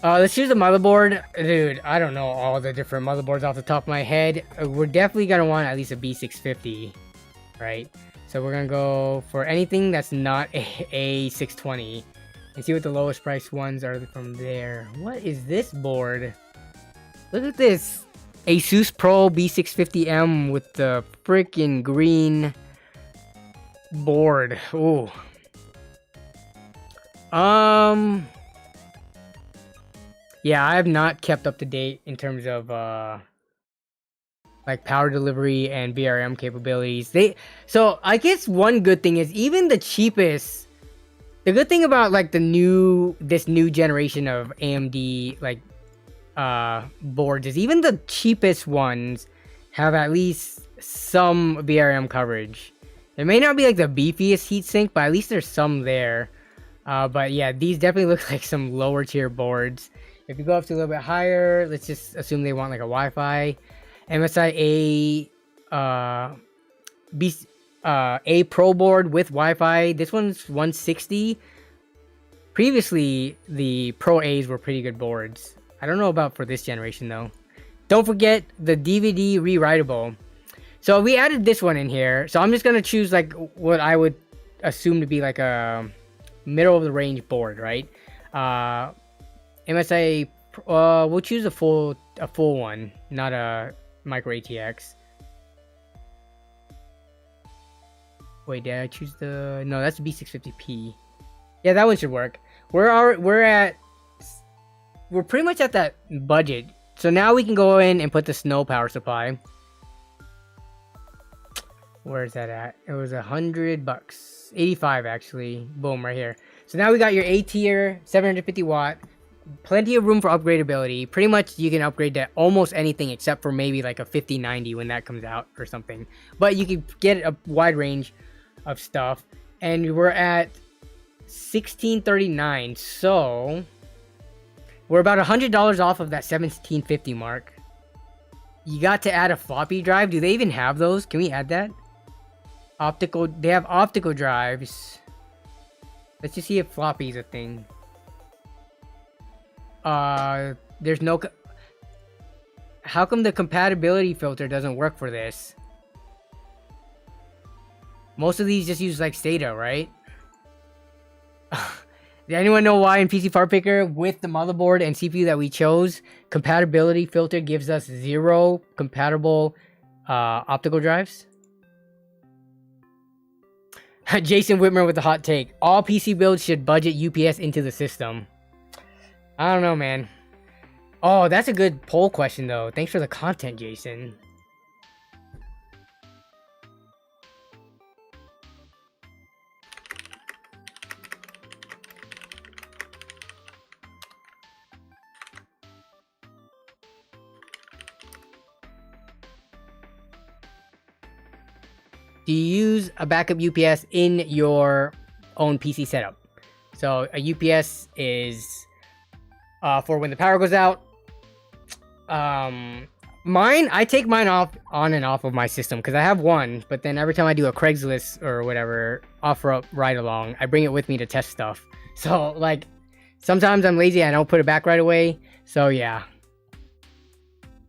Let's choose the motherboard. Dude, I don't know all the different motherboards off the top of my head. We're definitely gonna want at least a B650, right? So we're gonna go for anything that's not a 620 and see what the lowest price ones are from there. What is this board? Look at this. Asus Pro B650M with the freaking green board. Ooh. Yeah, I have not kept up to date in terms of like power delivery and VRM capabilities. So I guess one good thing is even the cheapest. The good thing about like this new generation of AMD like boards is even the cheapest ones have at least some VRM coverage. It may not be like the beefiest heatsink, but at least there's some there. But yeah, these definitely look like some lower tier boards. If you go up to a little bit higher, let's just assume they want like a Wi-Fi. MSI A Pro board with Wi-Fi. This one's 160. Previously, the Pro A's were pretty good boards. I don't know about for this generation though. Don't forget the DVD rewritable. So we added this one in here. So I'm just gonna choose like what I would assume to be like a middle of the range board, right? MSI, we'll choose a full one, not a micro ATX. Wait, did I choose the? No, that's B650P. Yeah, that one should work. We're pretty much at that budget. So now we can go in and put the Snow power supply. Where is that at? It was $100, 85 actually. Boom, right here. So now we got your A tier, 750 watt. Plenty of room for upgradability. Pretty much you can upgrade to almost anything except for maybe like a 5090 when that comes out or something. But you can get a wide range of stuff. And we're at 1639. So we're about $100 off of that 1750 mark. You got to add a floppy drive. Do they even have those? Can we add that? Optical. They have optical drives. Let's just see if floppy is a thing. There's no. How come the compatibility filter doesn't work for this? Most of these just use like SATA, right? Did anyone know why in PC Part Picker with the motherboard and CPU that we chose, compatibility filter gives us 0 compatible optical drives? Jason Whitmer with the hot take. All PC builds should budget UPS into the system. I don't know, man. Oh, that's a good poll question, though. Thanks for the content, Jason. Do you use a backup UPS in your own PC setup? So a UPS is for when the power goes out. I take mine on and off of my system because I have one, but then every time I do a Craigslist or whatever offer up ride along, I bring it with me to test stuff. So like sometimes I'm lazy, I don't put it back right away. So yeah.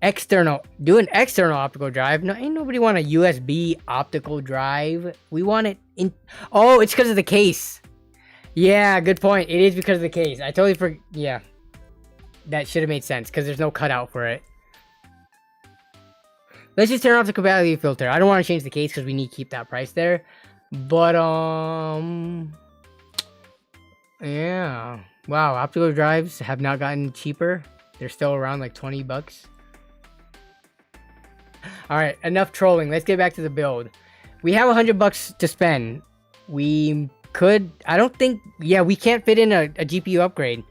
Do an external optical drive. No, ain't nobody want a USB optical drive. We want it in. Oh, it's because of the case. Yeah, good point. It is because of the case. I totally forgot. Yeah, that should have made sense because there's no cutout for it. Let's just turn off the compatibility filter. I don't want to change the case because we need to keep that price there. But yeah. Wow, optical drives have not gotten cheaper. They're still around like 20 bucks. All right, enough trolling. Let's get back to the build. We have $100 to spend. We could, I don't think, yeah, we can't fit in a GPU upgrade.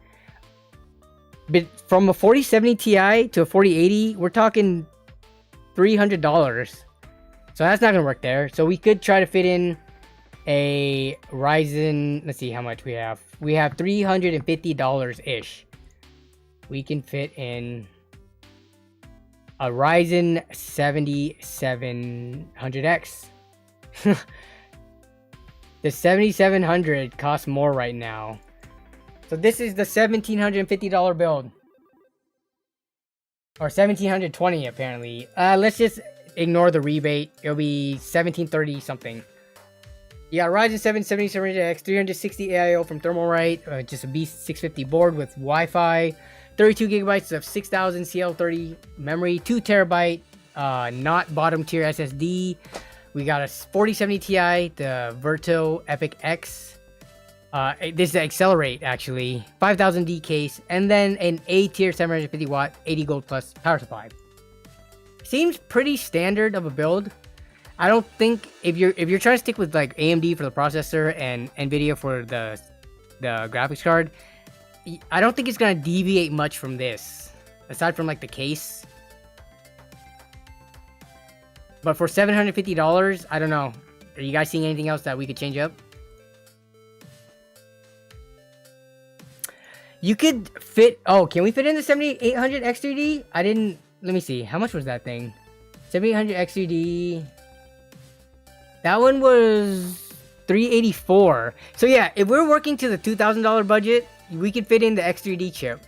But from a 4070 Ti to a 4080, we're talking $300. So that's not gonna work there. So we could try to fit in a Ryzen, let's see how much we have. We have $350-ish. We can fit in a Ryzen 7700X. The 7700 costs more right now. So this is the $1,750 build. Or $1,720 apparently. Let's just ignore the rebate. It'll be $1,730 something. You got Ryzen 7 7700X, 360 AIO from Thermalright, just a B650 board with Wi-Fi. 32 gigabytes of 6000 CL30 memory, 2 terabyte, not bottom tier SSD. We got a 4070 Ti, the Vetroo Epic X. This is the Accelerate actually, 5000D case, and then an A tier 750 watt, 80 gold plus power supply. Seems pretty standard of a build. I don't think if you're trying to stick with like AMD for the processor and Nvidia for the graphics card, I don't think it's gonna deviate much from this, aside from like the case. But for $750, I don't know. Are you guys seeing anything else that we could change up? You could fit. Oh, can we fit in the 7800 X3D? I didn't. Let me see. How much was that thing? 7800 X3D. That one was $384. So yeah, if we're working to the $2,000 budget, we could fit in the X3D chip.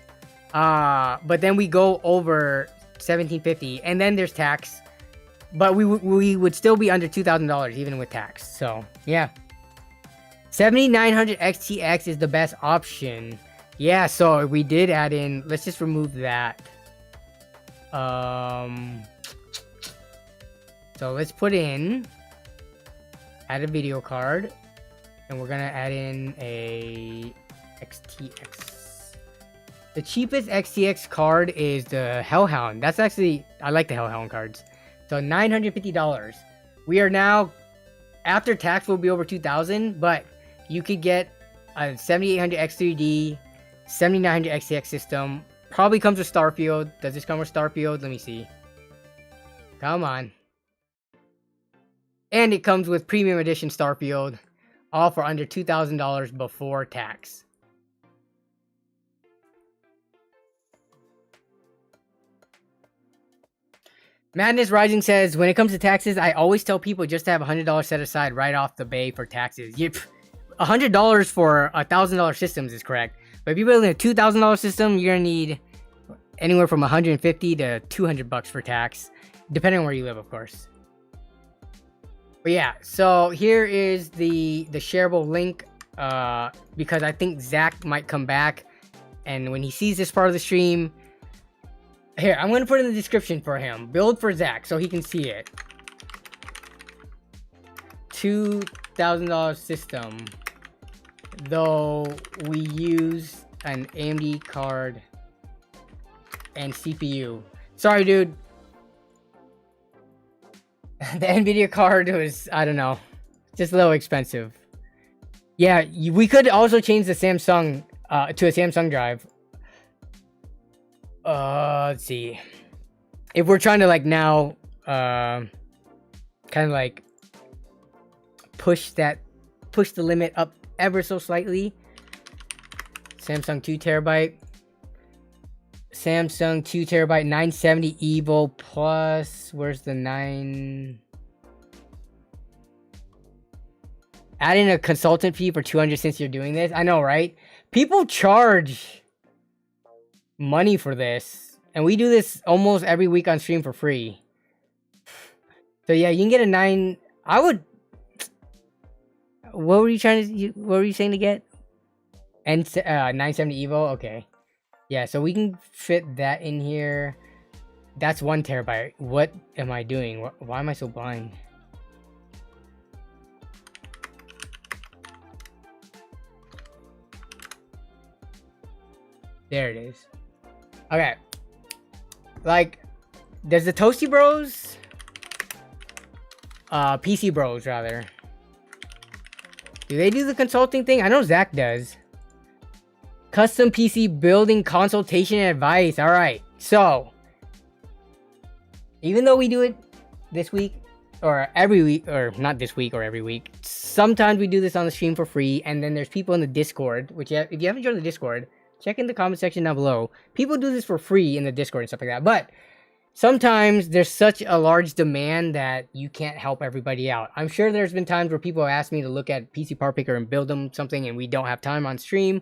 But then we go over $1,750, and then there's tax. But we would still be under $2,000 even with tax. So yeah, 7900 XTX is the best option. Yeah, so we did add in. Let's just remove that. So let's put in. Add a video card, and we're gonna add in a XTX. The cheapest XTX card is the Hellhound. That's actually, I like the Hellhound cards. So $950. We are now, after tax, will be over $2,000, but you could get a 7800 X3D, 7900 XTX system. Probably comes with Starfield. Does this come with Starfield? Let me see. Come on. And it comes with Premium Edition Starfield, all for under $2,000 before tax. Madness Rising says, when it comes to taxes, I always tell people just to have $100 set aside right off the bay for taxes. Yep, $100 for $1,000 systems is correct. But if you're building a $2,000 system, you're gonna need anywhere from $150 to $200 for tax, depending on where you live, of course. But yeah, so here is the shareable link, because I think Zach might come back, and when he sees this part of the stream, here, I'm gonna put in the description for him. Build for Zach so he can see it. $2,000 system, though we use an AMD card and CPU. Sorry, dude. The Nvidia card was, I don't know, just a little expensive. Yeah, we could also change the Samsung to a Samsung drive. Let's see. If we're trying to like now, kind of like push the limit up ever so slightly. Samsung 2TB. Samsung 2TB 970 Evo Plus. Where's the 9? Add in a consultant fee for 200 since you're doing this. I know, right? People charge money for this, and we do this almost every week on stream for free. So yeah, you can get a 9. I would. What were you trying to? What were you saying to get? And 970 Evo. Okay. Yeah, so we can fit that in here. That's 1TB. What am I doing? Why am I so blind? There it is. Okay. Like, does the ToastyBros, PCBros rather, do they do the consulting thing? I know Zach does. Custom PC building consultation and advice. All right. So, even though we do it this week or every week, or not this week or every week, sometimes we do this on the stream for free. And then there's people in the Discord, which if you haven't joined the Discord, check in the comment section down below. People do this for free in the Discord and stuff like that. But sometimes there's such a large demand that you can't help everybody out. I'm sure there's been times where people have asked me to look at PC Part Picker and build them something and we don't have time on stream.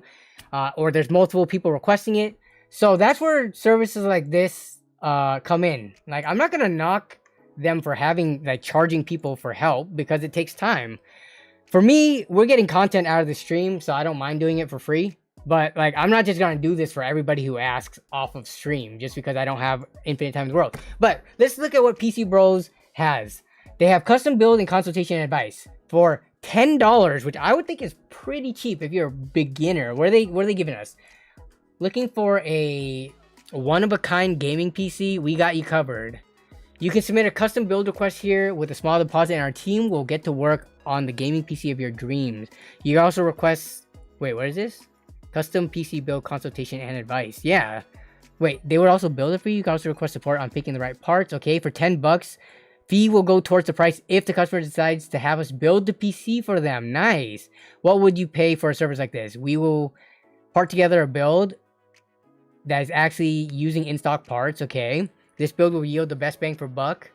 Or there's multiple people requesting it. So that's where services like this come in. Like, I'm not going to knock them for having, like, charging people for help because it takes time. For me, we're getting content out of the stream, so I don't mind doing it for free. But, like, I'm not just going to do this for everybody who asks off of stream just because I don't have infinite time in the world. But let's look at what PCBros has. They have custom build and consultation and advice for $10, which I would think is pretty cheap if you're a beginner. What are they giving us? Looking for a one-of-a-kind gaming PC? We got you covered. You can submit a custom build request here with a small deposit, and our team will get to work on the gaming PC of your dreams. You can also request... Wait, what is this? Custom PC build consultation and advice. Yeah. Wait, they would also build it for you. You can also request support on picking the right parts. Okay, for $10, fee will go towards the price if the customer decides to have us build the PC for them. Nice. What would you pay for a service like this? We will part together a build that is actually using in-stock parts. Okay. This build will yield the best bang for buck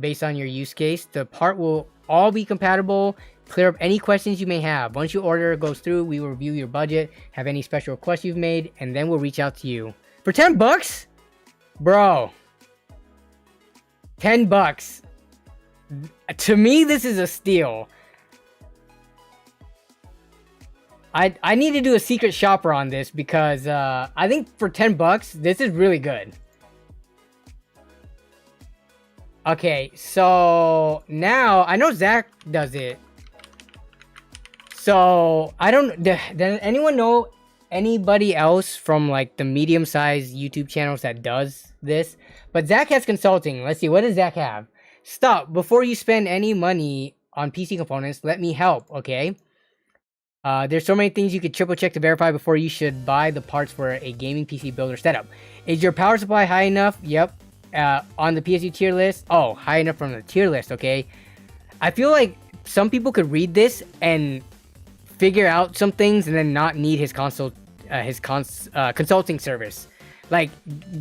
based on your use case. The part will all be compatible. Clear up any questions you may have. Once your order goes through, we will review your budget, have any special requests you've made, and then we'll reach out to you. For $10? Bro. $10. To me, this is a steal. I need to do a secret shopper on this because I think for $10, this is really good. Okay, so now I know Zach does it. So I don't. Does anyone know anybody else from like the medium-sized YouTube channels that does this? But Zach has consulting. Let's see. What does Zach have? Stop before you spend any money on PC components. Let me help. Okay. There's so many things you could triple check to verify before you should buy the parts for a gaming PC builder setup. Is your power supply high enough? Yep. On the PSU tier list. Oh, high enough from the tier list. Okay. I feel like some people could read this and figure out some things and then not need his consulting service. Like,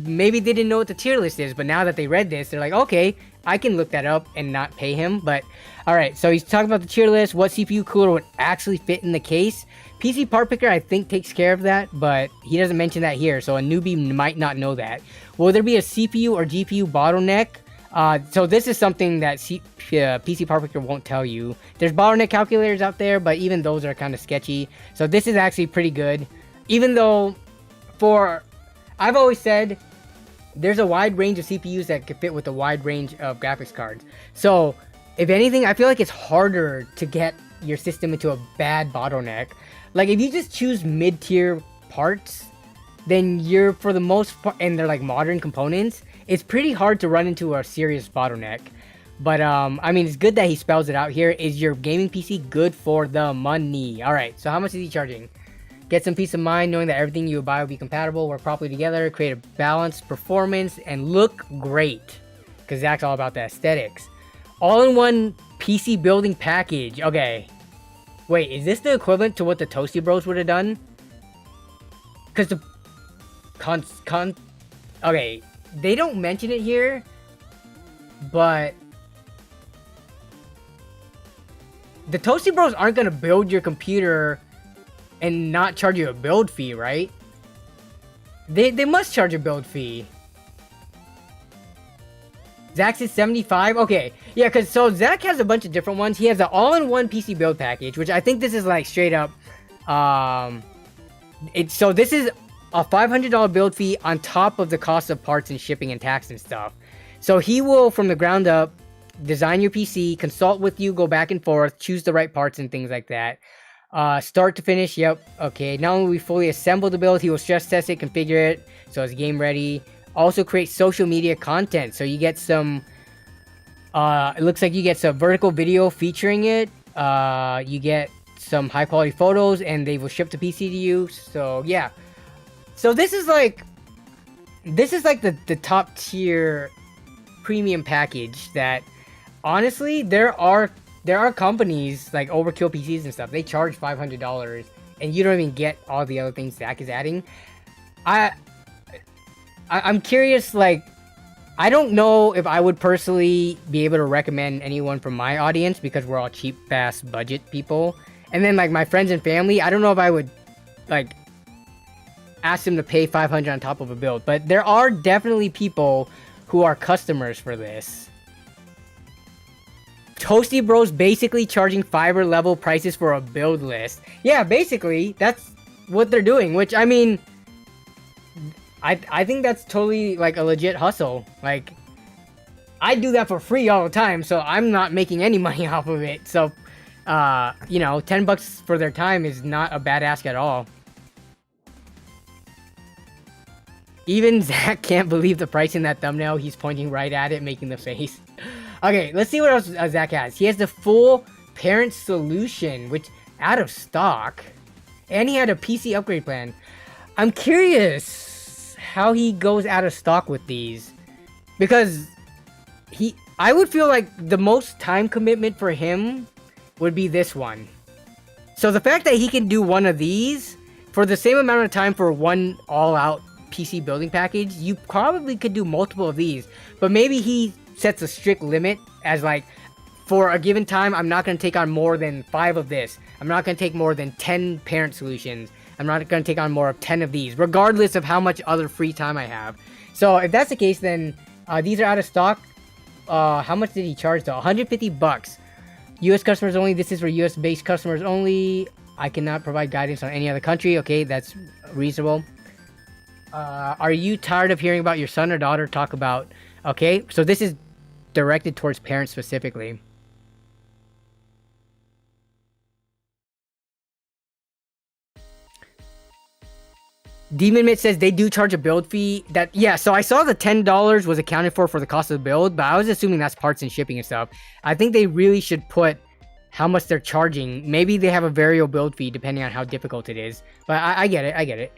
maybe they didn't know what the tier list is, but now that they read this, they're like, okay, I can look that up and not pay him. But all right, so he's talking about the tier list, what CPU cooler would actually fit in the case. PC Part Picker, I think, takes care of that, but he doesn't mention that here, so a newbie might not know that. Will there be a CPU or GPU bottleneck? So this is something that PC Part Picker won't tell you. There's bottleneck calculators out there, but even those are kind of sketchy. So this is actually pretty good. Even though I've always said there's a wide range of CPUs that can fit with a wide range of graphics cards. So if anything, I feel like it's harder to get your system into a bad bottleneck. Like if you just choose mid-tier parts, then you're, for the most part, and they're like modern components, it's pretty hard to run into a serious bottleneck. But I mean, it's good that he spells it out here. Is your gaming PC good for the money? All right, so how much is he charging? Get some peace of mind knowing that everything you buy will be compatible, work properly together, create a balanced performance, and look great. Because Zach's all about the aesthetics. All-in-one PC building package. Okay. Wait, is this the equivalent to what the ToastyBros would have done? because the okay, they don't mention it here, but the ToastyBros aren't gonna build your computer and not charge you a build fee, right? They must charge a build fee. Zach's is 75. Okay, yeah, because so Zach has a bunch of different ones. He has an all-in-one PC build package, which I think this is like straight up. So this is a $500 build fee on top of the cost of parts and shipping and tax and stuff. So he will, from the ground up, design your PC, consult with you, go back and forth, choose the right parts and things like that. Start to finish, yep, okay. Not only will we fully assemble the build, he will stress test it, configure it, so it's game ready. Also create social media content, so you get some, it looks like you get some vertical video featuring it. You get some high quality photos, and they will ship the PC to you, so yeah. So this is like the top tier premium package that, honestly, there are companies like Overkill PCs and stuff. They charge $500, and you don't even get all the other things Zach is adding. I'm curious. Like, I don't know if I would personally be able to recommend anyone from my audience because we're all cheap, fast, budget people. And then like my friends and family, I don't know if I would like ask them to pay $500 on top of a build. But there are definitely people who are customers for this. ToastyBros basically charging fiber level prices for a build list. Yeah, basically, that's what they're doing, which, I mean, I think that's totally, like, a legit hustle. Like, I do that for free all the time, so I'm not making any money off of it. So, you know, $10 for their time is not a bad ask at all. Even Zach can't believe the price in that thumbnail. He's pointing right at it, making the face. Okay, let's see what else Zach has. He has the full parent solution, which out of stock. And he had a PC upgrade plan. I'm curious how he goes out of stock with these. Because I would feel like the most time commitment for him would be this one. So the fact that he can do one of these for the same amount of time for one all-out PC building package, you probably could do multiple of these. But maybe he sets a strict limit as like, for a given time, I'm not going to take on more than 5 of this. I'm not going to take more than 10 parent solutions. I'm not going to take on more of 10 of these, regardless of how much other free time I have. So if that's the case, then these are out of stock. How much did he charge though? $150. US customers only. This is for US based customers only. I cannot provide guidance on any other country. Okay, that's reasonable. Are you tired of hearing about your son or daughter talk about... Okay, so this is directed towards parents specifically. Demon Mitt says they do charge a build fee. That, yeah, so I saw the $10 was accounted for the cost of the build, but I was assuming that's parts and shipping and stuff. I think they really should put how much they're charging. Maybe they have a variable build fee depending on how difficult it is. But I get it.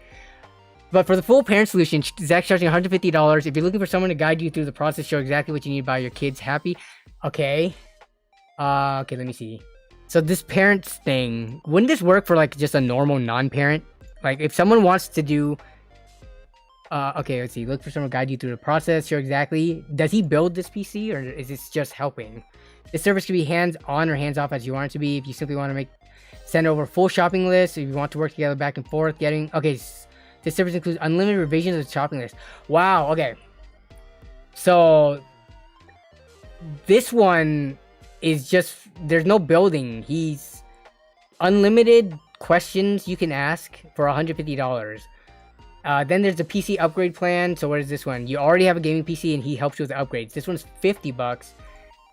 But for the full parent solution, Zach's charging $150. If you're looking for someone to guide you through the process, show exactly what you need to buy your kids happy. Okay. Okay, let me see. So this parents thing, wouldn't this work for like just a normal non-parent? Like if someone wants to do... okay, let's see. Look for someone to guide you through the process, show exactly. Does he build this PC or is this just helping? This service can be hands-on or hands-off as you want it to be. If you simply want to send over a full shopping list, if you want to work together back and forth, getting... Okay, this service includes unlimited revisions of the shopping list. Wow, okay. So, this one is just... There's no building. He's... Unlimited questions you can ask for $150. Then there's the PC upgrade plan. So what is this one? You already have a gaming PC and he helps you with the upgrades. This one's $50.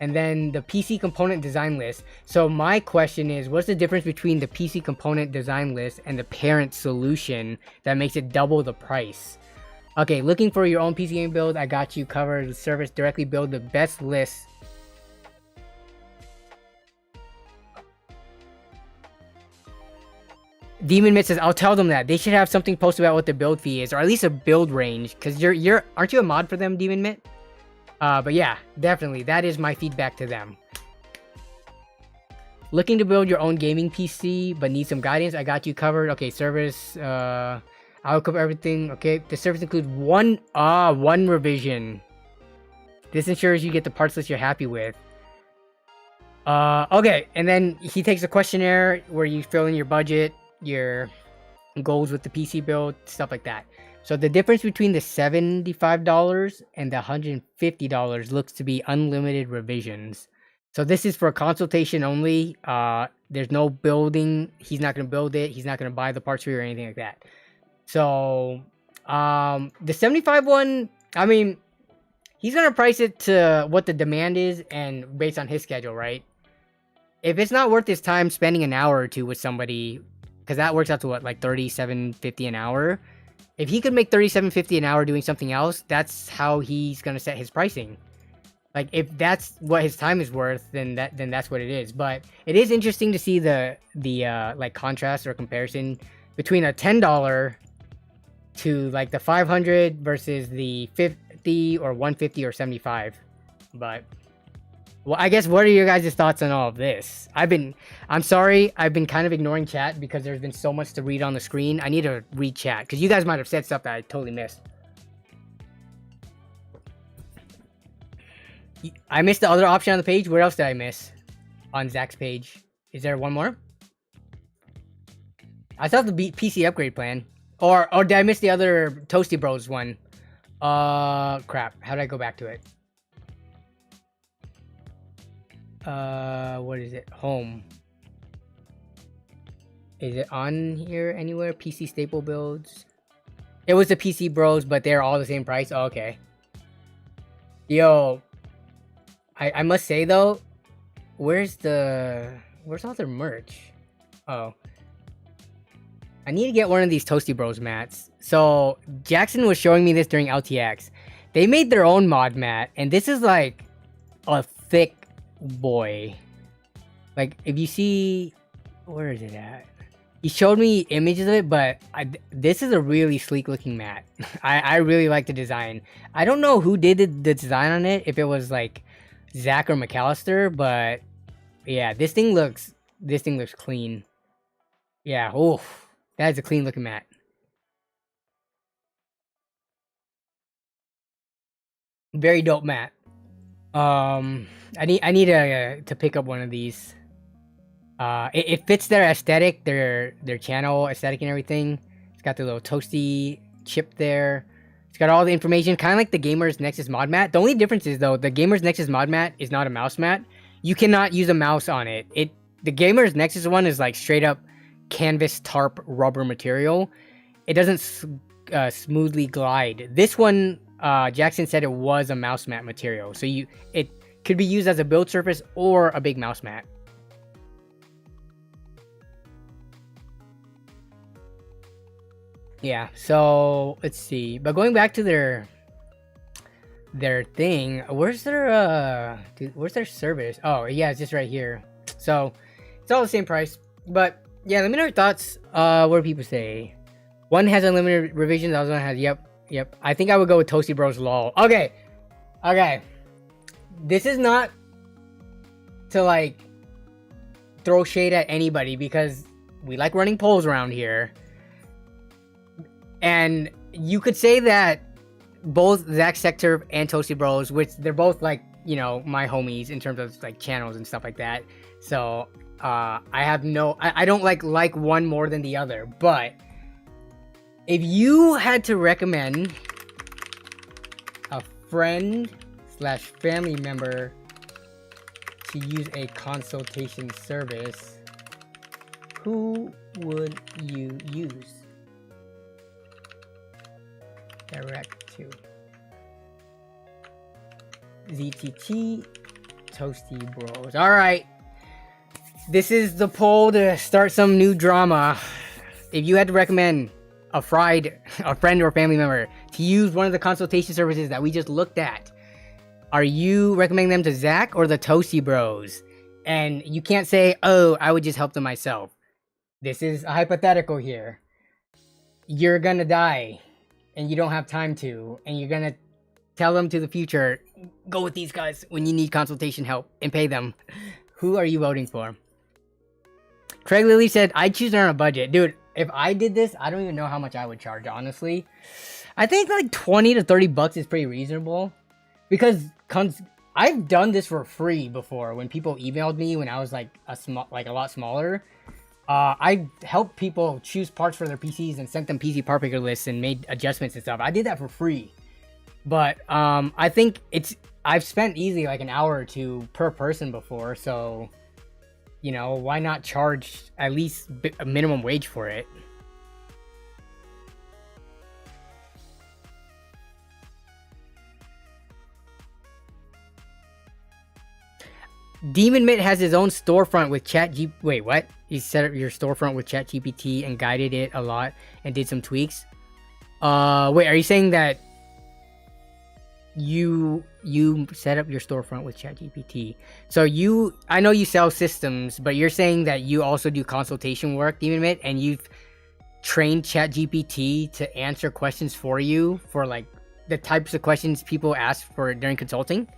And then the PC component design list. So my question is, what's the difference between the PC component design list and the parent solution that makes it double the price? Okay, looking for your own PC game build, I got you covered. The service directly build the best list. Demon Mitt says, I'll tell them that. They should have something posted about what the build fee is, or at least a build range. Because aren't you a mod for them, Demon Mitt? But yeah, definitely. That is my feedback to them. Looking to build your own gaming PC, but need some guidance? I got you covered. Okay, service. I'll cover everything. Okay, the service includes one revision. This ensures you get the parts list you're happy with. Okay, and then he takes a questionnaire where you fill in your budget, your goals with the PC build, stuff like that. So the difference between the $75 and the $150 looks to be unlimited revisions. So this is for consultation only. There's no building. He's not going to build it. He's not going to buy the parts for you or anything like that. So the 75 one, I mean, he's going to price it to what the demand is and based on his schedule, right? If it's not worth his time spending an hour or two with somebody, because that works out to what, like $37.50 an hour. If he could make $37.50 an hour doing something else, that's how he's gonna set his pricing. Like if that's what his time is worth, then that's what it is. But it is interesting to see the like contrast or comparison between a $10 to like the 500 versus the 50 or 150 or 75. But well, I guess what are your guys' thoughts on all of this? I'm sorry, I've been kind of ignoring chat because there's been so much to read on the screen. I need to read chat because you guys might have said stuff that I totally missed. I missed the other option on the page. Where else did I miss? On Zach's page. Is there one more? I saw the PC upgrade plan. Or did I miss the other ToastyBros one? Crap. How did I go back to it? What is it? Home. Is it on here anywhere? PC staple builds. It was the PCBros, but they're all the same price. Oh, okay. Yo, I must say though, where's all their merch? Oh, I need to get one of these ToastyBros mats. So Jackson was showing me this during LTX. They made their own mod mat, and this is like a thick boy. Like if you see, where is it at? He showed me images of it, but this is a really sleek looking mat. I really like the design. I don't know who did the design on it, if it was like Zach or McAllister, but yeah, this thing looks clean. Yeah, oof, that is a clean looking mat. Very dope mat. I need to pick up one of these. It fits their aesthetic, their channel aesthetic and everything. It's got the little toasty chip there. It's got all the information, kind of like the Gamers Nexus mod mat. The only difference is though, the Gamers Nexus mod mat is not a mouse mat. You cannot use a mouse on it. The Gamers Nexus one is like straight up canvas tarp rubber material. It doesn't smoothly glide. This one, Jackson said it was a mouse mat material, so it could be used as a build surface or a big mouse mat. Yeah, so let's see. But going back to their thing, where's their service? Oh yeah, it's just right here. So it's all the same price. But yeah, let me know your thoughts. What do people say? One has unlimited revisions, the other one has yep. I think I would go with ToastyBros lol. Okay. This is not to like throw shade at anybody because we like running polls around here. And you could say that both Zach Sector and ToastyBros, which they're both like, you know, my homies in terms of like channels and stuff like that. So I don't like one more than the other. But if you had to recommend a friend/family member to use a consultation service, who would you use? Direct to ZTT ToastyBros. All right, this is the poll to start some new drama. If you had to recommend a friend or family member to use one of the consultation services that we just looked at, are you recommending them to Zach or the ToastyBros? And you can't say, oh, I would just help them myself. This is a hypothetical here. You're gonna die and you don't have time to, and you're gonna tell them to the future, go with these guys when you need consultation help and pay them. Who are you voting for? Craig Lilly said, I'd choose on a budget. Dude, if I did this, I don't even know how much I would charge, honestly. I think like 20 to 30 bucks is pretty reasonable. Because I've done this for free before when people emailed me when I was like a lot smaller. I helped people choose parts for their PCs and sent them PC part picker lists and made adjustments and stuff. I did that for free. But I think I've spent easily like an hour or two per person before, so you know, why not charge at least a minimum wage for it? Demon Mitt has his own storefront with Wait, what? He set up your storefront with ChatGPT and guided it a lot and did some tweaks. Wait, are you saying that you set up your storefront with ChatGPT? So I know you sell systems, but you're saying that you also do consultation work, Demon Mitt, and you've trained ChatGPT to answer questions for you for like the types of questions people ask for during consulting?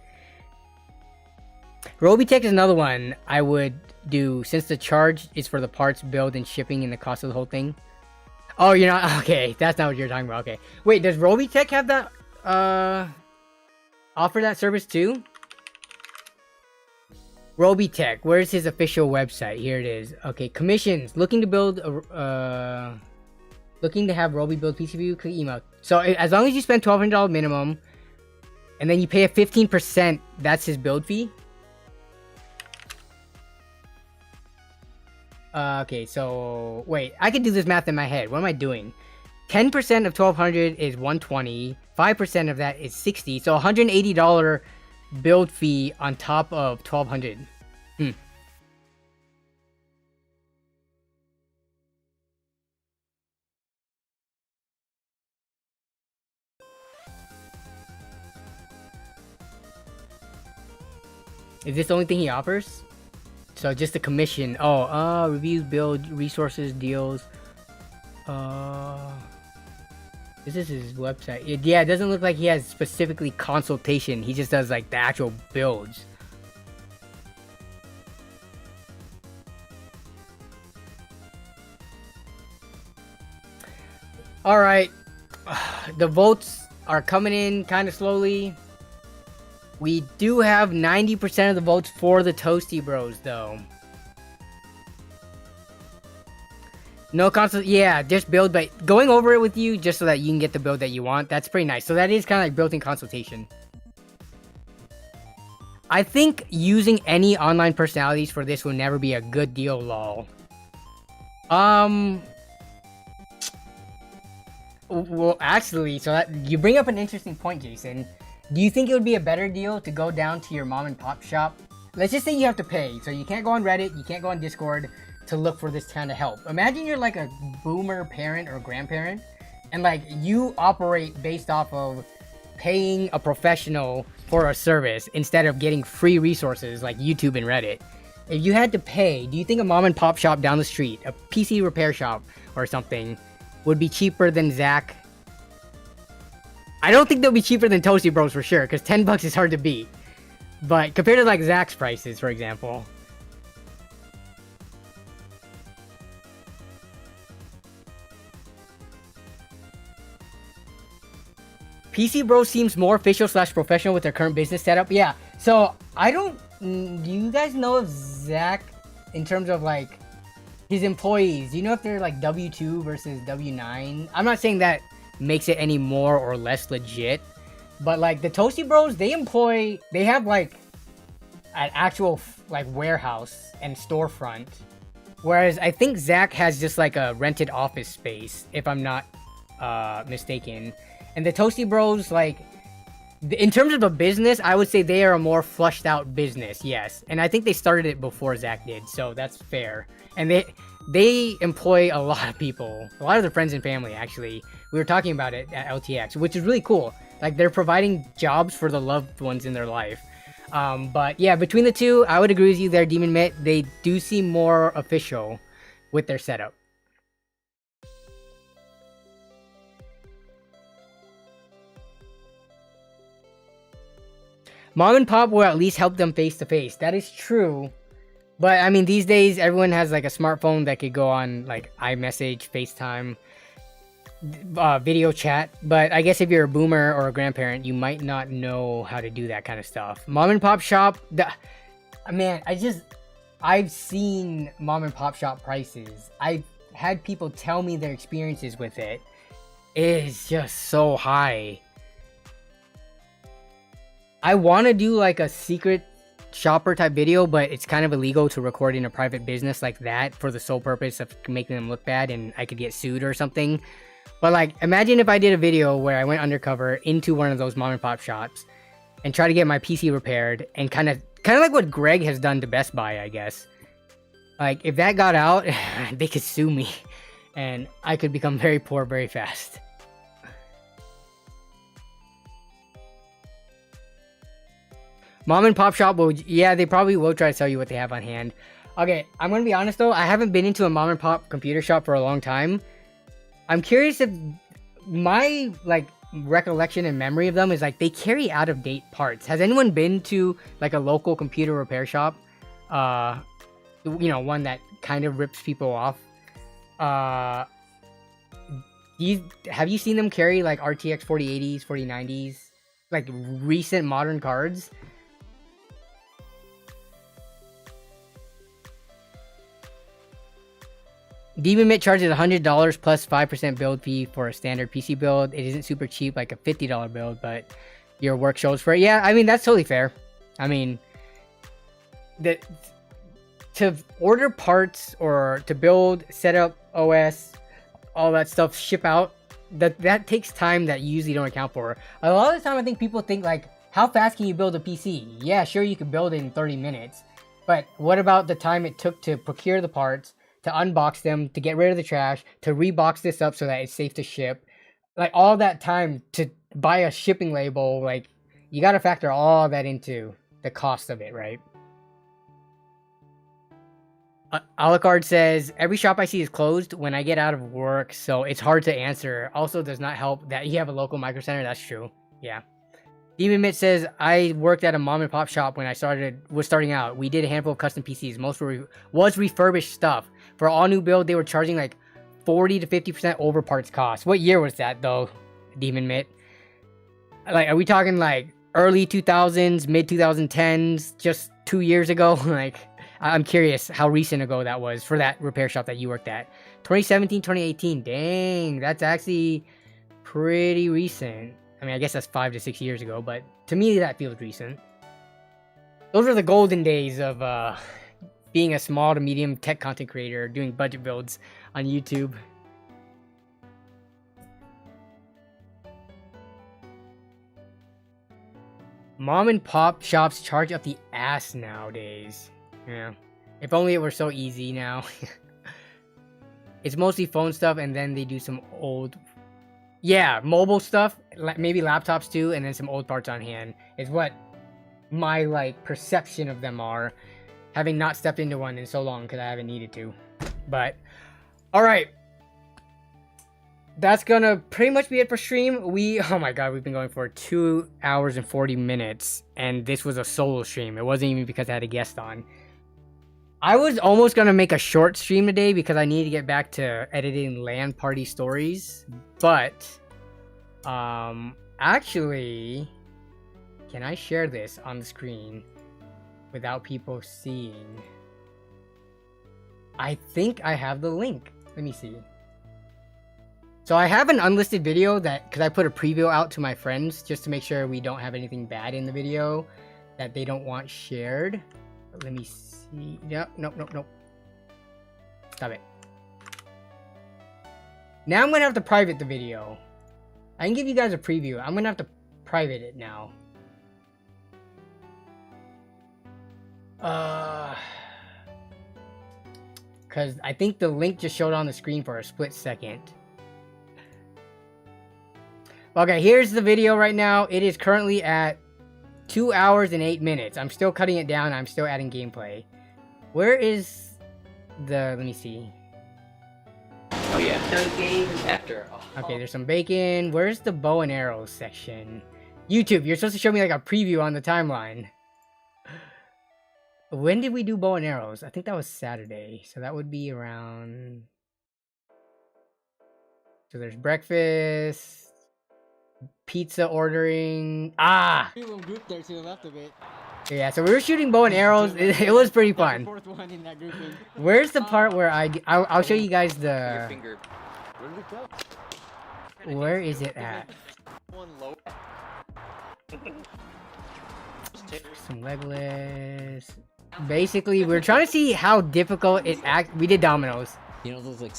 Robitech is another one I would do, since the charge is for the parts, build, and shipping and the cost of the whole thing. Oh, you're not... Okay, that's not what you're talking about. Okay. Wait, does Robitech have that... offer that service too? Robitech, where's his official website? Here it is. Okay, commissions. Looking to build a... looking to have Roby build PCB, click email. So, as long as you spend $1,200 minimum, and then you pay a 15%, that's his build fee. Okay, so wait, I can do this math in my head. What am I doing? 10% of 1,200 is 120. 5% of that is 60. So $180 build fee on top of 1,200. Is this the only thing he offers? So just the commission. Oh, reviews, build, resources, deals. This is his website. Yeah, it doesn't look like he has specifically consultation. He just does like the actual builds. Alright. The votes are coming in kind of slowly. We do have 90% of the votes for the ToastyBros, though. No consult, yeah, just build, but going over it with you just so that you can get the build that you want, that's pretty nice. So that is kind of like built-in consultation. I think using any online personalities for this will never be a good deal, lol. Well, actually, so that you bring up an interesting point, Jason. Do you think it would be a better deal to go down to your mom and pop shop? Let's just say you have to pay, so you can't go on Reddit, you can't go on Discord to look for this kind of help. Imagine you're like a boomer parent or grandparent, and like you operate based off of paying a professional for a service instead of getting free resources like YouTube and Reddit. If you had to pay, do you think a mom and pop shop down the street, a PC repair shop or something, would be cheaper than Zach? I don't think they'll be cheaper than ToastyBros for sure, because 10 bucks is hard to beat. But compared to like Zach's prices, for example. PCBros seems more official / professional with their current business setup. Yeah, so I don't... Do you guys know if Zach, in terms of like his employees, do you know if they're like W2 versus W9? I'm not saying that makes it any more or less legit, but like the ToastyBros, they have like an actual like warehouse and storefront, whereas I think Zach has just like a rented office space, if I'm not mistaken. And the ToastyBros, like in terms of a business, I would say they are a more flushed out business, yes, and I think they started it before Zach did, so that's fair. And they employ a lot of people, a lot of their friends and family, actually. We were talking about it at LTX, which is really cool. Like, they're providing jobs for the loved ones in their life. But yeah, between the two, I would agree with you there, Demon Mitt. They do seem more official with their setup. Mom and pop will at least help them face to face. That is true. But I mean, these days everyone has like a smartphone that could go on like iMessage, FaceTime, video chat. But I guess if you're a boomer or a grandparent, you might not know how to do that kind of stuff. Mom and pop shop, man, I've seen mom and pop shop prices. I've had people tell me their experiences with it. It is just so high. I want to do like a secret shopper type video, but it's kind of illegal to record in a private business like that for the sole purpose of making them look bad and I could get sued or something. But like, imagine if I did a video where I went undercover into one of those mom and pop shops and try to get my PC repaired and kind of like what Greg has done to Best Buy, I guess. Like, if that got out, they could sue me and I could become very poor very fast. Mom and pop shop will, yeah, they probably will try to tell you what they have on hand. Okay, I'm gonna be honest though, I haven't been into a mom and pop computer shop for a long time. I'm curious if my like recollection and memory of them is like they carry out of date parts. Has anyone been to like a local computer repair shop? You know, one that kind of rips people off. Have you seen them carry like RTX 4080s, 4090s, like recent modern cards? Demon Mitt charges $100 plus 5% build fee for a standard PC build. It isn't super cheap, like a $50 build, but your work shows for it. Yeah, I mean, that's totally fair. I mean, to order parts or to build, set up OS, all that stuff, ship out, that takes time that you usually don't account for. A lot of the time, I think people think like, how fast can you build a PC? Yeah, sure, you can build it in 30 minutes. But what about the time it took to procure the parts, to unbox them, to get rid of the trash, to rebox this up so that it's safe to ship? Like, all that time to buy a shipping label, like, you gotta factor all that into the cost of it, right? Alucard says, every shop I see is closed when I get out of work, so it's hard to answer. Also, does not help that you have a local micro center. That's true. Yeah. Demon Mitt says, I worked at a mom and pop shop when I was starting out. We did a handful of custom PCs. Most was refurbished stuff. For all new build, they were charging like 40 to 50% over parts cost. What year was that though, Demon Mitt? Like, are we talking like early 2000s, mid 2010s, just 2 years ago? Like, I'm curious how recent ago that was for that repair shop that you worked at. 2017, 2018. Dang, that's actually pretty recent. I mean, I guess that's 5 to 6 years ago, but to me, that feels recent. Those are the golden days of being a small to medium tech content creator, doing budget builds on YouTube. Mom and pop shops charge up the ass nowadays. Yeah. If only it were so easy now. It's mostly phone stuff, and then they do some old... Yeah, mobile stuff, maybe laptops too, and then some old parts on hand is what my like perception of them are, having not stepped into one in so long because I haven't needed to. But all right, that's gonna pretty much be it for stream. Oh my god, we've been going for 2 hours and 40 minutes, and this was a solo stream. It wasn't even because I had a guest on. I was almost gonna make a short stream today because I need to get back to editing LAN party stories, but actually, can I share this on the screen without people seeing? I think I have the link. Let me see. So I have an unlisted video because I put a preview out to my friends just to make sure we don't have anything bad in the video that they don't want shared. Let me see. Nope. Stop it. Now I'm going to have to private the video. I can give you guys a preview. I'm going to have to private it now. Because I think the link just showed on the screen for a split second. Okay, here's the video right now. It is currently at 2 hours and 8 minutes. I'm still cutting it down. I'm still adding gameplay. Where is the... Let me see. Oh yeah, no game after. Okay, there's some bacon. Where's the bow and arrows section? YouTube, you're supposed to show me like a preview on the timeline. When did we do bow and arrows? I think that was Saturday. So that would be around. So there's breakfast, pizza ordering. Ah! Little group there to the left of it. Yeah, so we were shooting bow and arrows. It was pretty fun. Fourth one in that grouping. Where's the part where I'll show you guys the. Finger. Where did it go? Where is it at? One low. Some legless. Basically, we're trying to see how difficult it act. We did dominoes. You know those like.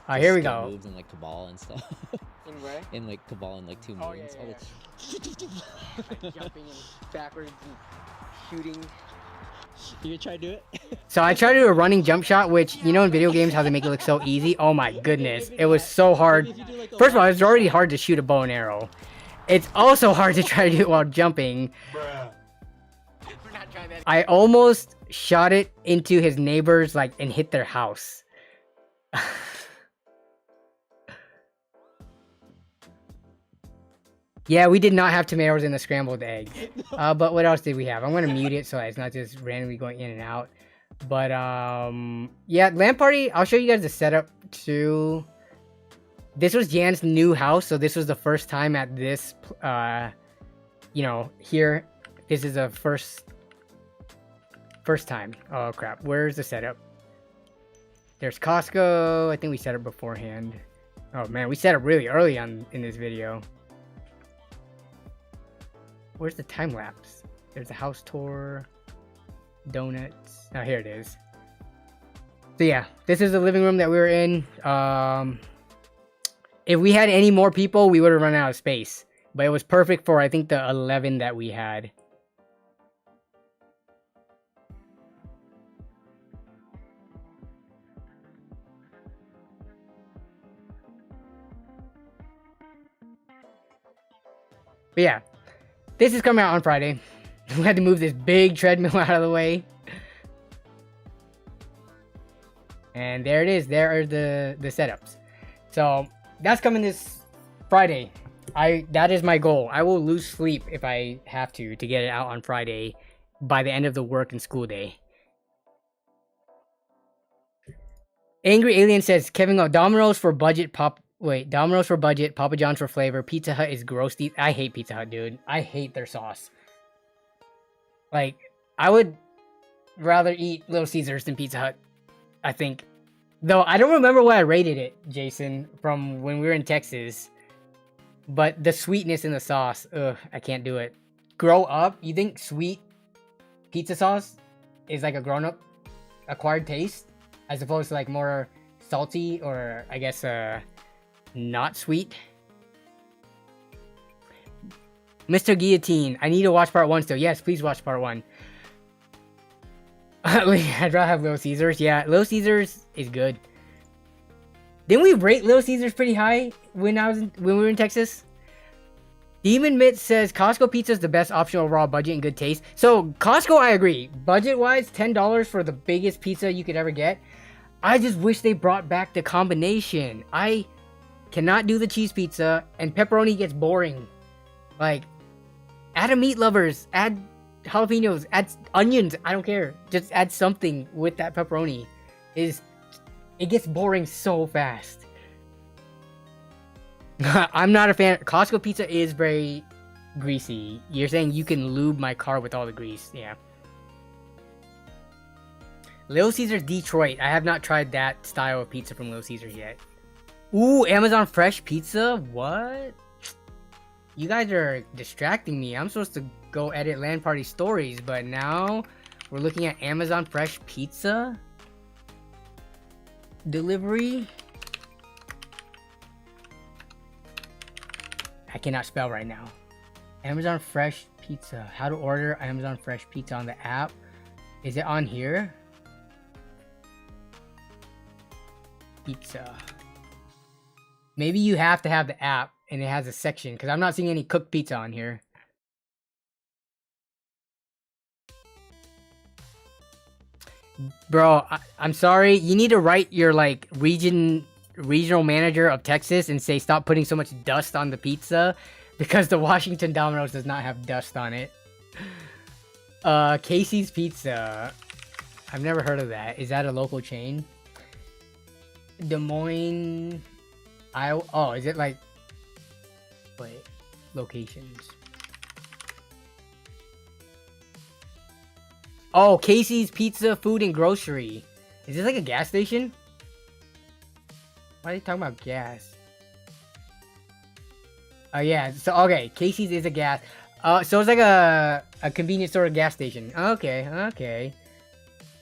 Oh, here we skill go. Moves in like Cabal and stuff. In where? In like Cabal and like 2 Oh, moons. yeah, All Like jumping and backwards and shooting. You gonna try to do it? So I tried to do a running jump shot, which, you know, in video games, how they make it look so easy. Oh my goodness. It was so hard. First of all, it's already hard to shoot a bow and arrow. It's also hard to try to do it while jumping. I almost shot it into his neighbors, like, and hit their house. Yeah, we did not have tomatoes in the scrambled eggs. But what else did we have? I'm going to mute it so it's not just randomly going in and out. But, yeah, LAN party, I'll show you guys the setup too. This was Jan's new house, so this was the first time at this, you know, here. This is the first time. Oh, crap. Where's the setup? There's Costco. I think we set up beforehand. Oh, man, we set up really early on in this video. Where's the time lapse? There's a house tour, donuts. Oh, here it is. So yeah, this is the living room that we were in. If we had any more people, we would have run out of space. But it was perfect for, I think, the 11 that we had. But yeah. This is coming out on Friday. We had to move this big treadmill out of the way. And there it is. There are the setups. So that's coming this Friday. That is my goal. I will lose sleep if I have to get it out on Friday by the end of the work and school day. Angry Alien says, Kevin, Domino's for budget, Domino's for budget, Papa John's for flavor, Pizza Hut is gross. I hate Pizza Hut, dude. I hate their sauce. Like, I would rather eat Little Caesars than Pizza Hut, I think. Though, I don't remember what I rated it, Jason, from when we were in Texas. But the sweetness in the sauce, ugh, I can't do it. Grow up, you think sweet pizza sauce is like a grown-up acquired taste? As opposed to like more salty or, I guess, not sweet. Mr. Guillotine, I need to watch part 1 still. Yes, please watch part 1. I'd rather have Little Caesars. Yeah, Little Caesars is good. Didn't we rate Little Caesars pretty high when we were in Texas? Demon Mitt says Costco pizza is the best option overall, budget and good taste. So Costco, I agree. Budget-wise, $10 for the biggest pizza you could ever get. I just wish they brought back the combination. I cannot do the cheese pizza, and pepperoni gets boring. Like, add a meat lovers, add jalapenos, add onions. I don't care. Just add something with that pepperoni. It gets boring so fast. I'm not a fan. Costco pizza is very greasy. You're saying you can lube my car with all the grease. Yeah. Little Caesars Detroit. I have not tried that style of pizza from Little Caesars yet. Ooh, Amazon Fresh Pizza? What? You guys are distracting me. I'm supposed to go edit LAN party stories, but now we're looking at Amazon Fresh Pizza delivery. I cannot spell right now. Amazon Fresh Pizza. How to order Amazon Fresh Pizza on the app. Is it on here? Pizza. Maybe you have to have the app and it has a section because I'm not seeing any cooked pizza on here. Bro, I'm sorry. You need to write your like regional manager of Texas and say stop putting so much dust on the pizza because the Washington Domino's does not have dust on it. Casey's Pizza. I've never heard of that. Is that a local chain? Des Moines, Iowa. Oh, is it like... Wait, locations. Oh, Casey's Pizza, Food and Grocery. Is this like a gas station? Why are they talking about gas? Oh yeah, so okay, Casey's is a gas. So it's like a convenience store, gas station. Okay, okay.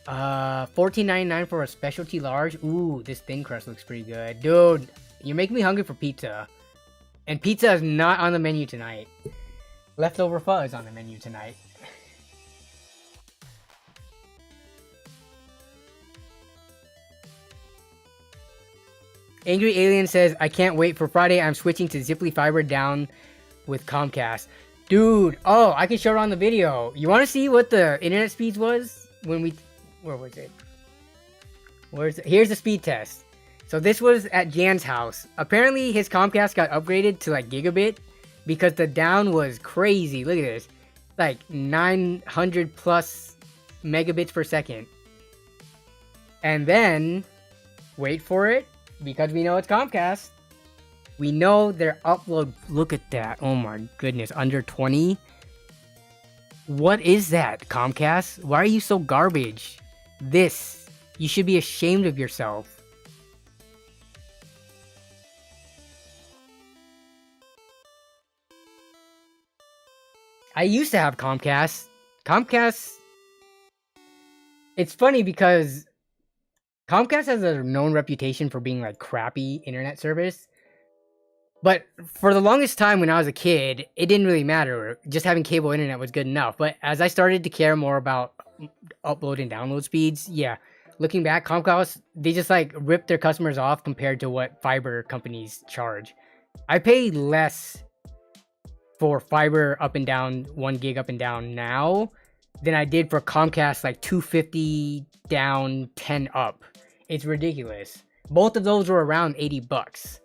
$14.99 for a specialty large. Ooh, this thin crust looks pretty good, dude. You're making me hungry for pizza, and pizza is not on the menu tonight. Leftover pho is on the menu tonight. Angry Alien says, I can't wait for Friday. I'm switching to Ziply Fiber down with Comcast. Dude, oh, I can show it on the video. You want to see what the internet speeds was when we... Where was it? Here's the speed test. So this was at Jan's house. Apparently his Comcast got upgraded to like gigabit because the down was crazy. Look at this. Like 900 plus megabits per second. And then, wait for it. Because we know it's Comcast, we know their upload. Look at that. Oh my goodness. Under 20. What is that, Comcast? Why are you so garbage? This. You should be ashamed of yourself. I used to have Comcast. Comcast. It's funny because Comcast has a known reputation for being like crappy internet service. But for the longest time when I was a kid, it didn't really matter. Just having cable internet was good enough. But as I started to care more about upload and download speeds, yeah. Looking back, Comcast, they just like ripped their customers off compared to what fiber companies charge. I pay less for fiber up and down, 1 gig up and down now than I did for Comcast like 250 down, 10 up. It's ridiculous. Both of those were around 80 bucks.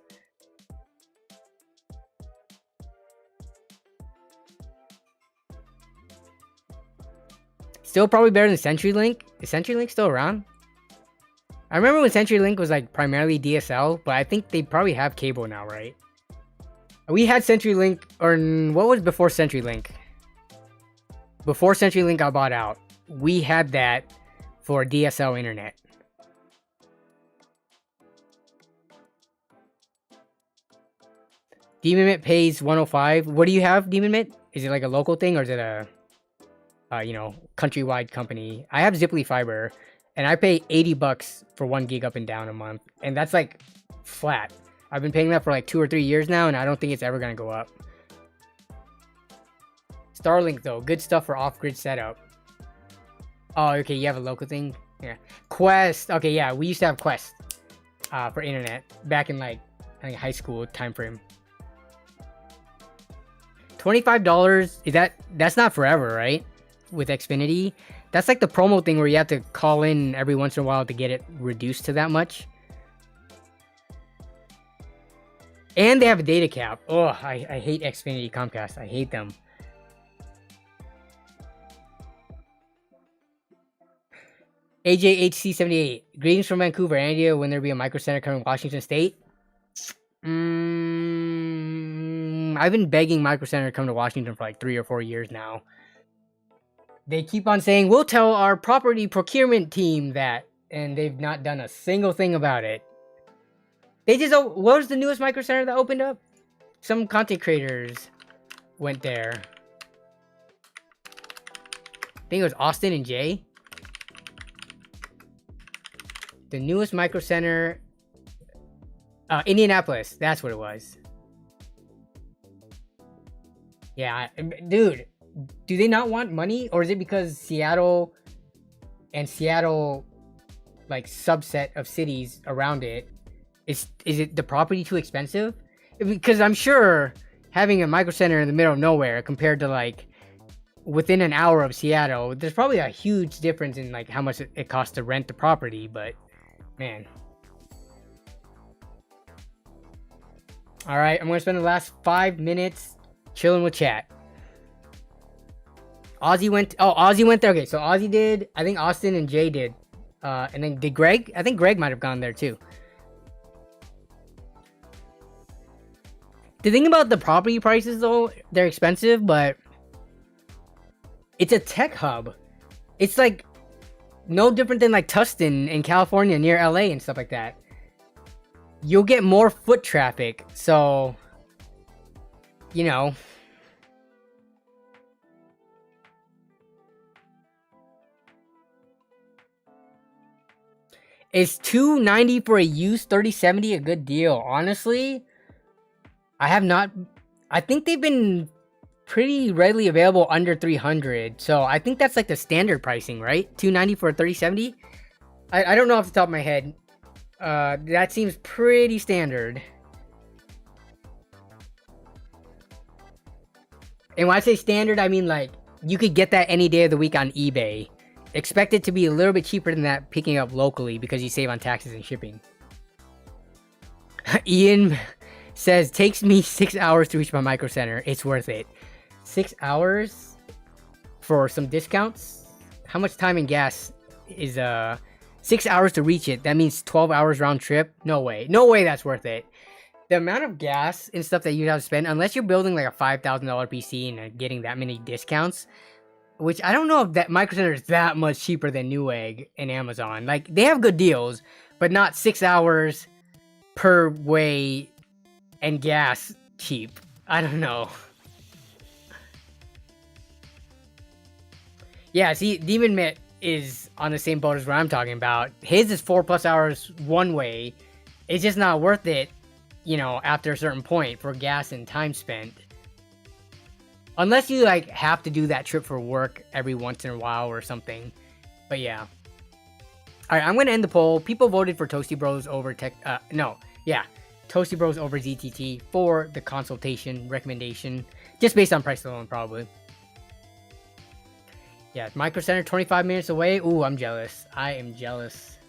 Still probably better than CenturyLink. Is CenturyLink still around? I remember when CenturyLink was like primarily DSL, but I think they probably have cable now, right? We had CenturyLink, or what was before CenturyLink? Before CenturyLink got bought out, we had that for DSL internet. DemonMit pays 105. What do you have, DemonMit? Is it like a local thing or is it a, you know, countrywide company? I have Ziply Fiber, and I pay 80 bucks for 1 gig up and down a month, and that's like flat. I've been paying that for like 2 or 3 years now, and I don't think it's ever gonna go up. Starlink though, good stuff for off-grid setup. Oh, okay, you have a local thing? Yeah. Quest. Okay, yeah, we used to have Quest for internet back in like I think high school time frame. $25 is that's not forever, right? With Xfinity, that's like the promo thing where you have to call in every once in a while to get it reduced to that much. And they have a data cap. Oh, I hate Xfinity Comcast. I hate them. AJHC78. Greetings from Vancouver. Any idea when there'll be a micro center coming to Washington State? I've been begging Micro Center to come to Washington for like 3 or 4 years now. They keep on saying, we'll tell our property procurement team that, and they've not done a single thing about it. They just, what was the newest Micro Center that opened up? Some content creators went there. I think it was Austin and Jay. The newest Micro Center, Indianapolis, that's what it was. Yeah, dude, do they not want money? Or is it because Seattle and Seattle, like, subset of cities around it, is it the property too expensive? Because I'm sure having a micro center in the middle of nowhere compared to, like, within an hour of Seattle, there's probably a huge difference in, like, how much it costs to rent the property, but, man. Alright, I'm going to spend the last 5 minutes chilling with chat. Ozzy went. Oh, Ozzy went there. Okay, so Ozzy did. I think Austin and Jay did. And then did Greg? I think Greg might have gone there too. The thing about the property prices, though, they're expensive, but it's a tech hub. It's like no different than like Tustin in California near LA and stuff like that. You'll get more foot traffic, so you know. Is $290 for a used 3070 a good deal? Honestly, I have not. I think they've been pretty readily available under 300, so I think that's like the standard pricing, right? $290 for a 3070. I don't know off the top of my head. That seems pretty standard. And when I say standard, I mean like you could get that any day of the week on eBay. Expect it to be a little bit cheaper than that picking up locally because you save on taxes and shipping. Ian says, takes me 6 hours to reach my Micro Center. It's worth it. 6 hours for some discounts? How much time and gas is 6 hours to reach it? That means 12 hours round trip? No way. No way that's worth it. The amount of gas and stuff that you have to spend, unless you're building like a $5,000 PC and getting that many discounts, which I don't know if that Micro Center is that much cheaper than Newegg and Amazon. Like, they have good deals, but not 6 hours per way and gas cheap. I don't know. Yeah, see, Demon Mitt is on the same boat as what I'm talking about. His is 4+ hours one way. It's just not worth it, you know, after a certain point for gas and time spent. Unless you like have to do that trip for work every once in a while or something. But yeah. Alright, I'm gonna end the poll. People voted for ToastyBros over ToastyBros over ZTT for the consultation recommendation. Just based on price alone, probably. Yeah, Micro Center 25 minutes away. Ooh, I'm jealous. I am jealous.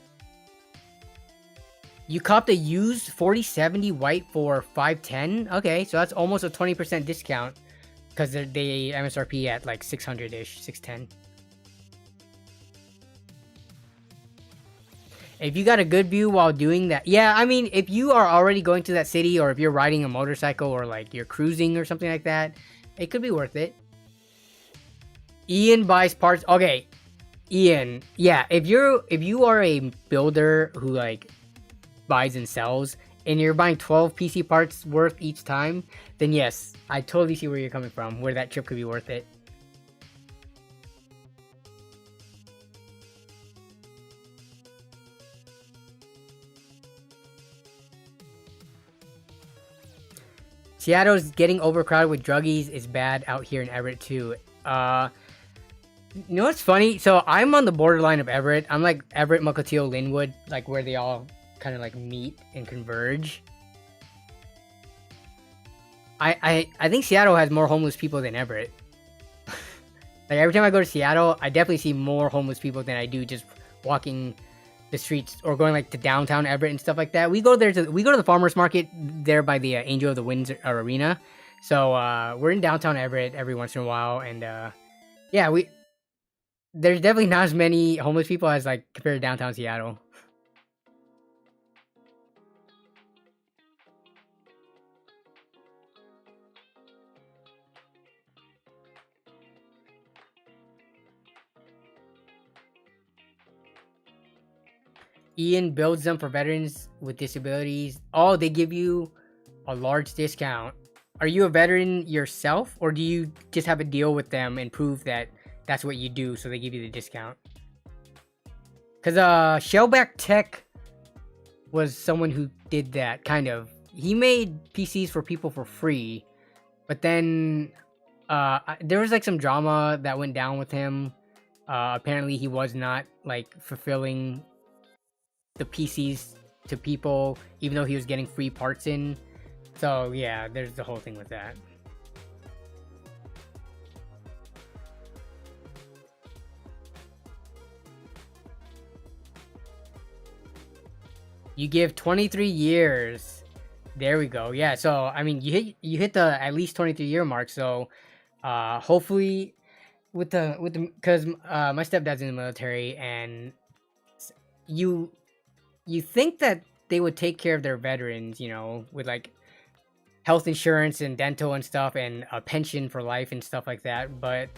You copped a used 4070 white for $510? Okay, so that's almost a 20% discount. Because they MSRP at like 600-ish, 610. If you got a good view while doing that, yeah, I mean, if you are already going to that city, or if you're riding a motorcycle, or like you're cruising or something like that, it could be worth it. Ian buys parts. Okay, Ian, yeah, if you are a builder who like buys and sells, and you're buying 12 PC parts worth each time, then yes, I totally see where you're coming from, where that trip could be worth it. Seattle's getting overcrowded with druggies is bad out here in Everett too. You know what's funny? So I'm on the borderline of Everett. I'm like Everett, Mukilteo, Linwood, like where they all kind of like meet and converge. I think Seattle has more homeless people than Everett. Like every time I go to Seattle, I definitely see more homeless people than I do just walking the streets or going like to downtown Everett and stuff like that. We go to the farmers market there by the Angel of the Winds arena. So we're in downtown Everett every once in a while, and yeah, there's definitely not as many homeless people as like compared to downtown Seattle. Ian builds them for veterans with disabilities. Oh, they give you a large discount. Are you a veteran yourself, or do you just have a deal with them and prove that that's what you do, so they give you the discount? Because Shellback Tech was someone who did that, kind of. He made PCs for people for free, but then there was like some drama that went down with him. Apparently he was not like fulfilling the PCs to people, even though he was getting free parts in. So yeah, there's the whole thing with that. You give 23 years. There we go. Yeah, so I mean, you hit the at least 23-year mark. So hopefully with the because my stepdad's in the military, and you think that they would take care of their veterans, you know, with like health insurance and dental and stuff, and a pension for life and stuff like that, but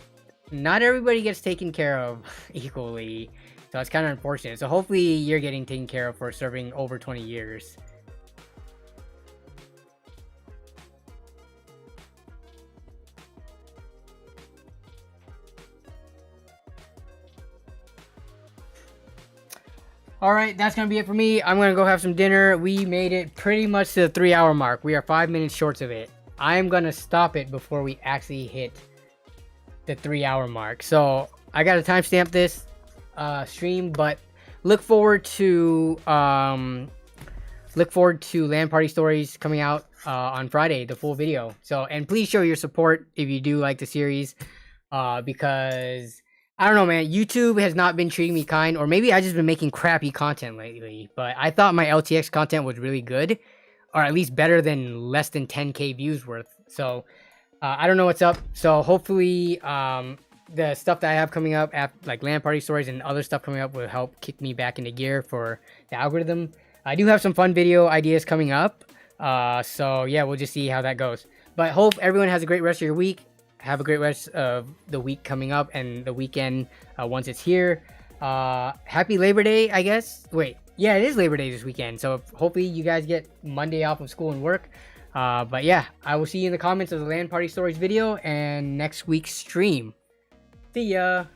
not everybody gets taken care of equally, so it's kind of unfortunate. So hopefully you're getting taken care of for serving over 20 years. All right, that's gonna be it for me. I'm gonna go have some dinner. We made it pretty much to the 3-hour mark. We are 5 minutes short of it. I'm gonna stop it before we actually hit the 3-hour mark. So I gotta timestamp this stream, but look forward to LAN Party Stories coming out on Friday, the full video. So, and please show your support if you do like the series, because I don't know, man, YouTube has not been treating me kind, or maybe I just been making crappy content lately, but I thought my LTX content was really good, or at least better than less than 10k views worth. So I don't know what's up. So hopefully the stuff that I have coming up, like LAN Party Stories and other stuff coming up, will help kick me back into gear for the algorithm. I do have some fun video ideas coming up, so yeah, we'll just see how that goes. But hope everyone has a great rest of your week. Have a great rest of the week coming up, and the weekend once it's here. Happy Labor Day, I guess. Wait, yeah, it is Labor Day this weekend, so hopefully you guys get Monday off of school and work. But yeah, I will see you in the comments of the LAN Party Stories video and next week's stream. See ya!